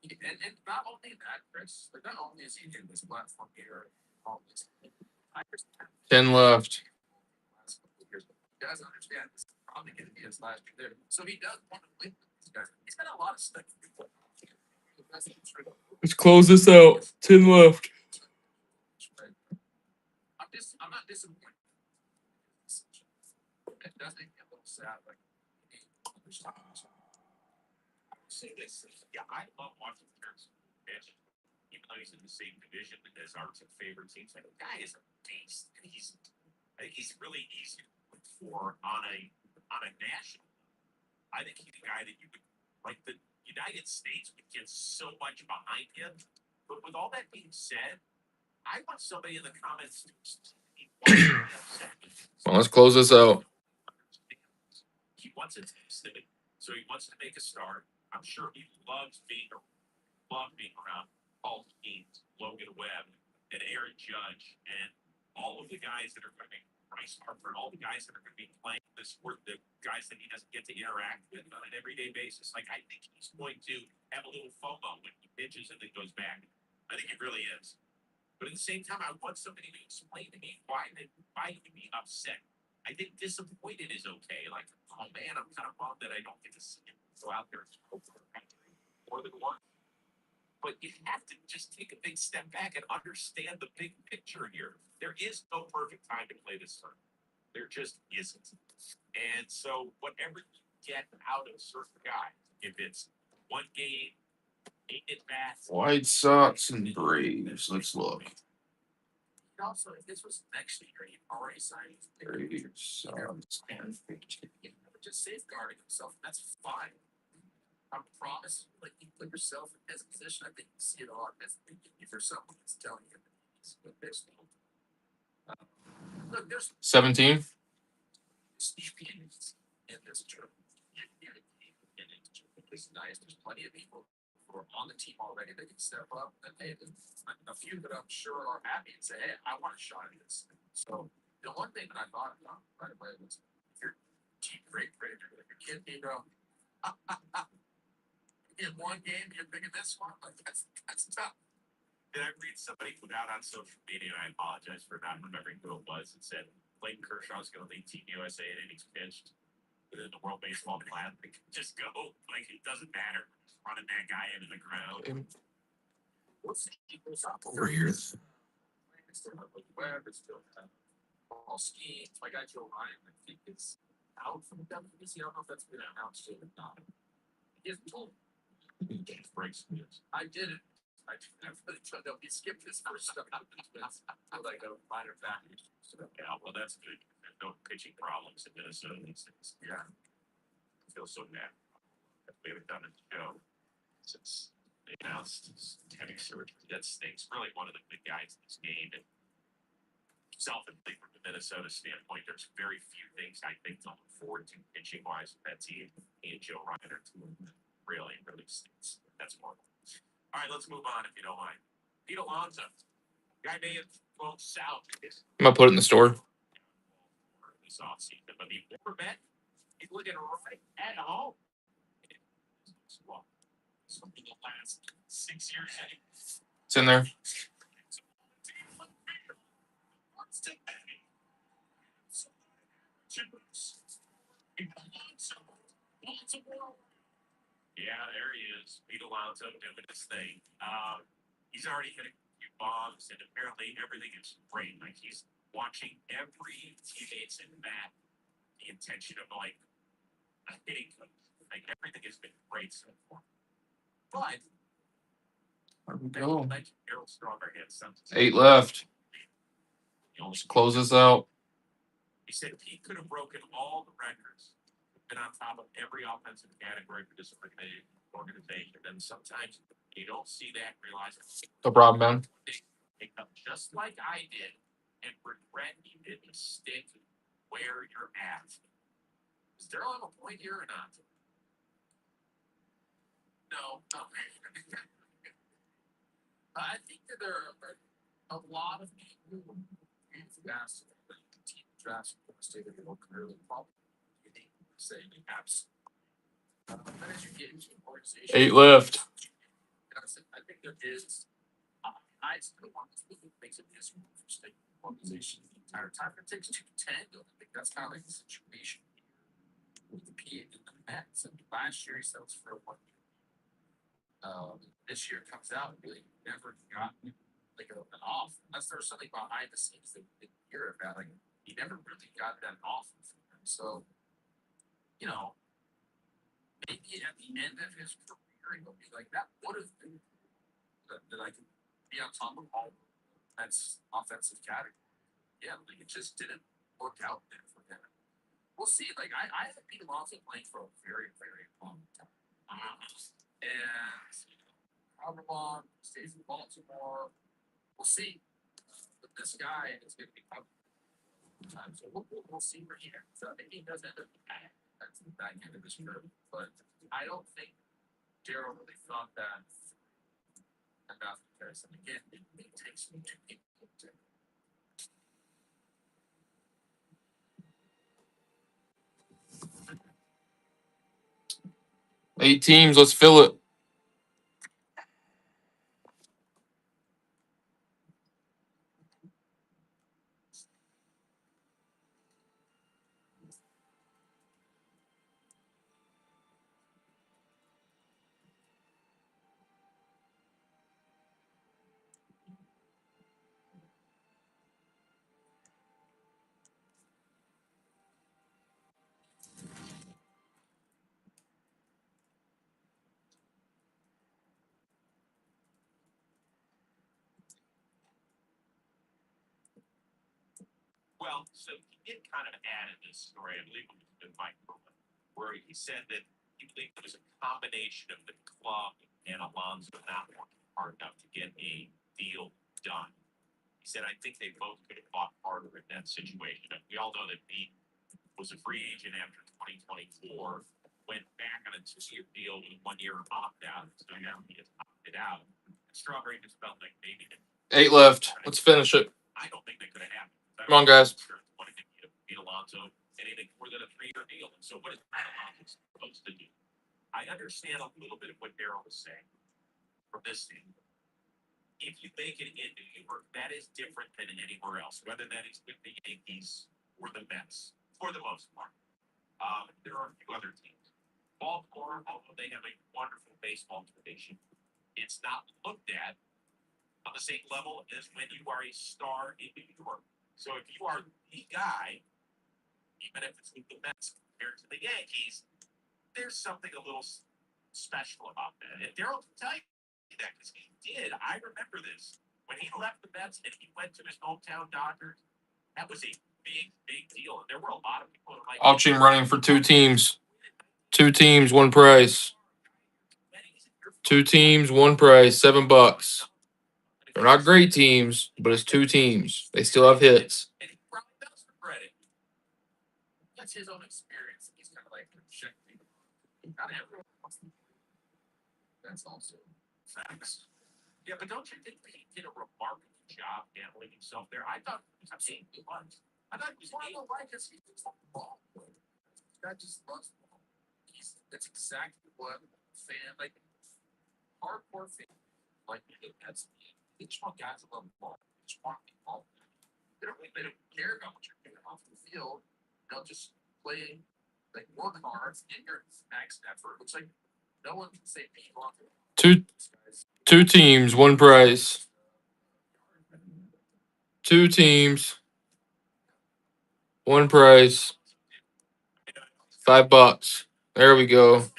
S3: And not only that, Chris, but not only is he in this platform here, all this
S1: 10 left.
S3: He does understand this is probably going to be his last year there. So he does want to win with these guys. He's got a lot of stuff.
S1: Let's close this out. 10 left.
S3: I'm not disappointed. It does make me a little sad. Like,
S2: Say this. Yeah, I love watching Terrence pitch. Even though he's in the same division as our 2 favorite teams, like, the guy is a beast. And I think he's really easy to look for on a national. I think he's a guy that you would like. The United States would get so much behind him. But with all that being said, I want somebody in the comments to
S1: Well, let's close this out.
S2: he wants it to stay. So he wants to make a start. I'm sure he loves being around Paul Keens, Logan Webb, and Aaron Judge, and all of the guys that are going to be Bryce Harper, all the guys that are going to be playing this sport, the guys that he doesn't get to interact with on an everyday basis. Like, I think he's going to have a little FOMO when he pitches and then goes back. I think it really is. But at the same time, I want somebody to explain to me why he'd be upset. I think disappointed is okay. Like, oh man, I'm kind of bummed that I don't get to see him go out there and throw for more than one. But you have to just take a big step back and understand the big picture here. There is no perfect time to play this tournament. There just isn't. And so whatever you get out of certain guys, if it's one game, 8 at bats,
S1: White Sox and Braves. Let's look.
S3: Also, if this was next year, he already signed.
S1: Braves, Sox, and
S3: Just safeguarding himself. That's fine. I promise, like you put yourself in his position. I think you see it a lot. If there's someone that's telling you he's a baseball. Look, there's
S1: 17.
S3: Steve Peterson in this term. It's nice. There's plenty of people who are on the team already that can step up. And hey, a few that I'm sure are happy and say, "Hey, I want a shot at this." So the one thing that I thought about right away was, if you're team great, like your kid, you know, in one game, you're bigger than this one. Like that's tough.
S2: Did I read somebody put out on social media, and I apologize for not remembering who it was, and said Clayton Kershaw is going to lead Team USA at innings pitched within the World Baseball Classic. Just go. Like, it doesn't matter. Running that guy into the ground.
S3: What's
S1: Over here.
S3: Web is still all skiing. My guy Joe Ryan, I think, is out from the WBC. I don't know if that's been announced yet or not. He hasn't told me.
S2: Breaks news.
S3: I did it. I really tried to skip this first stuff. Like a minor package. So,
S2: Yeah, well, that's good. There's no pitching problems in Minnesota these days.
S3: yeah.
S2: I feel so bad. We haven't done a show since they announced having surgery. That stinks. Really one of the big guys in this game. And selfishly, from the Minnesota standpoint, there's very few things I think to look forward to pitching wise with that team. He and Joe Ryan are two of them. Really stinks. That's horrible. All right, let's move on if you don't mind. Pete Alonso. Guy may have gone south
S1: I'm gonna put it in the store.
S2: this offseason, but the former bet, he's looking right at home. Something the last 6 years.
S1: It's in there.
S2: Yeah, there he is. Pete Alonso doing his thing. He's already hit a few bombs, and apparently everything is great. Like, he's watching every teammate's in bat. The intention of, like, a hitting coach. Like, everything has been great so far. But
S1: There we go.
S2: like Harold Stronger had something.
S1: 8 left.
S2: Let's
S1: Close this out.
S2: He said he could have broken all the records, been on top of every offensive category for this organization. And sometimes you don't see that and realize
S1: No problem, man.
S2: pick up just like I did and regret you didn't stick where you're at. Does Daryl have a point here or not? No. I think that there are a lot of people who asked the team drafts in the state of the early probably saying apps. But as you get into an organization,
S1: 8 left.
S3: I think there is. I still want to makes it this state organization the entire time. It takes 2 to tango. I think that's kind of like the situation with the PA and the Mets. And last year he sells for 1 year. This year it comes out and really never got like an off, unless there was something behind the scenes that we didn't hear about. Like, he never really got that off from him. So, you know, maybe at the end of his career, he'll be like, that would have been that I could be on top of all that's offensive category. Yeah, like it just didn't work out there for him. We'll see. Like, I haven't been Alonso playing for a very, very long time. And Alabama stays in Baltimore. We'll see. But this guy is going to be up time, so we'll see where he ends up. If he does end up, that's
S2: from the back end of his career. But I don't think Daryl really thought that enough because, again, it takes two people to.
S1: 8 teams. Let's fill it.
S5: Well, so he did kind of add in this story, I believe it was in Mike Berlin, where he said that he believed it was a combination of the club and Alonso not working hard enough to get a deal done. He said, I think they both could have fought harder in that situation. And we all know that Pete was a free agent after 2024, went back on a 2-year deal with a 1-year opt-out. So now he has opted out. Strawberry just felt like maybe
S1: 8 left. Let's finish it.
S5: I don't think that could have happened.
S1: Come on, guys.
S5: Wanted to beat Alonso anything more than a 3-year deal. And so what is Alonso supposed to do? I understand a little bit of what Daryl was saying from this standpoint. If you make it in New York, that is different than anywhere else, whether that is with the Yankees or the Mets, for the most part. There are a few other teams. Baltimore, although they have a wonderful baseball tradition, it's not looked at on the same level as when you are a star in New York. So if you are the guy, even if it's with the Mets compared to the Yankees, there's something a little special about that. And Daryl can tell you that because he did. I remember this. When he left the Mets and he went to his hometown Dodgers, that was a big, big deal. And there were a lot of people like
S1: Auction running for 2 teams. 2 teams, 1 price. 2 teams, 1 price, $7. They're not great teams, but it's 2 teams. They still have hits.
S2: And he probably does for credit. That's his own experience. He's kind of like projecting. Not everyone wants to. That's also facts.
S5: Yeah, but don't you think he did a remarkable job handling himself there? I thought I'm seeing too much. I thought he was
S2: Why don't like us? He just loves the ball. That just loves the ball. That's exactly what fan, like hardcore fan, like that's. They just want guys that love the ball. They just want the ball. They don't care about what you're doing off the field. They'll just play, like work hard, get your max effort. It's like no one can say beat off.
S1: 2 teams, 1 price. 2 teams, 1 price, $5. There we go.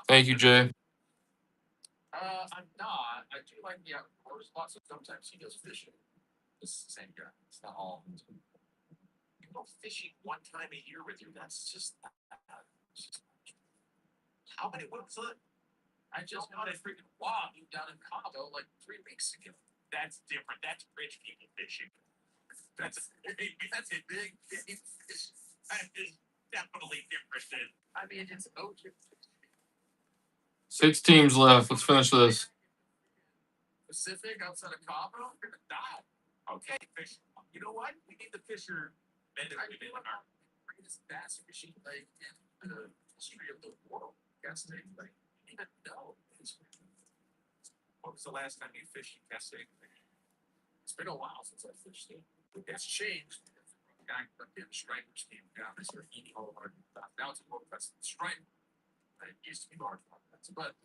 S1: Thank you, Jay.
S2: I'm not. I do like the outdoors a lot. So sometimes he goes fishing. It's the same guy. It's not all.
S5: You go fishing one time a year with you. That's just. How many? What was it?
S2: I just got a freaking walk down in Cabo like 3 weeks ago.
S5: That's different. That's rich people fishing. That's a big fish. That is definitely different than.
S2: I mean, it's ocean.
S1: 6 teams left. Let's finish this.
S2: Pacific outside of Cabo, we're gonna die.
S5: Okay, fish. You know what? We need the fisher men and women in our
S2: greatest bass fishing lake in the history of the world. Casting lake. You didn't know.
S5: What was the last time you fished in Casting?
S2: It's been a while since I fished it. It's changed. The guy the stripers came down. They started eating all of our stuff. Now it's a little less stripe. It used to be large. But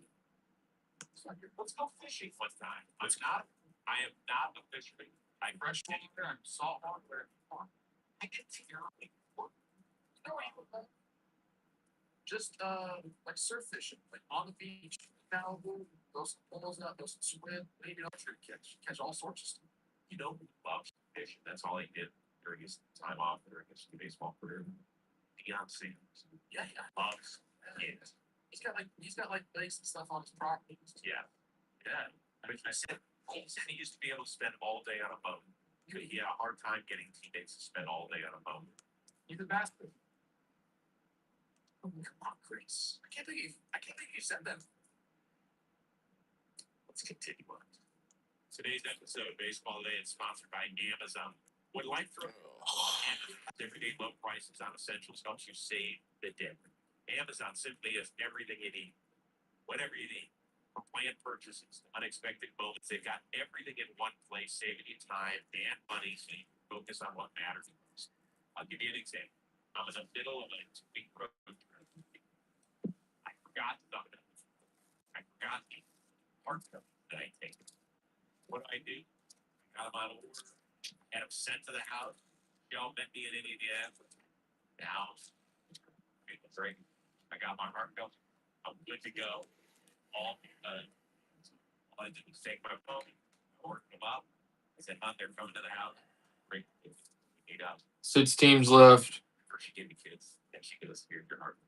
S5: let's go fishing one time. I am not a fisherman. I
S2: fresh water, I'm salt water.
S5: I get terribly bored.
S2: Just like surf fishing, like on the beach, Malibu, those poles out, those swim, maybe not sure to catch all sorts of stuff.
S5: You know who loves fishing? That's all he did during his time off during his baseball career. Deion Sanders.
S2: Yeah,
S5: loves kids.
S3: He's got lakes and stuff on his property.
S4: Yeah. Yeah. I mean, he said he used to be able to spend all day on a boat. He had a hard time getting teammates to spend all day on a boat.
S3: He's a bastard. Oh, come on, Chris. I can't believe you said that.
S4: Let's continue on. Today's episode of Baseball Day is sponsored by Amazon. When life throws everyday low prices on essentials helps you save the day. Amazon simply has everything you need, whatever you need. From planned purchases to unexpected moments, they've got everything in one place, saving you time and money so you can focus on what matters most. I'll give you an example. I'm in the middle of a 2-week road trip. I forgot something. I forgot the part that I take. What do? I got them on order, had them sent to the house. Y'all met me in Indianapolis. Now, I got my heart built. I'm good to go. All I did was take my phone, I worked them up. I said, "Mom, they're coming to the house. Bring it up."
S1: 6 teams left.
S4: First, she gave me kids. Then she goes, "Here's your heart."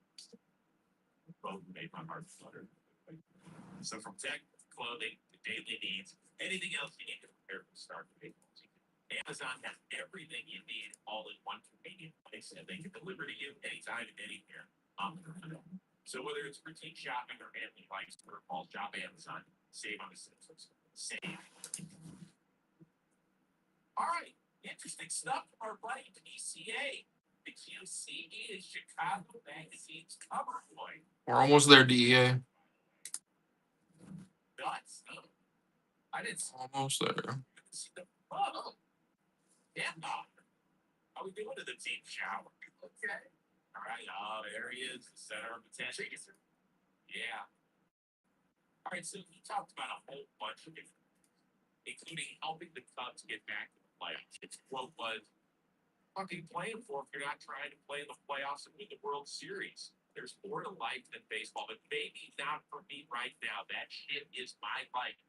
S4: Both made my heart flutter. So from tech, clothing, to daily needs, anything else you need to prepare for the start of the baseball season, Amazon has everything you need all in one convenient place, and they can deliver to you anytime and anywhere on the go. So whether it's routine shopping or family likes to call, shop Amazon, save on essentials, save. All right, interesting stuff from our buddy PCA. The QCE is Chicago Magazine's cover boy.
S1: We're almost there, DEA.
S4: Nuts. I didn't
S1: Almost there.
S4: see the photo. Yeah. How we doing in the team shower? Okay. All right. Oh, there he is, the center of attention. Yeah. All right. So he talked about a whole bunch of different things, including helping the Cubs get back to the playoffs. His quote was, "Fucking playing for if you're not trying to play in the playoffs and win the World Series. There's more to life than baseball, but maybe not for me right now. That shit is my life."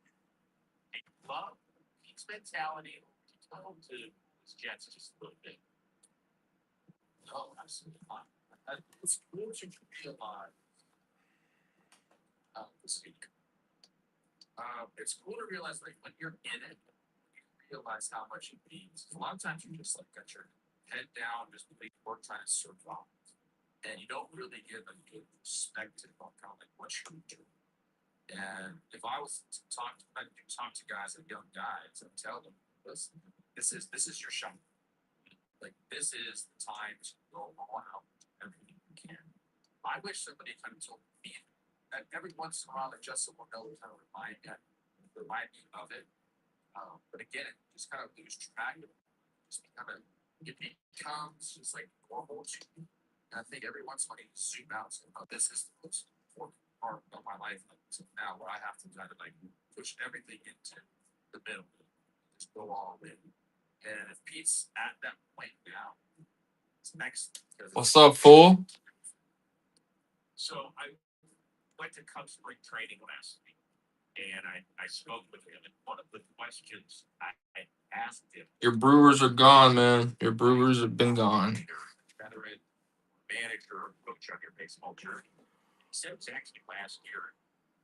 S4: I love Pete's mentality. Tell him to his Jets just a little bit.
S3: No, absolutely not. It's cool to realize. It's cool to realize, like, when you're in it, you realize how much it means. A lot of times you just like got your head down, just work trying to survive, and you don't really give a good perspective on kind of like what you're doing. And if I was to talk to guys, like young guys, and tell them, listen, this is your shot. Like, this is the time to go all out, everything you can. I wish somebody kind of told me that every once in a while, that Justin will know kind of remind me of it. But again, it just kind of lose track of it. Just kind of, it becomes just like normal to you. And I think every once in a while, you zoom out and say, "Oh, this is the most important part of my life." So now, what I have to kind of like push everything into the middle, just go all in. And if Pete's at that point now, it's next.
S1: What's up, fool?
S4: So I went to Cubs spring training last week, and I spoke with him. And one of the questions I asked him,
S1: Your Brewers are gone, man. Your Brewers have been gone.
S4: Veteran manager or coach on your baseball journey. He said it was actually last year,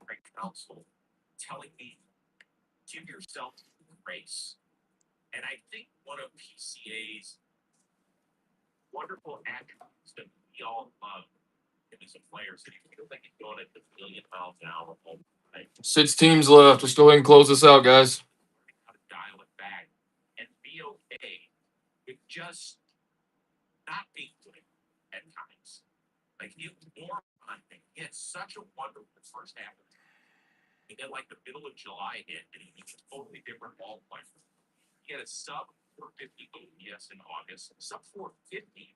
S4: Craig Counsell telling me, "Give yourself grace." And I think one of PCA's wonderful attributes that we all love as a player is that he feels like he's going at a million miles an hour all the time.
S1: 6 teams left. Let's go ahead and close this out, guys.
S4: How to dial it back and be okay with just not being good at times. Like, he was more on things. He had such a wonderful first half. And then, like, the middle of July hit, and he was a totally different ball player. He had a sub 450 OPS in August, sub 450.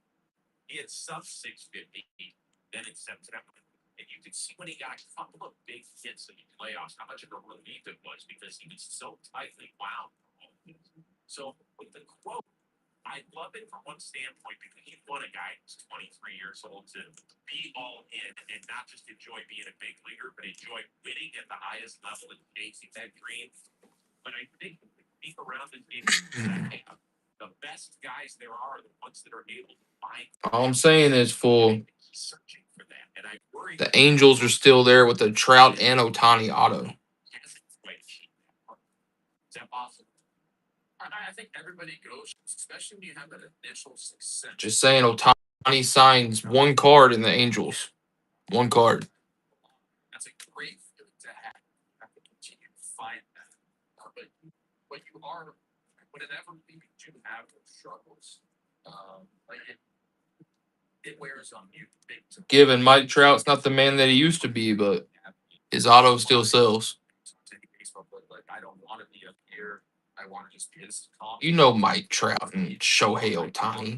S4: He had sub 650, then in September. And you could see when he got a couple of big hits in the playoffs, how much of a relief it was because he was so tightly wound. So with the quote, I love it from one standpoint because he won a guy who's 23 years old to be all in and not just enjoy being a big leaguer, but enjoy winning at the highest level and chasing that dream. But I think people around the game, the best guys there are the ones that are able to find.
S1: All I'm saying is, fool,
S3: for that. And I worry
S1: The Angels are still there with the Trout and Otani auto.
S3: he hasn't quite achieved that part. Is that possible? I think everybody goes, especially when you have that initial success.
S1: Just saying, Otani signs one card in the Angels. One card.
S3: That's a great feeling to have. You have to continue to find that. But you are, whenever you do have those struggles, like it wears on you. Big time.
S1: Given Mike Trout's not the man that he used to be, but his auto still sells.
S3: Like, I don't want to be up here. I want to just be this calm.
S1: You know Mike Trout and Shohei Otani.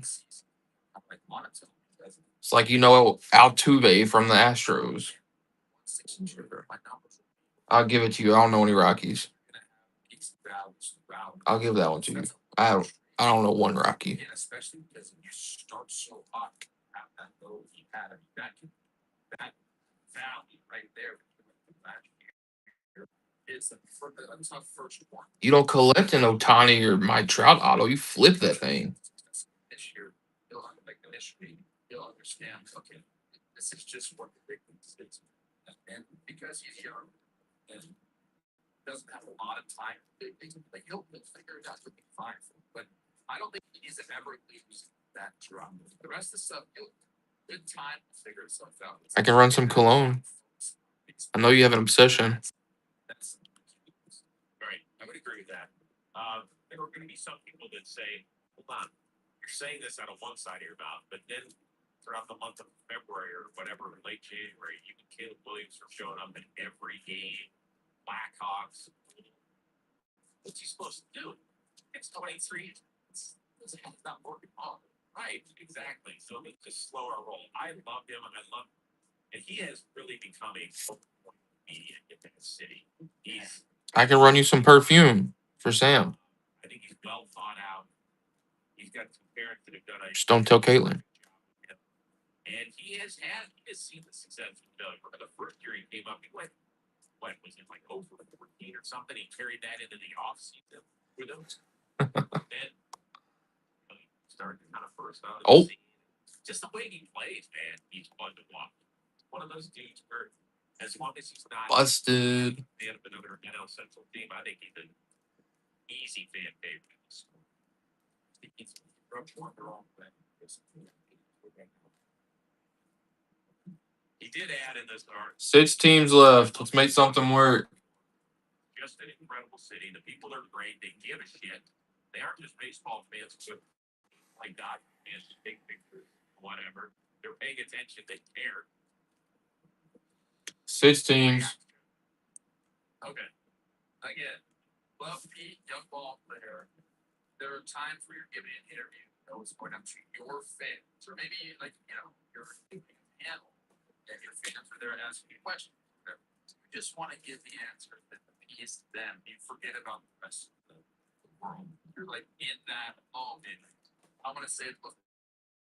S1: It's like you know Altuve from the Astros. I'll give it to you. I don't know any Rockies. I'll give that one to you. I don't know one Rocky.
S3: Yeah, especially because you start so hot at that low you had that value right there. It's a tough first one.
S1: You don't collect an Otani or Mike Trout auto. You flip that thing.
S3: This year, you'll understand. Okay, this is just what the difference is, and because he's young and doesn't have a lot of time, like he'll figure it out. He'll be fine. But I don't think he's ever lose that drop. The rest of the stuff, good time to figure itself out.
S1: I can run some cologne. I know you have an obsession.
S4: Right, I would agree with that. There are going to be some people that say, hold on, you're saying this out of one side of your mouth, but then throughout the month of February or whatever, late January, even Caleb Williams are showing up in every game. Blackhawks. What's he supposed to do? It's 23. It's not working hard. Right, exactly. So it's a slower roll. I love him, and he has really become a media in the city.
S1: I can run you some perfume for Sam.
S4: I think he's well thought out. He's got some parents that have done a
S1: Just don't tell Caitlin.
S4: and he has seen the success. The first year he came up, he went, what was it, like over 14 or something? He carried that into the offseason with him. And started kind of first out.
S1: Oh.
S4: Just the way he plays, man, he's fun to watch. One of those dudes where, as long as he's not
S1: Busted.
S4: fan of another NL Central team, I think he's an easy fan favorite. He's one the wrong thing. He did add in this art.
S1: 6 teams left. Let's make something work.
S4: Just an incredible city. The people are great. They give a shit. They aren't just baseball fans, but like Dodger fans, big pictures, whatever. They're paying attention. They care.
S1: 6 teams.
S3: Okay. Again, well, Pete, young ball player, there are times where you're giving an interview that was going up to your fans, or maybe like, you're a panel and your fans are there asking you questions. You just want to give the answer that appease them. You forget about the rest of the world. You're like in that moment. I'm gonna say the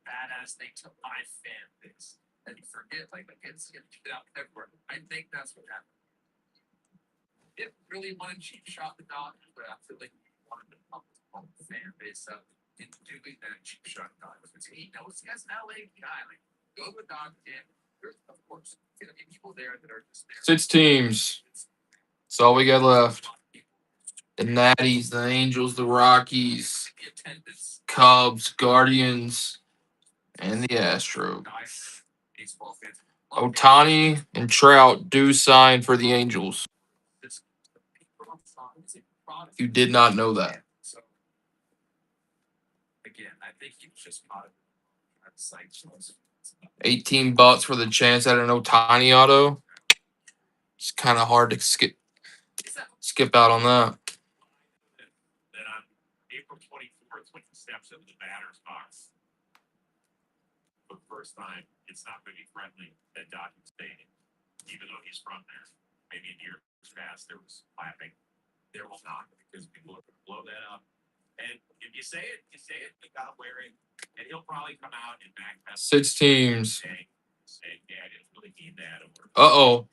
S3: badass thing to my fan base. And you forget, like it's get out everywhere. I think that's what happened. It really wanted cheap shot the Dodgers, but I feel like he wanted to pump the fan base up in doing that cheap shot Dodgers. Because he knows he has an LA guy. Like, go to the Dodgers game. There's, of course, going to be people there that are just there.
S1: 6 teams. That's all we got left. The Natties, the Angels, the Rockies, Cubs, Guardians, and the Astros. Otani and Trout do sign for the Angels. You did not know that.
S3: Again, I think he just caught it.
S1: $18 for the chance at an Otani auto. It's kind of hard to skip out on that.
S4: Then on April 24th, when he steps into the batter's box, for the first time, it's not going to be friendly at Dodger Stadium, even though he's from there. Maybe in years past there was clapping. There will not, because people are going to blow that up. And if you say it, you got to wear it. And he'll probably come out and backpedal.
S1: 6 teams.
S4: Saying, yeah, I didn't really need that.
S1: Uh-oh.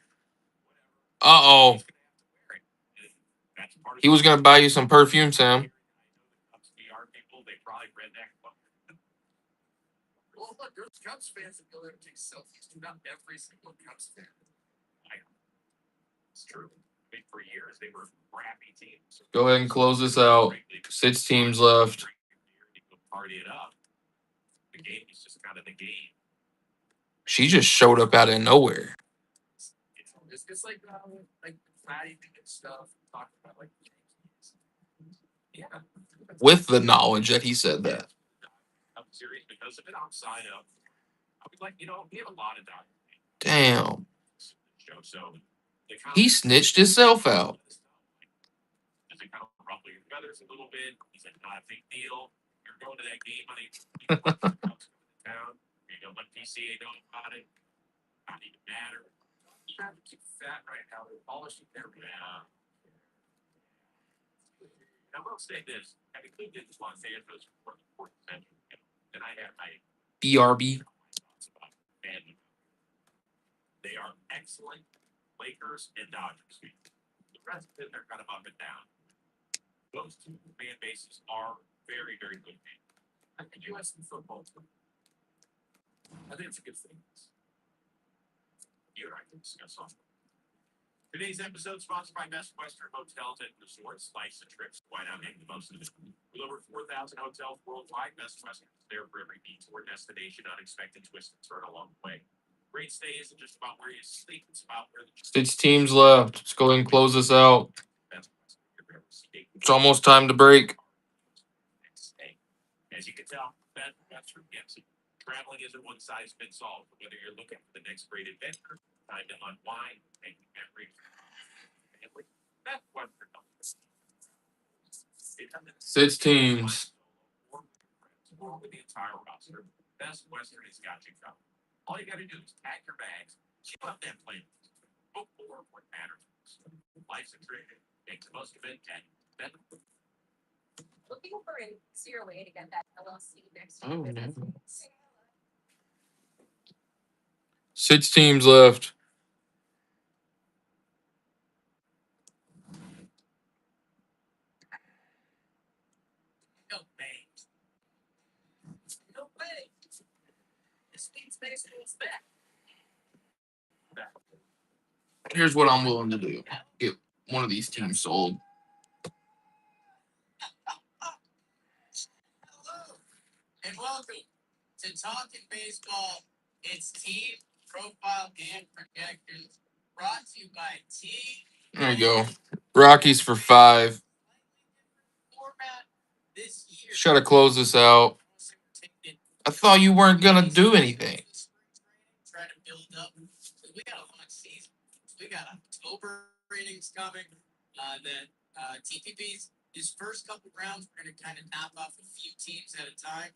S1: He was going to buy you some perfume, Sam.
S4: People, they probably read that.
S3: Well, look, There's Cubs fans that go there to take selfies. Not every single Cubs fan.
S2: It's true. I mean, for years they were crappy teams.
S1: Go ahead and close this out. 6 teams left.
S2: You go party it up. The game is just kind of the game.
S1: She just showed up out of nowhere.
S3: It's like fatty and stuff. Talking about like yeah.
S1: With the knowledge that he said that.
S2: Up series because of it outside of. I would like, we have a lot of documents.
S1: Damn.
S2: Show so.
S1: He snitched himself out.
S2: Does it kind of ruffle your feathers a little bit? He said, not a big deal. You're going to that game on town. You're going to let PCA know about it. Not even matter.
S3: You have to keep fat right now. They're polishing their
S2: Yeah. I will say this. Having lived in Los Angeles for the 4th century, and I have my
S1: BRB.
S2: thoughts about fandom. They are excellent Lakers and Dodgers. The rest of it, they're kind of up and down. Those two fan bases are very, very good fans.
S3: I think U.S. in football too. I think it's a good thing.
S2: You and I can discuss on. Today's episode sponsored by Best Western Hotels and Resorts. Life's a trip, so why not make the most of it? With over 4,000 hotels worldwide, Best Western is there for every detour destination, unexpected twist and turn along the way. Great stay isn't just about where you sleep; it's about where the
S1: 6 teams left. Let's go ahead and close this out.
S2: Best Western you're ever stayed.
S1: It's almost time to break.
S2: As you can tell, Best Western gets it. Traveling isn't one size fits all. Whether you're looking for the next great adventure, time to unwind, making memories. Best Western.
S1: 6 teams.
S2: With the entire roster, Best Western has got you covered. All you got to do is pack your bags, keep up that plan, book for what matters. Life's a trip. Make the most of it, and then
S6: Looking for a easier way to get that LLC next to
S1: Oh,
S6: your
S1: no.
S6: business.
S1: 6 teams left.
S3: No way. No way. This means baseball's back.
S1: Here's what I'm willing to do. Get one of these teams sold.
S3: Hello and welcome to Talking Baseball. It's Team Profile and Projections brought to you by T.
S1: There you go. Rockies for 5.
S3: Format this year.
S1: Should have closed this out. I thought you weren't going to do anything.
S3: Try to build up. We got a long season. We got October ratings coming. Then TPP's his first couple rounds, we're going to kind of knock off a few teams at a time.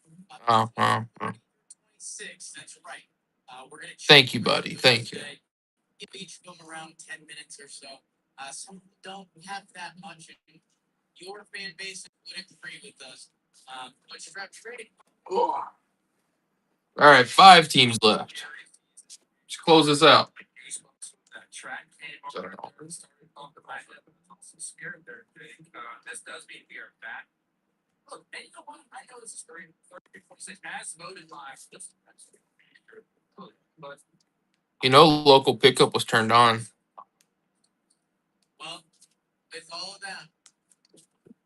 S3: 26. That's right. We're going to.
S1: Thank you, buddy. Thank you.
S3: Give each of them around 10 minutes or so. Some don't have that much. Your fan base would agree with us. But you're not trading.
S1: All right, 5 teams left. Let's close this out. I don't know.
S3: This does mean we are back. Look, and you know what? I know this is very as voted live. But
S1: You know, local pickup was turned on.
S3: well, with all of that,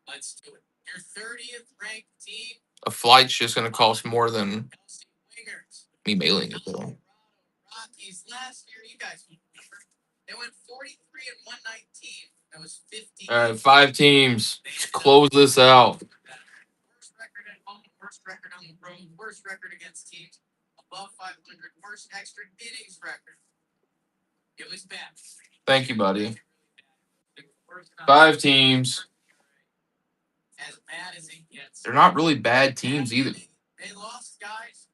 S3: let's do it. Your 30th ranked team.
S1: A flight's just going to cost more than
S3: Chelsea Wingers.
S1: me mailing it, though.
S3: Rockies last year, you guys remember. They went 43 and 119. That was 50.
S1: All right, 5 teams. Let's close this out.
S3: Worst record at home, worst record on the road, worst record against teams above 500, worst extra innings record. It was bad.
S1: Thank you, buddy. 5 teams.
S3: As bad as it gets.
S1: They're not really bad teams either.
S3: They lost guys.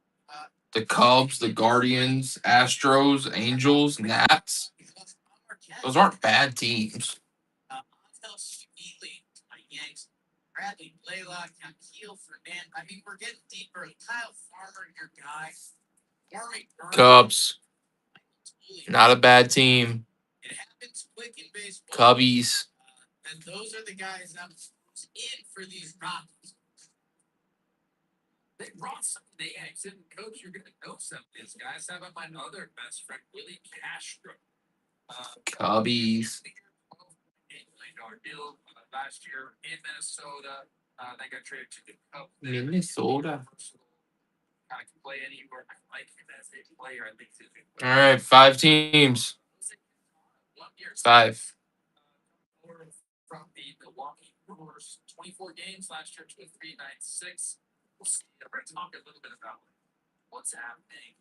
S1: The Cubs, the Guardians, Astros, Angels, Nats. Those aren't bad teams.
S3: Yanks, Bradley Blaylock, Keel Fernand. I mean, we're getting deeper. Kyle Farmer, your guy.
S1: Cubs. Not a bad team.
S3: It happens quick in baseball.
S1: Cubbies.
S3: And those are the guys that was in for these Rockies. They brought some names in. Coach, you're going to know some of these guys. How about my other best friend, Willie Castro?
S1: Cubbies.
S3: $8 million deal last year in Minnesota. They got traded to the Cubs.
S1: Minnesota.
S3: Kind of can play anywhere. I like him as a player. I think he's a good
S1: All
S3: player.
S1: right, 5 teams. 5.
S3: From the Milwaukee Brewers, 24 games last year, 2.396. We'll see. We're going to talk a little bit about what's happening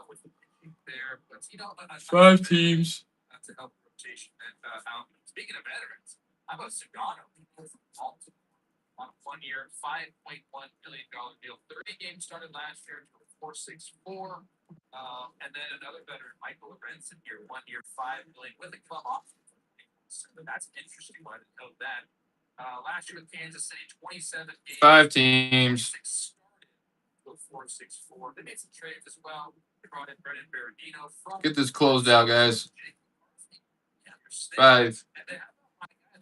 S3: with the pitching there. But,
S1: 5 teams.
S3: To help rotation out. Speaking of veterans, how about Sagano? On a 1-year, $5.1 million deal. 30 games started last year, 4.64. And then another veteran, Michael Lorenzen here, 1 year, $5 million with a club option. So that's an interesting one to note that. Last year with Kansas City, 27 games.
S1: 5 teams.
S3: Started with 4.64. They made some trades as well. They brought in Brendan Berardino from.
S1: Get this closed out, guys. 5.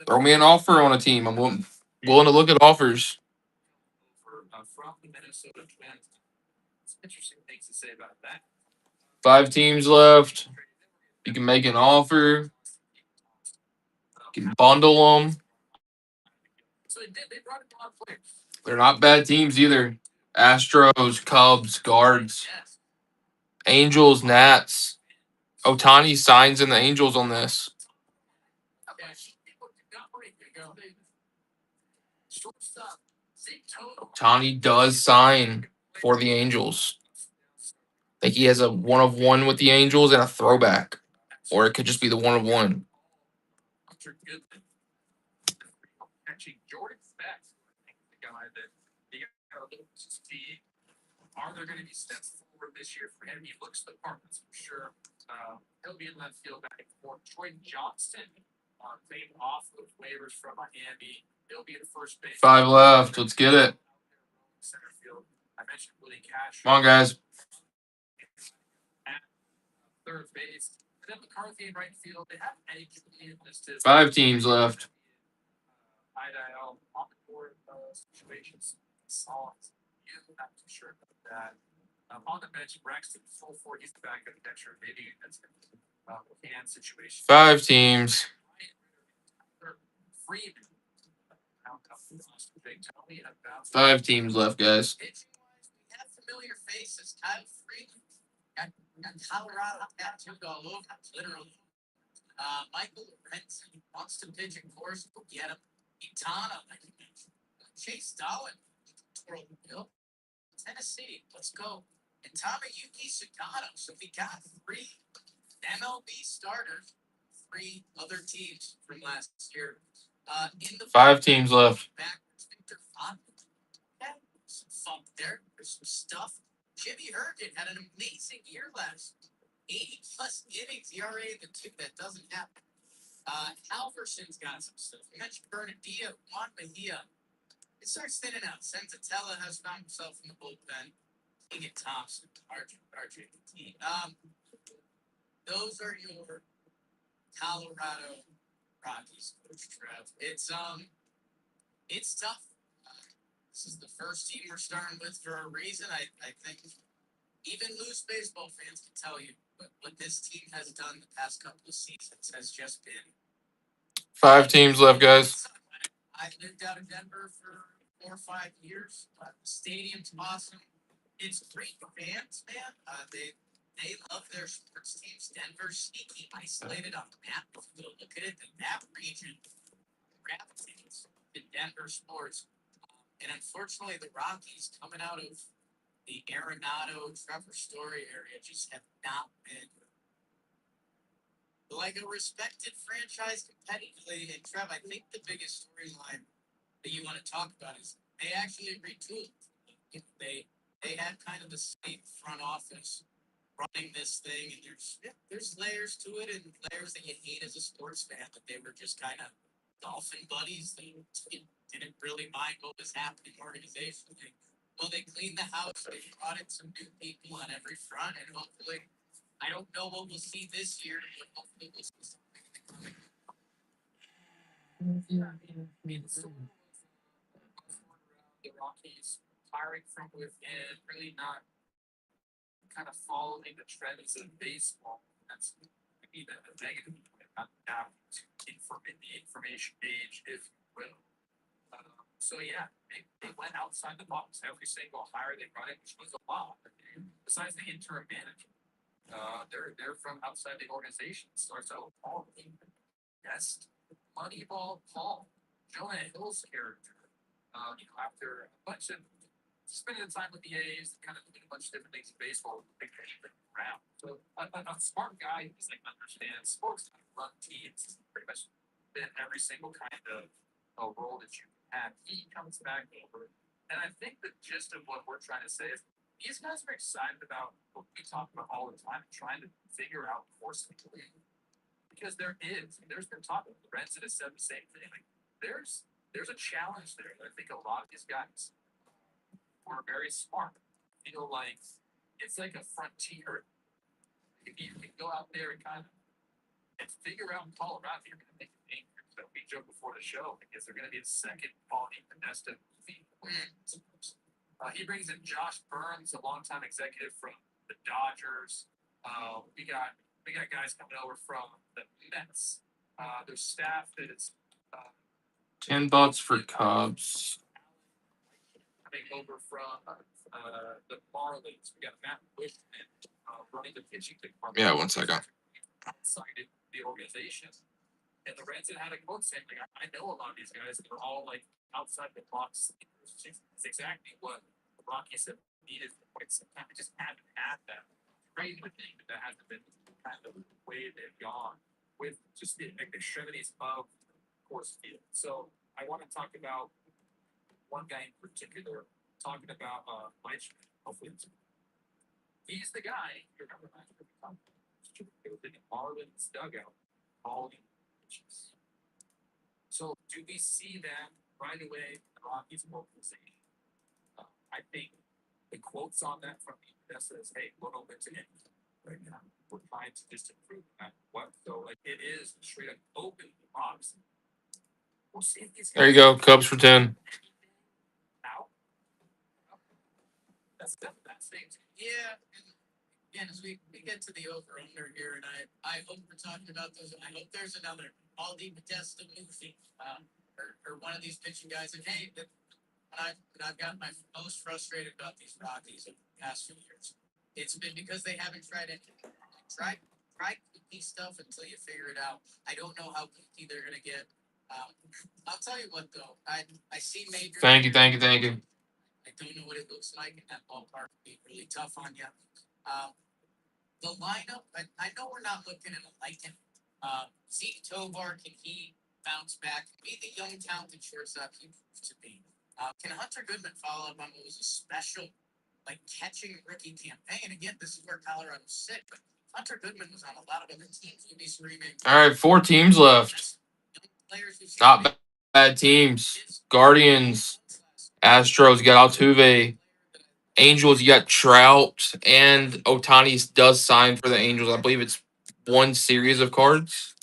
S1: Throw me an offer on a team. I'm willing to look at offers.
S3: From the Minnesota Twins. Some interesting things to say about that.
S1: 5 teams left. You can make an offer. You can bundle them.
S3: So they brought in a lot of players.
S1: They're not bad teams either. Astros, Cubs, Guards, Angels, Nats. Otani signs in the Angels on this. Otani does sign for the Angels. I think he has a 1-of-1 with the Angels and a throwback. Or it could just be the 1-of-1.
S3: Are there going to be steps forward this year for him? He looks the part, that's for sure. He'll be in left field back and forth. Troy Johnston came off of waivers from Miami. He'll be in first base.
S1: 5 left. Let's get it.
S3: Center field. I mentioned Willie Cash.
S1: Come on, guys.
S3: Third base. And then McCarthy in right field. They have any listed.
S1: 5 teams left.
S3: IDL on the board situations. Songs. Not too sure about that. On the bench, Braxton full 4. He's the backup catcher. Maybe that's a can situation.
S1: 5 teams.
S3: Freeman.
S1: 5 teams left, guys.
S3: We have familiar faces. Kyle Freeman. Got Colorado tattooed all over, literally. Michael Lorenzen wants to pitch in course. Go get him. Itana, like you mentioned. Chase Darwin. Twirl the bill. Tennessee, let's go. And Tamayuki Sagano. So we got 3 MLB starters, 3 other teams from last year. In the
S1: 5 teams left.
S3: Backwards, Victor Fonte. Some funk there. There's some stuff. Jimmy Hergen had an amazing year last. 80+ innings ERA in the 2. That doesn't happen. Halverson's got some stuff. You mentioned Bernadilla, Juan Mejia. It starts thinning out. Senzatella has found himself in the bullpen. Keegan Thompson, RJT. Those are your Colorado Rockies, Coach Trev. It's tough. This is the first team we're starting with for a reason. I think even loose baseball fans can tell you what this team has done the past couple of seasons has just been.
S1: 5 teams left, guys.
S3: I've lived out in Denver for 4 or 5 years. The stadium's awesome. It's great fans, man. They love their sports teams. Denver's sneaky isolated on the map. If you look at it, that region gravitates to Denver sports. And unfortunately, the Rockies coming out of the Arenado, Trevor Story area just have not been like a respected franchise competitively. And Trev, I think the biggest storyline that you want to talk about is they actually retooled. They had kind of the same front office running this thing, and there's layers to it and layers that you hate as a sports fan, that they were just kind of Dolphin buddies that didn't really mind what was happening organizationally. Well, they cleaned the house. They brought in some new people on every front, and hopefully, I don't know what we'll see this year, but hopefully we'll see something. The Rockies hiring from within, really not kind of following the trends of baseball. That's maybe the negative now in the information age, if you will. So yeah, they went outside the box. Every single hire they brought in, which was a lot. Besides the interim manager, they're from outside the organization. Starts out with Paul, best Moneyball Paul, Jonah Hill's character. After a bunch of spending the time with the A's, kind of doing a bunch of different things in baseball, big picture around. So a smart guy who's like understands sports, run teams, pretty much in every single kind of role that you have. He comes back over, and I think the gist of what we're trying to say is these guys are excited about what we talk about all the time, trying to figure out course of the league. Because there's been talk of the Reds that have said the same thing. Like there's a challenge there. I think a lot of these guys are very smart. Like it's like a frontier. You can go out there and kind of and figure out Colorado. You're going to make a name. So we joked before the show because they're going to be a second Paulie Podesta movie. He brings in Josh Burns, a longtime executive from the Dodgers. We got guys coming over from the Mets. Their staff is
S1: $10 for Cubs.
S3: coming over from the Marlins. We got Matt Wishman running the pitching department.
S1: Yeah, 1 second.
S3: Outside the organization. And the Reds had a quote saying, like, I know a lot of these guys. They're all like outside the box. It's exactly what the Rockies have needed for quite some time. They just haven't had that crazy thing that hasn't been kind of the way they've gone with just the extremities of course field. So I want to talk about one guy in particular, talking about Leitchman. Hopefully, he's the guy. You remember last year we talked about in Marlins dugout, hauling pitches. So do we see that right away in the Rockies organization? I think the quotes on that from the investor is, "Hey, we're open to anything right now. We're trying to just improve that." What? So like it is straight up open box. We'll see if these guys
S1: There you go. Cubs for 10.
S3: out. That's thing. Yeah. Again, as we get to the over under here, and I hope we're talking about those. I hope there's another Aldi Podesta movie, or one of these pitching guys. And hey, I've gotten my most frustrated about these Rockies in the past few years. It's been because they haven't tried anything. Try geeky stuff until you figure it out. I don't know how geeky they're gonna get. I'll tell you what though, I see major.
S1: Thank you.
S3: I don't know what it looks like in that ballpark. It'd be really tough on you. The lineup, I know we're not looking at a Lycan. Zeke Tovar, can he bounce back? Be the young, talented shortstop he proved to be. Can Hunter Goodman follow up on what was a special, like catching rookie campaign? And again, this is where Colorado's sick, but Hunter Goodman was on a lot of other teams. Would be screaming.
S1: All right, 4 teams left. Not bad teams. Guardians, Astros, you got Altuve. Angels, you got Trout, and Otani does sign for the Angels. I believe it's 1 series of cards.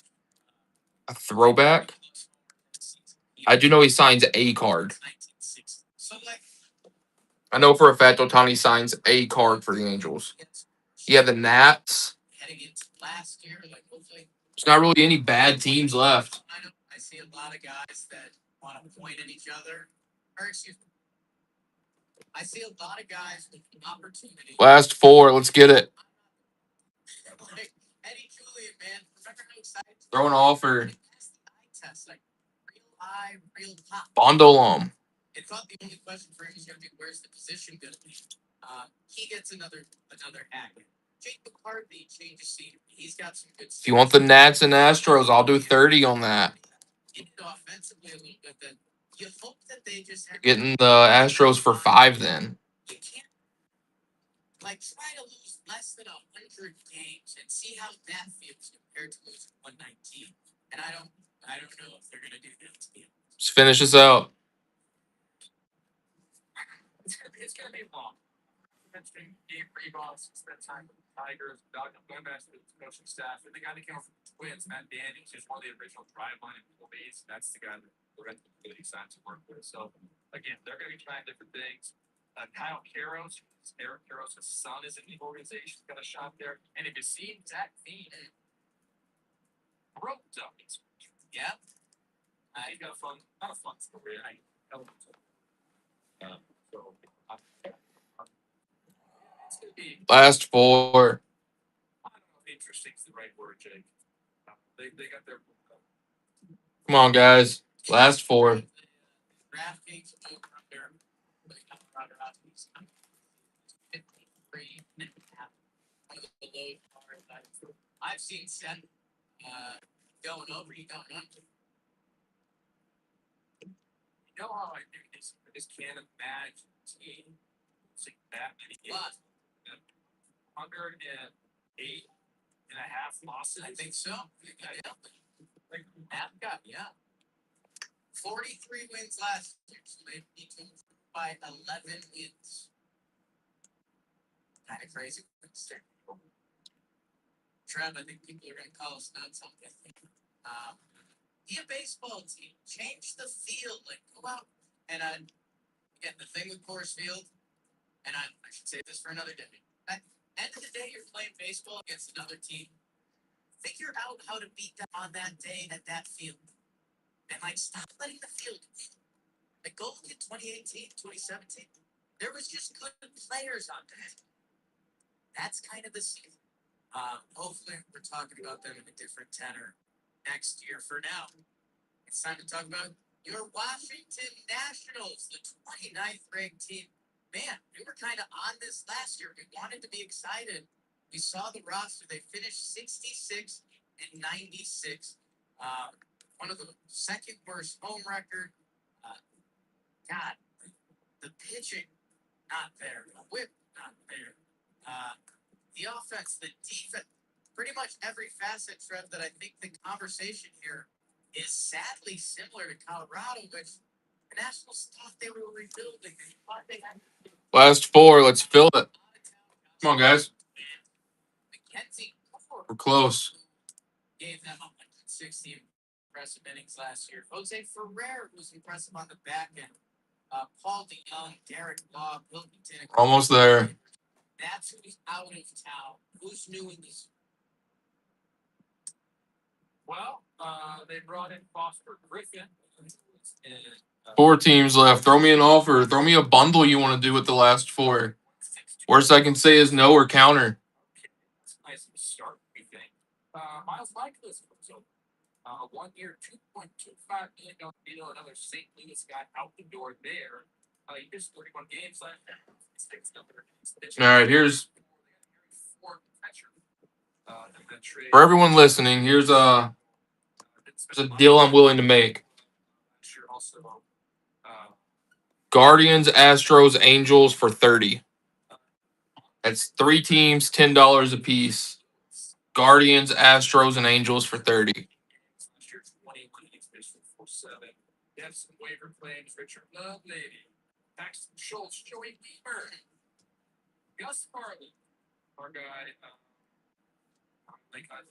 S1: A throwback. I do know he signs a card. I know for a fact Otani signs a card for the Angels. Yeah, the Nats. There's not really any bad teams left.
S3: I see a lot of guys that want to point at each other. Or excuse me. I see a lot of guys with opportunity.
S1: Last 4. Let's get it.
S3: Eddie Julian, man. Remember how excited?
S1: Throw an offer.
S3: Test, like real eye, real pop.
S1: Bondolom.
S3: I thought the only question for him is going to be where's the position going to be. He gets another hack. Jake McCarthy changes scenery. He's got some good.
S1: If you want the Nats and Astros, I'll do 30 on that.
S3: Offensively a little bit, then you hope that they just have
S1: Getting the Astros for 5 then.
S3: you can't try to lose less than 100 games and see how that feels compared to losing 119. And I don't know if they're gonna do that to you.
S1: Let's finish this out.
S3: It's gonna be long. Mentioning Gabe Rebos, spent time with the Tigers, Doug Gomez with the coaching staff, and the guy that came from the Twins, Matt Daniels, who's one of the original driveline employees. That's the guy that the Reds really excited to work with. So again, they're gonna be trying different things.
S4: Kyle Caros, Eric Caros' son is in the organization, got a shot there. And if you see Zach Veen, broke dummies.
S3: Yeah.
S4: He's got not a fun story. So it's gonna be.
S1: Last four.
S4: I don't know if interesting is the right word, Jake. They got their.
S1: Come on, guys. Last four.
S3: DraftKings over under the Colorado Rockies. 53.5. One of the low cards I've seen set going over, you going under.
S4: You know how I do this? I just can't imagine team losing that many games. 108.5 losses.
S3: I think so. Yeah. Got, yeah. 43 wins last year, so they beat them by 11 wins. Kind of crazy. Trev, I think people are going to call us nuts on this. Be a baseball team. Change the field. Like, go out. And again, the thing with Coors Field, and I should say this for another day. At the end of the day, you're playing baseball against another team. Figure out how to beat them on that day at that field. And, like, stop letting the field. Like, go look at 2018, 2017. There was just good players on that. That's kind of the season. Hopefully, we're talking about them in a different tenor next year. For now, it's time to talk about your Washington Nationals, the 29th ranked team. Man, we were kind of on this last year. We wanted to be excited. We saw the roster. They finished 66 and 96. One of the second worst home record. God, the pitching, not there. The whip, not there. The offense, the defense, pretty much every facet, Trev, that I think the conversation here is sadly similar to Colorado, which the Nationals thought they were rebuilding. They thought they had
S1: Last four. Let's fill it. Come on, guys.
S3: McKenzie
S1: We're close.
S3: gave them 160 impressive innings last year. Jose Ferrer was impressive on the back end. Paul DeYoung, Derek Law, Wilkington.
S1: Almost there.
S3: That's who's out of town. Who's new in this?
S4: Well, they brought in Foster Griffin. And,
S1: 4 teams left. Throw me an offer. Throw me a bundle you want to do with the last 4. Worst I can say is no or counter.
S4: It's a nice start, we think. Miles Michaelis comes over. 1 year, $2.25 million deal. Another St. Louis guy out the door there. He missed 31 games last year.
S1: All right, here's for everyone listening. Here's a deal I'm willing to make. Guardians, Astros, Angels for 30. That's 3 teams, $10 a piece. Guardians, Astros, and Angels for 30.
S4: They have some waiver claims. Richard Lovelady, Paxton Schultz, Joey Beamer, Gus Farley, our guy,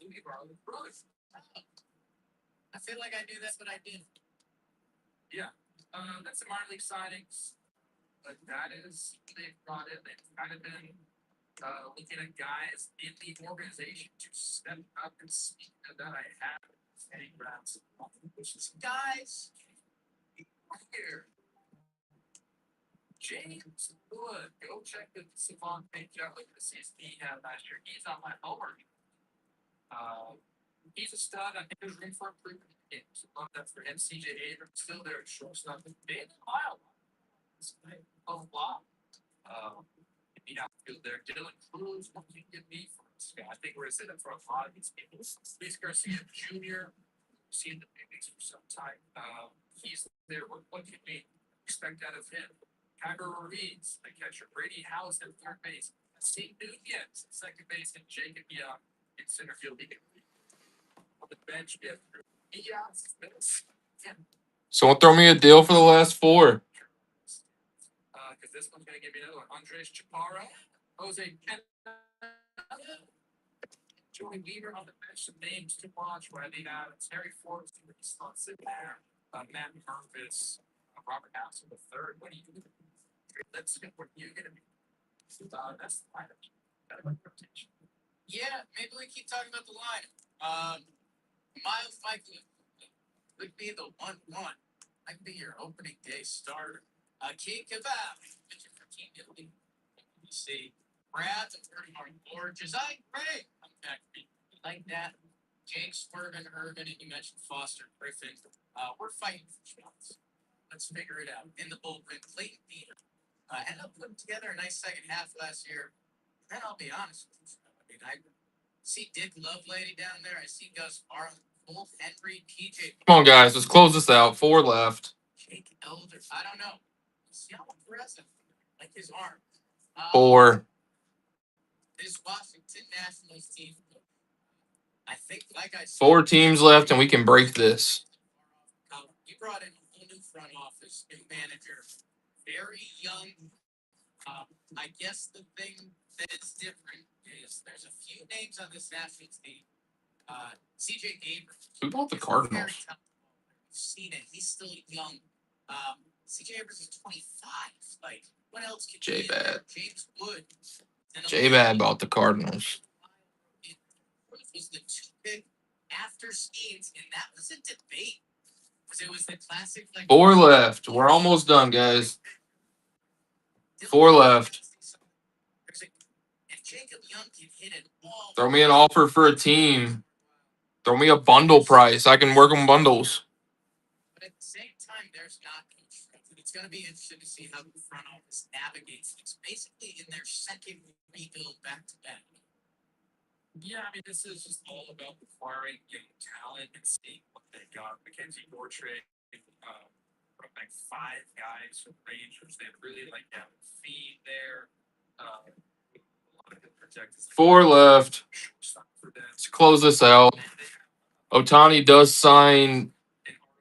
S4: Louis Barley's brother.
S3: I feel like I knew that's what I did.
S4: Yeah, that's some minor league signings. But that is they've brought in. They've kind of been looking at guys in the organization to step up and speak of that. I have any rounds, which is guys here. James Wood, go check the Savant page out. Look at the season he had last year. He's on my homework. He's a stud. I think there's room for improvement in games. Love that for him. CJ Abrams still there at shortstop. They Iowa. A lot. The outfield there. Dylan Cruz, what can you give me for this guy? I think we're going to sit up for a lot of these people. Luis Garcia Jr., seen the big leagues for some time. He's there. What can we expect out of him? Kyber Ruiz, the catcher. Brady House at third base. St. Nunez at second base. And Jacob Young in center field. He can on the bench. We have
S1: Someone throw me a deal for the last 4.
S4: Because this one's going to give me another one. Andres Chaparro, Jose Canada, Joey Weaver on the bench. Some names to watch. Riley Adams, Harry Forbes, sitting there. Matt Purvis, Robert Hassel the third. What do you do? Let's see what you're gonna be. That's the lineup. Got a rotation.
S3: Yeah, maybe we keep talking about the line. Miles Michael would be the 1-1. Might be your opening day starter. King Kebab, pitching for Team Italy. You see, Brad, the 30-yard board. Josiah Gray, I'm back. Like that. Jake Swervin, Irvin, and you mentioned Foster Griffin. We're fighting for shots. Let's figure it out. In the bullpen, Clayton Peter ended up putting together a nice second half last year. And I'll be honest with you. I mean, I see Dick Lovelady down there. I see Gus Farland, Wolf Henry, PJ.
S1: Come on, guys. Let's close this out. 4 left.
S3: Jake Elder. I don't know. See how impressive. Like his arm.
S1: 4.
S3: This Washington Nationals team. I think, like I said,
S1: 4 teams left, and we can break this.
S3: You brought in a whole new front office, new manager, very young. I guess the thing that is different is there's a few names on this Nationals team. CJ Abrams.
S1: Who bought the
S3: Very
S1: Cardinals?
S3: talented. We've seen it. He's still young. CJ Abrams is 25. Like, what else can you do?
S1: J-Bad.
S3: James Wood.
S1: J-Bad bought the Cardinals.
S3: It was the 2 pick after Skeens, and that was a debate. Because it was the classic, like,
S1: 4 left. We're almost done, guys. 4 left.
S3: If Jacob Young can hit it all.
S1: Throw me an offer for a team. Throw me a bundle price. I can work on bundles.
S3: But at the same time, there's not. It's going to be interesting to see how the front office navigates. It's basically in their second rebuild back to back.
S4: Yeah, I mean, this is just all about acquiring young talent and seeing what they got. Mackenzie Gortrade, from like 5 guys from Rangers. They really like that feed there. A lot of good projected
S1: 4 left.
S4: shortstop for them.
S1: Let's close this out. Otani does sign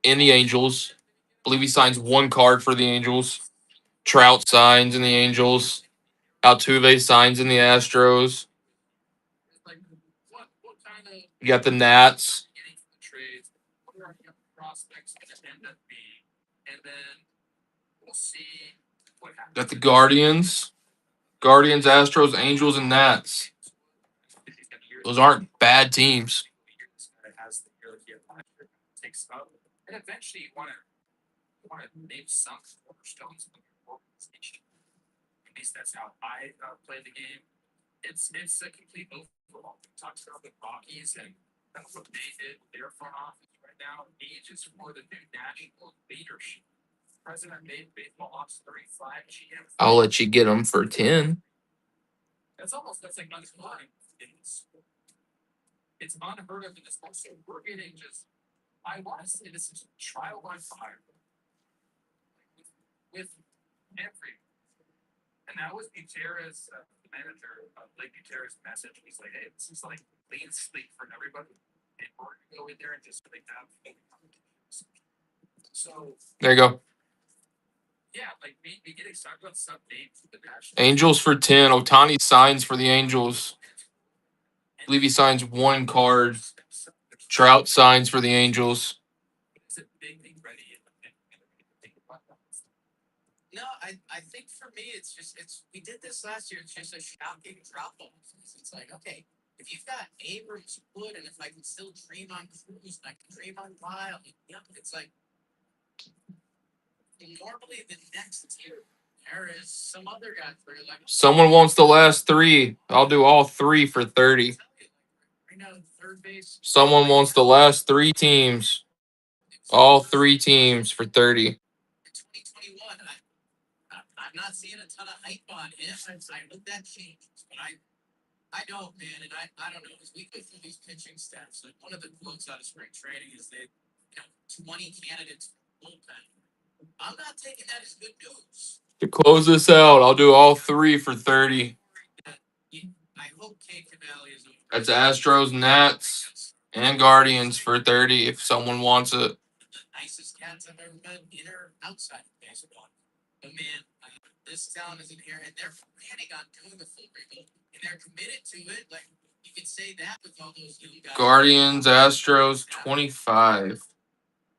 S1: in the Angels. I believe he signs 1 card for the Angels. Trout signs in the Angels. Altuve signs in the Astros.
S4: Like, what kind of
S1: You got the Nats.
S4: getting from the trades? What are your prospects going to end up being? And then we'll see what happens.
S1: Got the Guardians. Guardians, Astros, Angels, and Nats. Those aren't bad teams.
S4: Takes up, and eventually you want to name some cornerstones of your organization. At least that's how I play the game. It's a complete overhaul. We talked about the Rockies and that's what they did with their front office right now. Age is for the new national leadership. President made baseball ops 35 GM.
S1: I'll let you get them for 10.
S4: That's like unheard of. It's unheard of in this sport. So we're getting just, I want to say this is trial by fire with every. And that was Gutierrez, the manager, Blake Gutierrez' message. He's like, hey, this is like clean sleep for everybody. And we're going to go in there and just like have so,
S1: There you go.
S4: yeah, like we get excited about some names for the national.
S1: Angels for 10. Otani signs for the Angels. I believe he signs 1 card. Trout signs for the Angels.
S4: It's a big thing ready.
S3: No, I think for me, it's we did this last year. It's just a shocking drop off. It's like, okay, if you've got Abrams, Wood, and if I can still dream on Cruz, and I can dream on Lyle, it's like normally the next year there is some other guys where you're like,
S1: Someone wants the last 3. I'll do all 3 for 30.
S3: right now, third base.
S1: Someone wants the last 3 teams. All 3 teams for 30.
S3: In 2021, I'm not seeing a ton of hype on him. I hope that changes, but I don't, man, and I don't know, as we go through these pitching stats, like one of the quotes out of spring training is they, 20 candidates for bullpen. I'm not taking that as good news.
S1: To close this out, I'll do all 3 for 30.
S3: I hope Kate Cavalli is over.
S1: That's Astros, Nats, and Guardians for 30 if someone wants it.
S3: The nicest cats I've ever met, in or outside of baseball. But man, this town is in here, and they're planning on doing the full rebuild, and they're committed to it. Like, you can say that with all those young guys.
S1: Guardians, Astros, 25.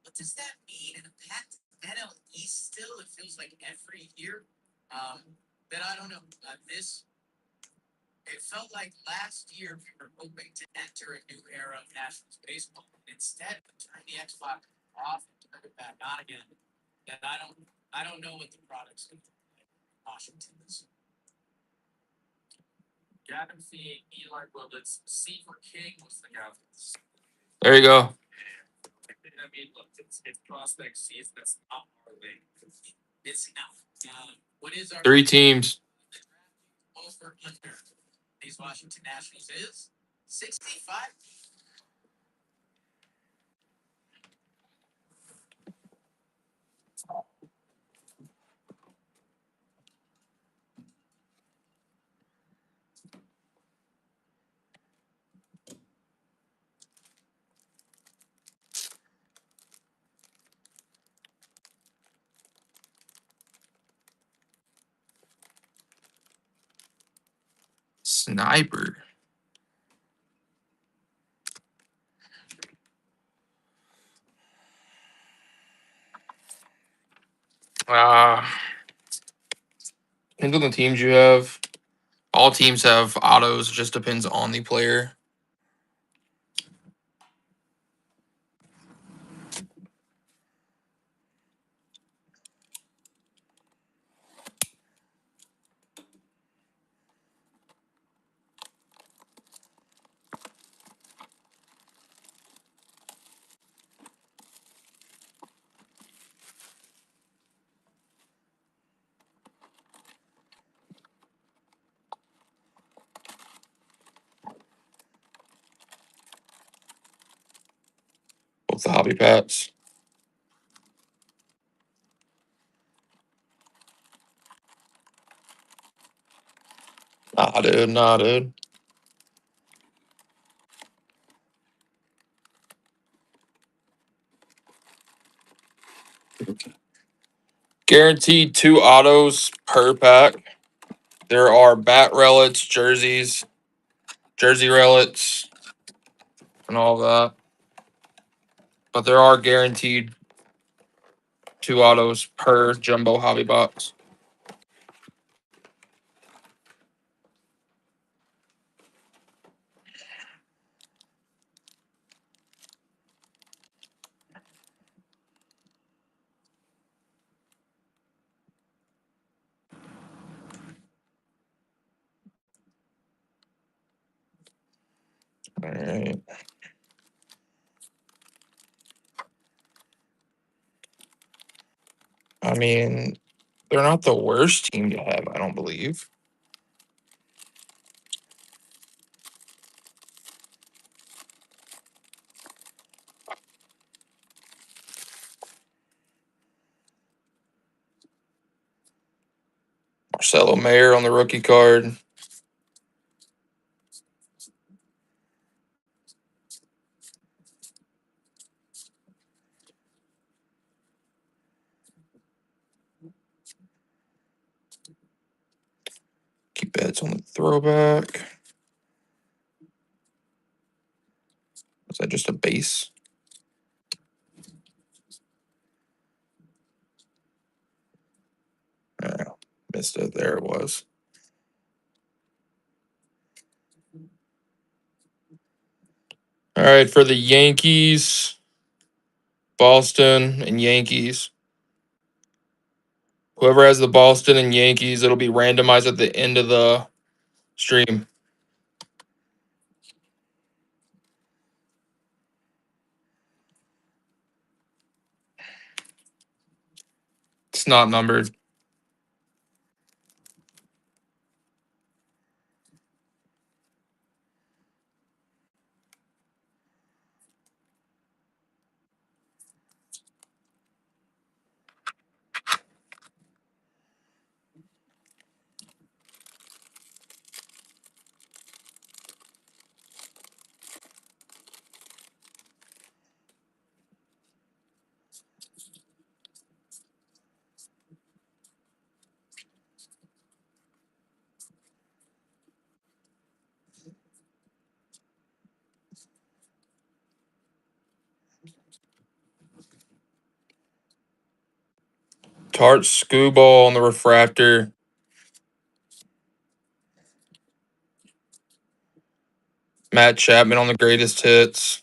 S3: What does that mean in a packed NL East still? It feels like every year. But I don't know. It felt like last year we were hoping to enter a new era of Nationals baseball. Instead, we turned the Xbox off and turned it back on again. And I don't know what the product's going to be like in Washington this year.
S4: Gavin Fee, Eli Willits, C for King was the guy.
S1: There you go.
S4: I mean, look, it's prospect season. That's not our league.
S3: It's not. What is our
S1: 3 teams.
S3: over under these Washington Nationals is 65.
S1: Sniper. Depends on the teams you have. All teams have autos. Just depends on the player. Both the hobby pats. Nah, dude. Nah, dude. Guaranteed 2 autos per pack. There are bat relics, jerseys, jersey relics, and all that. But there are guaranteed 2 autos per jumbo hobby box. All right. I mean, they're not the worst team to have, I don't believe. Marcelo Mayer on the rookie card. Keep bets on the throwback. Is that just a base? Missed it. There it was. All right, for the Yankees, Boston, and Yankees. Whoever has the Boston and Yankees, it'll be randomized at the end of the stream. It's not numbered. Tart Screwball on the refractor. Matt Chapman on the greatest hits.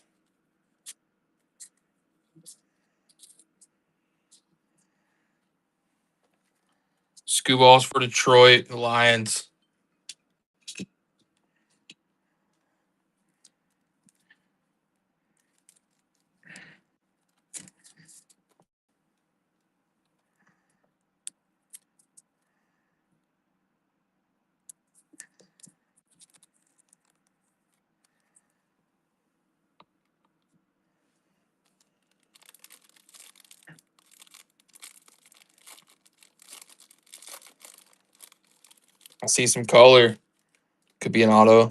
S1: Scoop balls for Detroit, the Lions. I see some color. Could be an auto.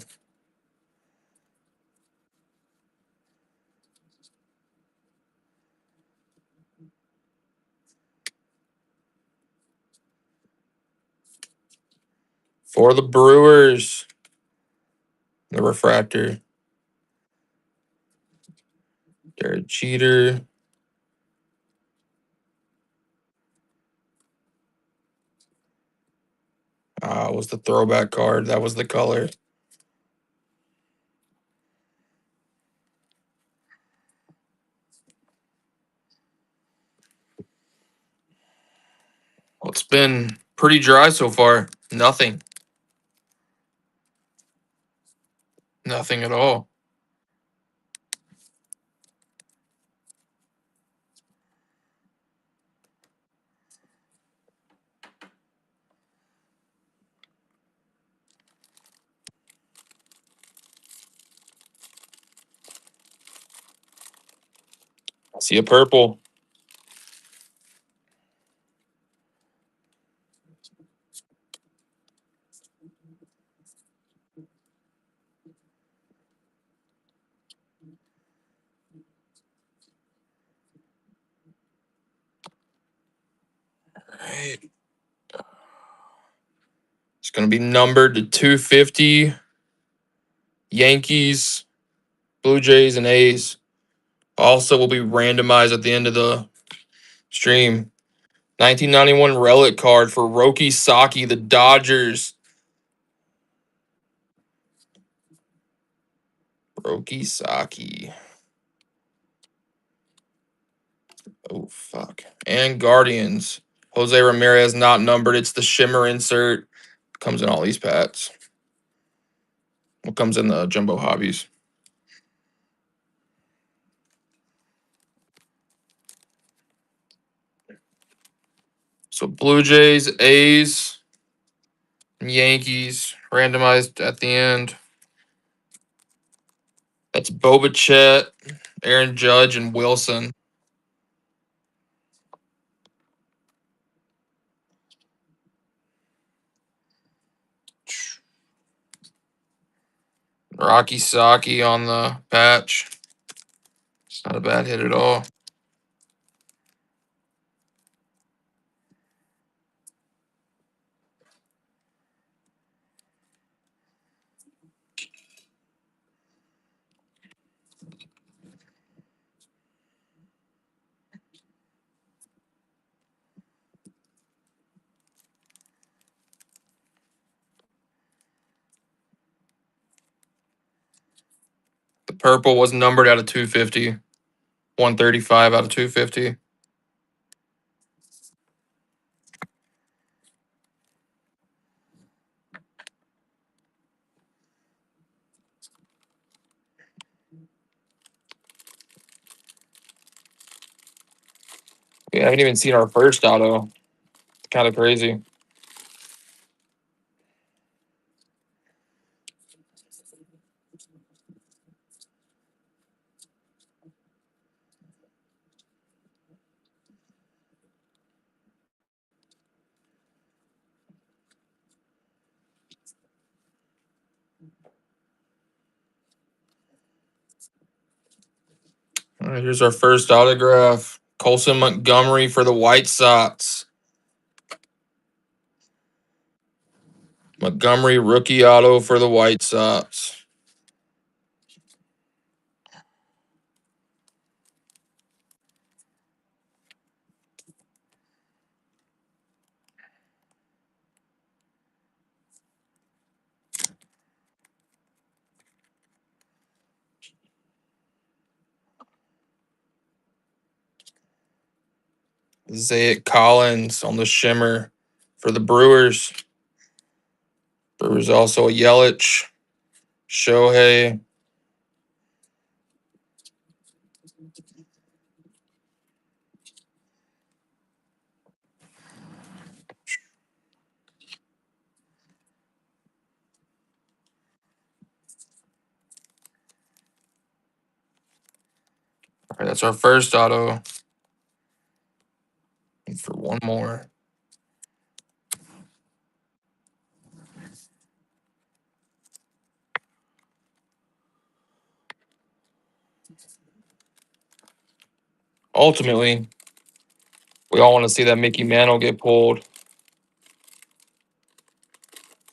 S1: For the Brewers, the refractor. Derek Jeter. Was the throwback card. That was the color. Well, it's been pretty dry so far. Nothing. Nothing at all. I see a purple. All right. It's going to be numbered to 250. Yankees, Blue Jays, and A's. Also will be randomized at the end of the stream. 1991 relic card for Roki Saki, the Dodgers. Roki Saki. Oh, fuck. And Guardians. Jose Ramirez not numbered. It's the shimmer insert. Comes in all these packs. What comes in the jumbo hobbies? So Blue Jays, A's, and Yankees randomized at the end. That's Bobichet, Aaron Judge, and Wilson. Rocky Saki on the patch. It's not a bad hit at all. The purple was numbered out of 250. 135 out of 250. We haven't even seen our first auto. Kind of crazy. All right, here's our first autograph. Colson Montgomery for the White Sox. Montgomery rookie auto for the White Sox. Zayat Collins on the shimmer for the Brewers. Brewers also a Yelich, Shohei. All right, that's our first auto. And for one more. Ultimately, we all want to see that Mickey Mantle get pulled.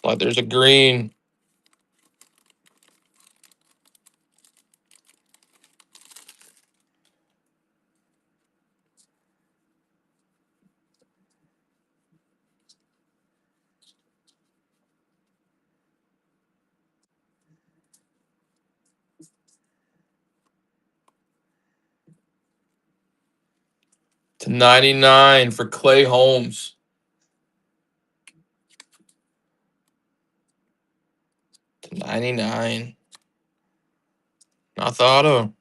S1: Like there's a green. To 99 for Clay Holmes. To 99. Not the auto.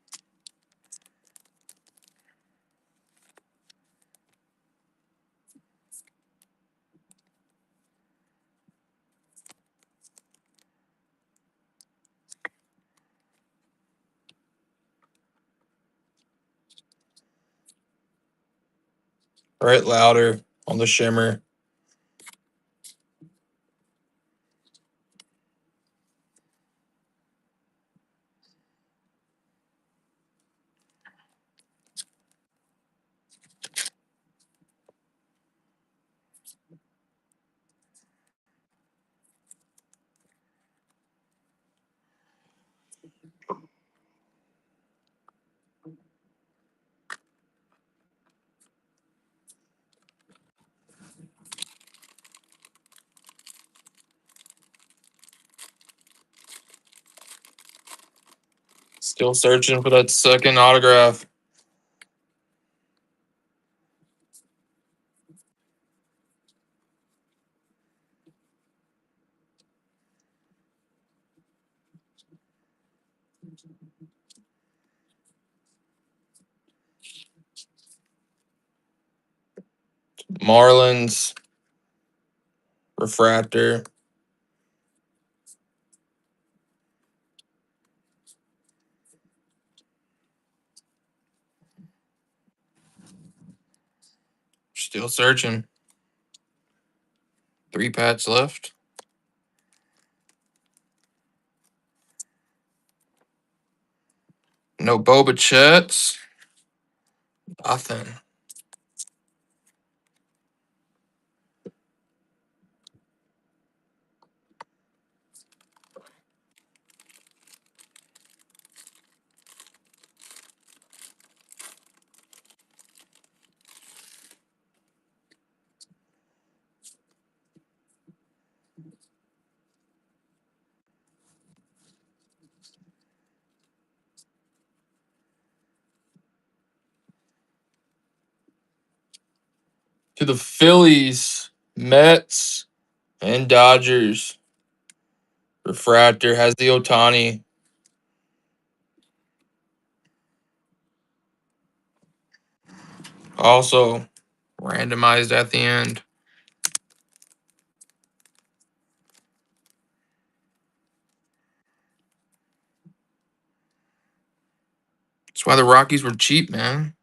S1: Right louder on the shimmer. Still searching for that second autograph. Marlins. Refractor. Still searching. 3 packs left. No Boba Chets. Nothing. To the Phillies, Mets, and Dodgers. Refractor has the Otani. Also randomized at the end. That's why the Rockies were cheap, man.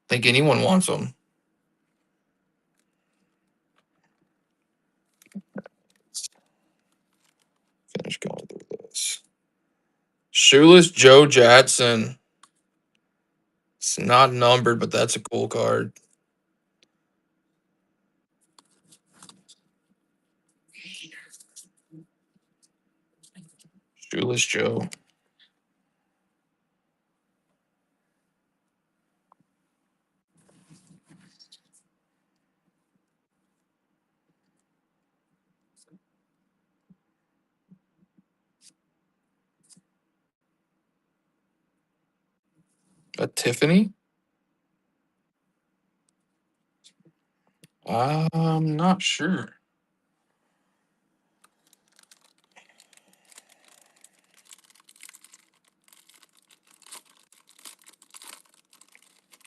S1: Think anyone wants them. Finish going through this. Shoeless Joe Jackson. It's not numbered, but that's a cool card. Shoeless Joe. A Tiffany? I'm not sure.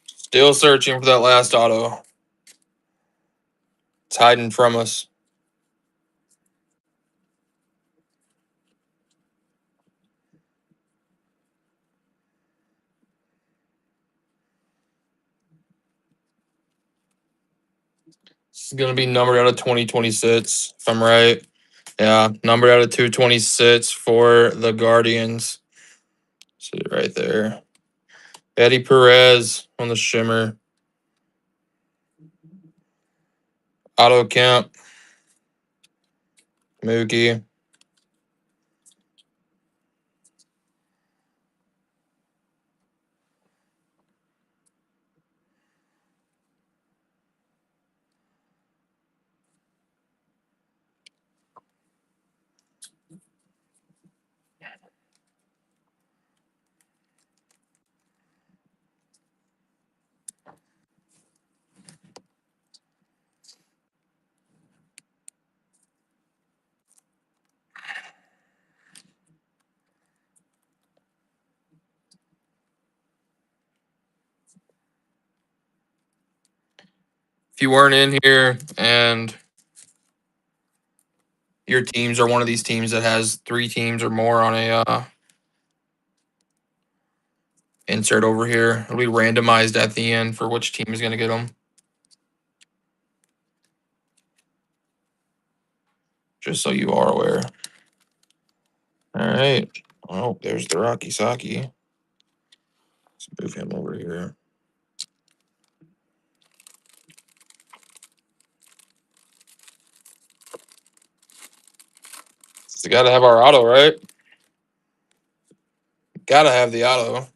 S1: Still searching for that last auto. It's hiding from us. It's going to be numbered out of 2026, if I'm right. Yeah, numbered out of 226 for the Guardians. See it right there. Eddie Perez on the shimmer. Otto Kemp. Mookie. If you weren't in here and your teams are one of these teams that has 3 teams or more on a insert over here, it'll be randomized at the end for which team is going to get them. Just so you are aware. All right. Oh, there's the Rocky Saki. Let's move him over here. So got to have our auto, right? Got to have the auto. All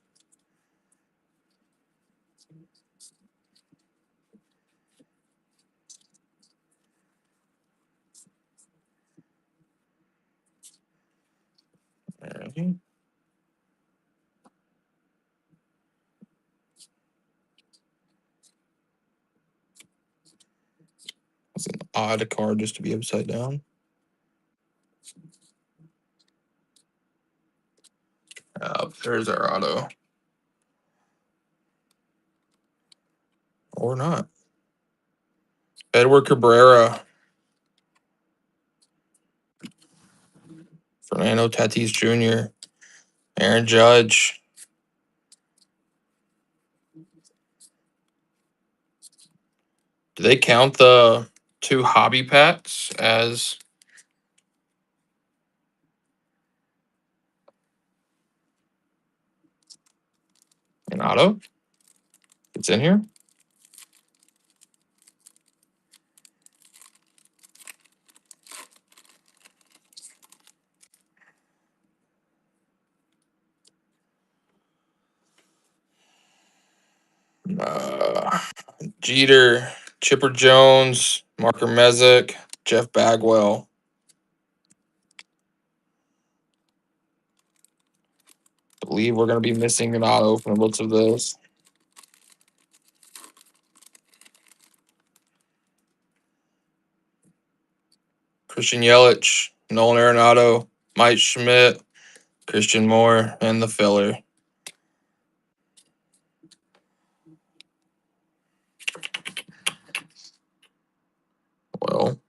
S1: right. That's an odd card just to be upside down. There's our auto. Or not. Edward Cabrera. Fernando Tatis Jr. Aaron Judge. Do they count the 2 hobby packs as an auto? It's in here? Jeter, Chipper Jones, Marker Messick, Jeff Bagwell. I believe we're going to be missing an auto from the looks of this. Christian Yelich, Nolan Arenado, Mike Schmidt, Christian Moore, and the filler. Well,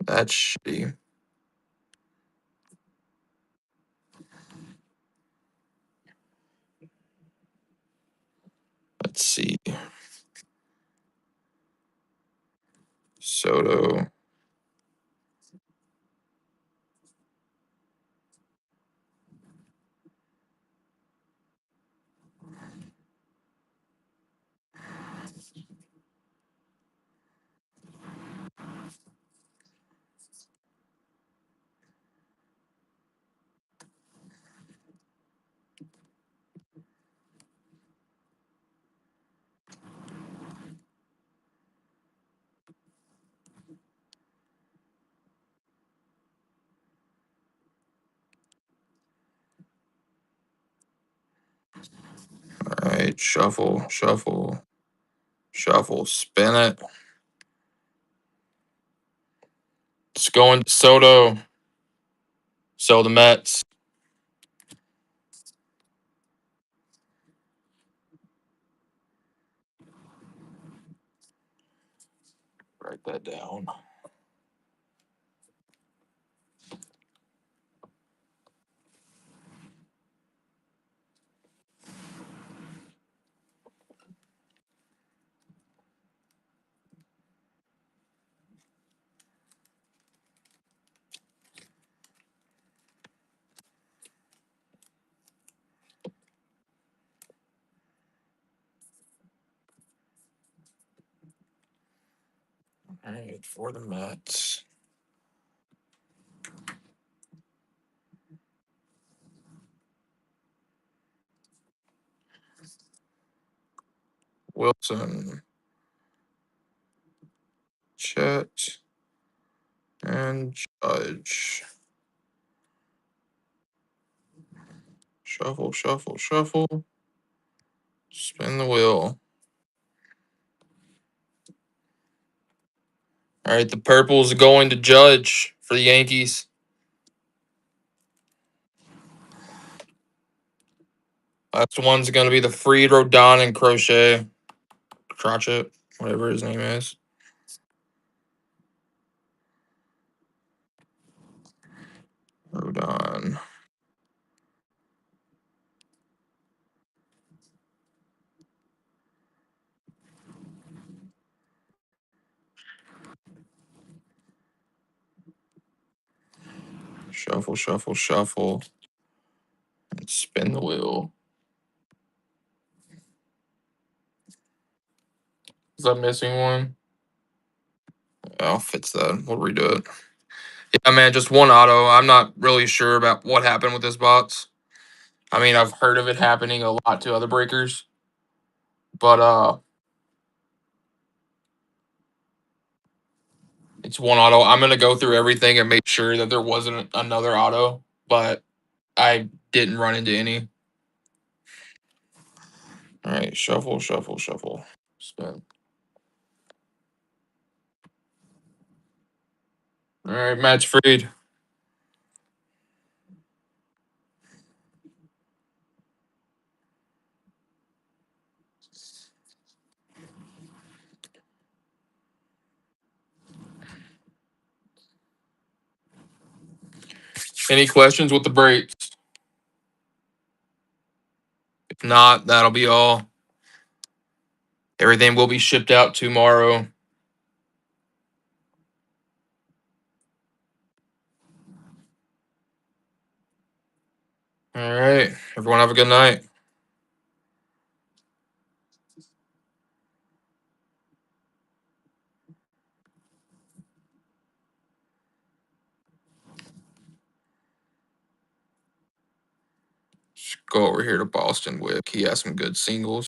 S1: that's shitty. Let's see. Soto. All right, shuffle, shuffle. Shuffle, spin it. It's going to Soto. Sell the Mets. Write that down. All right, for the Mets. Wilson. Chet. And Judge. Shuffle, shuffle, shuffle. Spin the wheel. All right, the purple's going to Judge for the Yankees. Last one's going to be the Freed, Rodon, and Crochet, whatever his name is. Rodon. Shuffle, shuffle, shuffle. And spin the wheel. Is that missing one? I'll fix that. We'll redo it. Yeah, man, just one auto. I'm not really sure about what happened with this box. I mean, I've heard of it happening a lot to other breakers. But it's one auto. I'm gonna go through everything and make sure that there wasn't another auto, but I didn't run into any. All right, shuffle, shuffle, shuffle. Spin. All right, match Freed. Any questions with the breaks? If not, that'll be all. Everything will be shipped out tomorrow. All right, everyone have a good night. Let's go over here to Boston Wick. He has some good singles.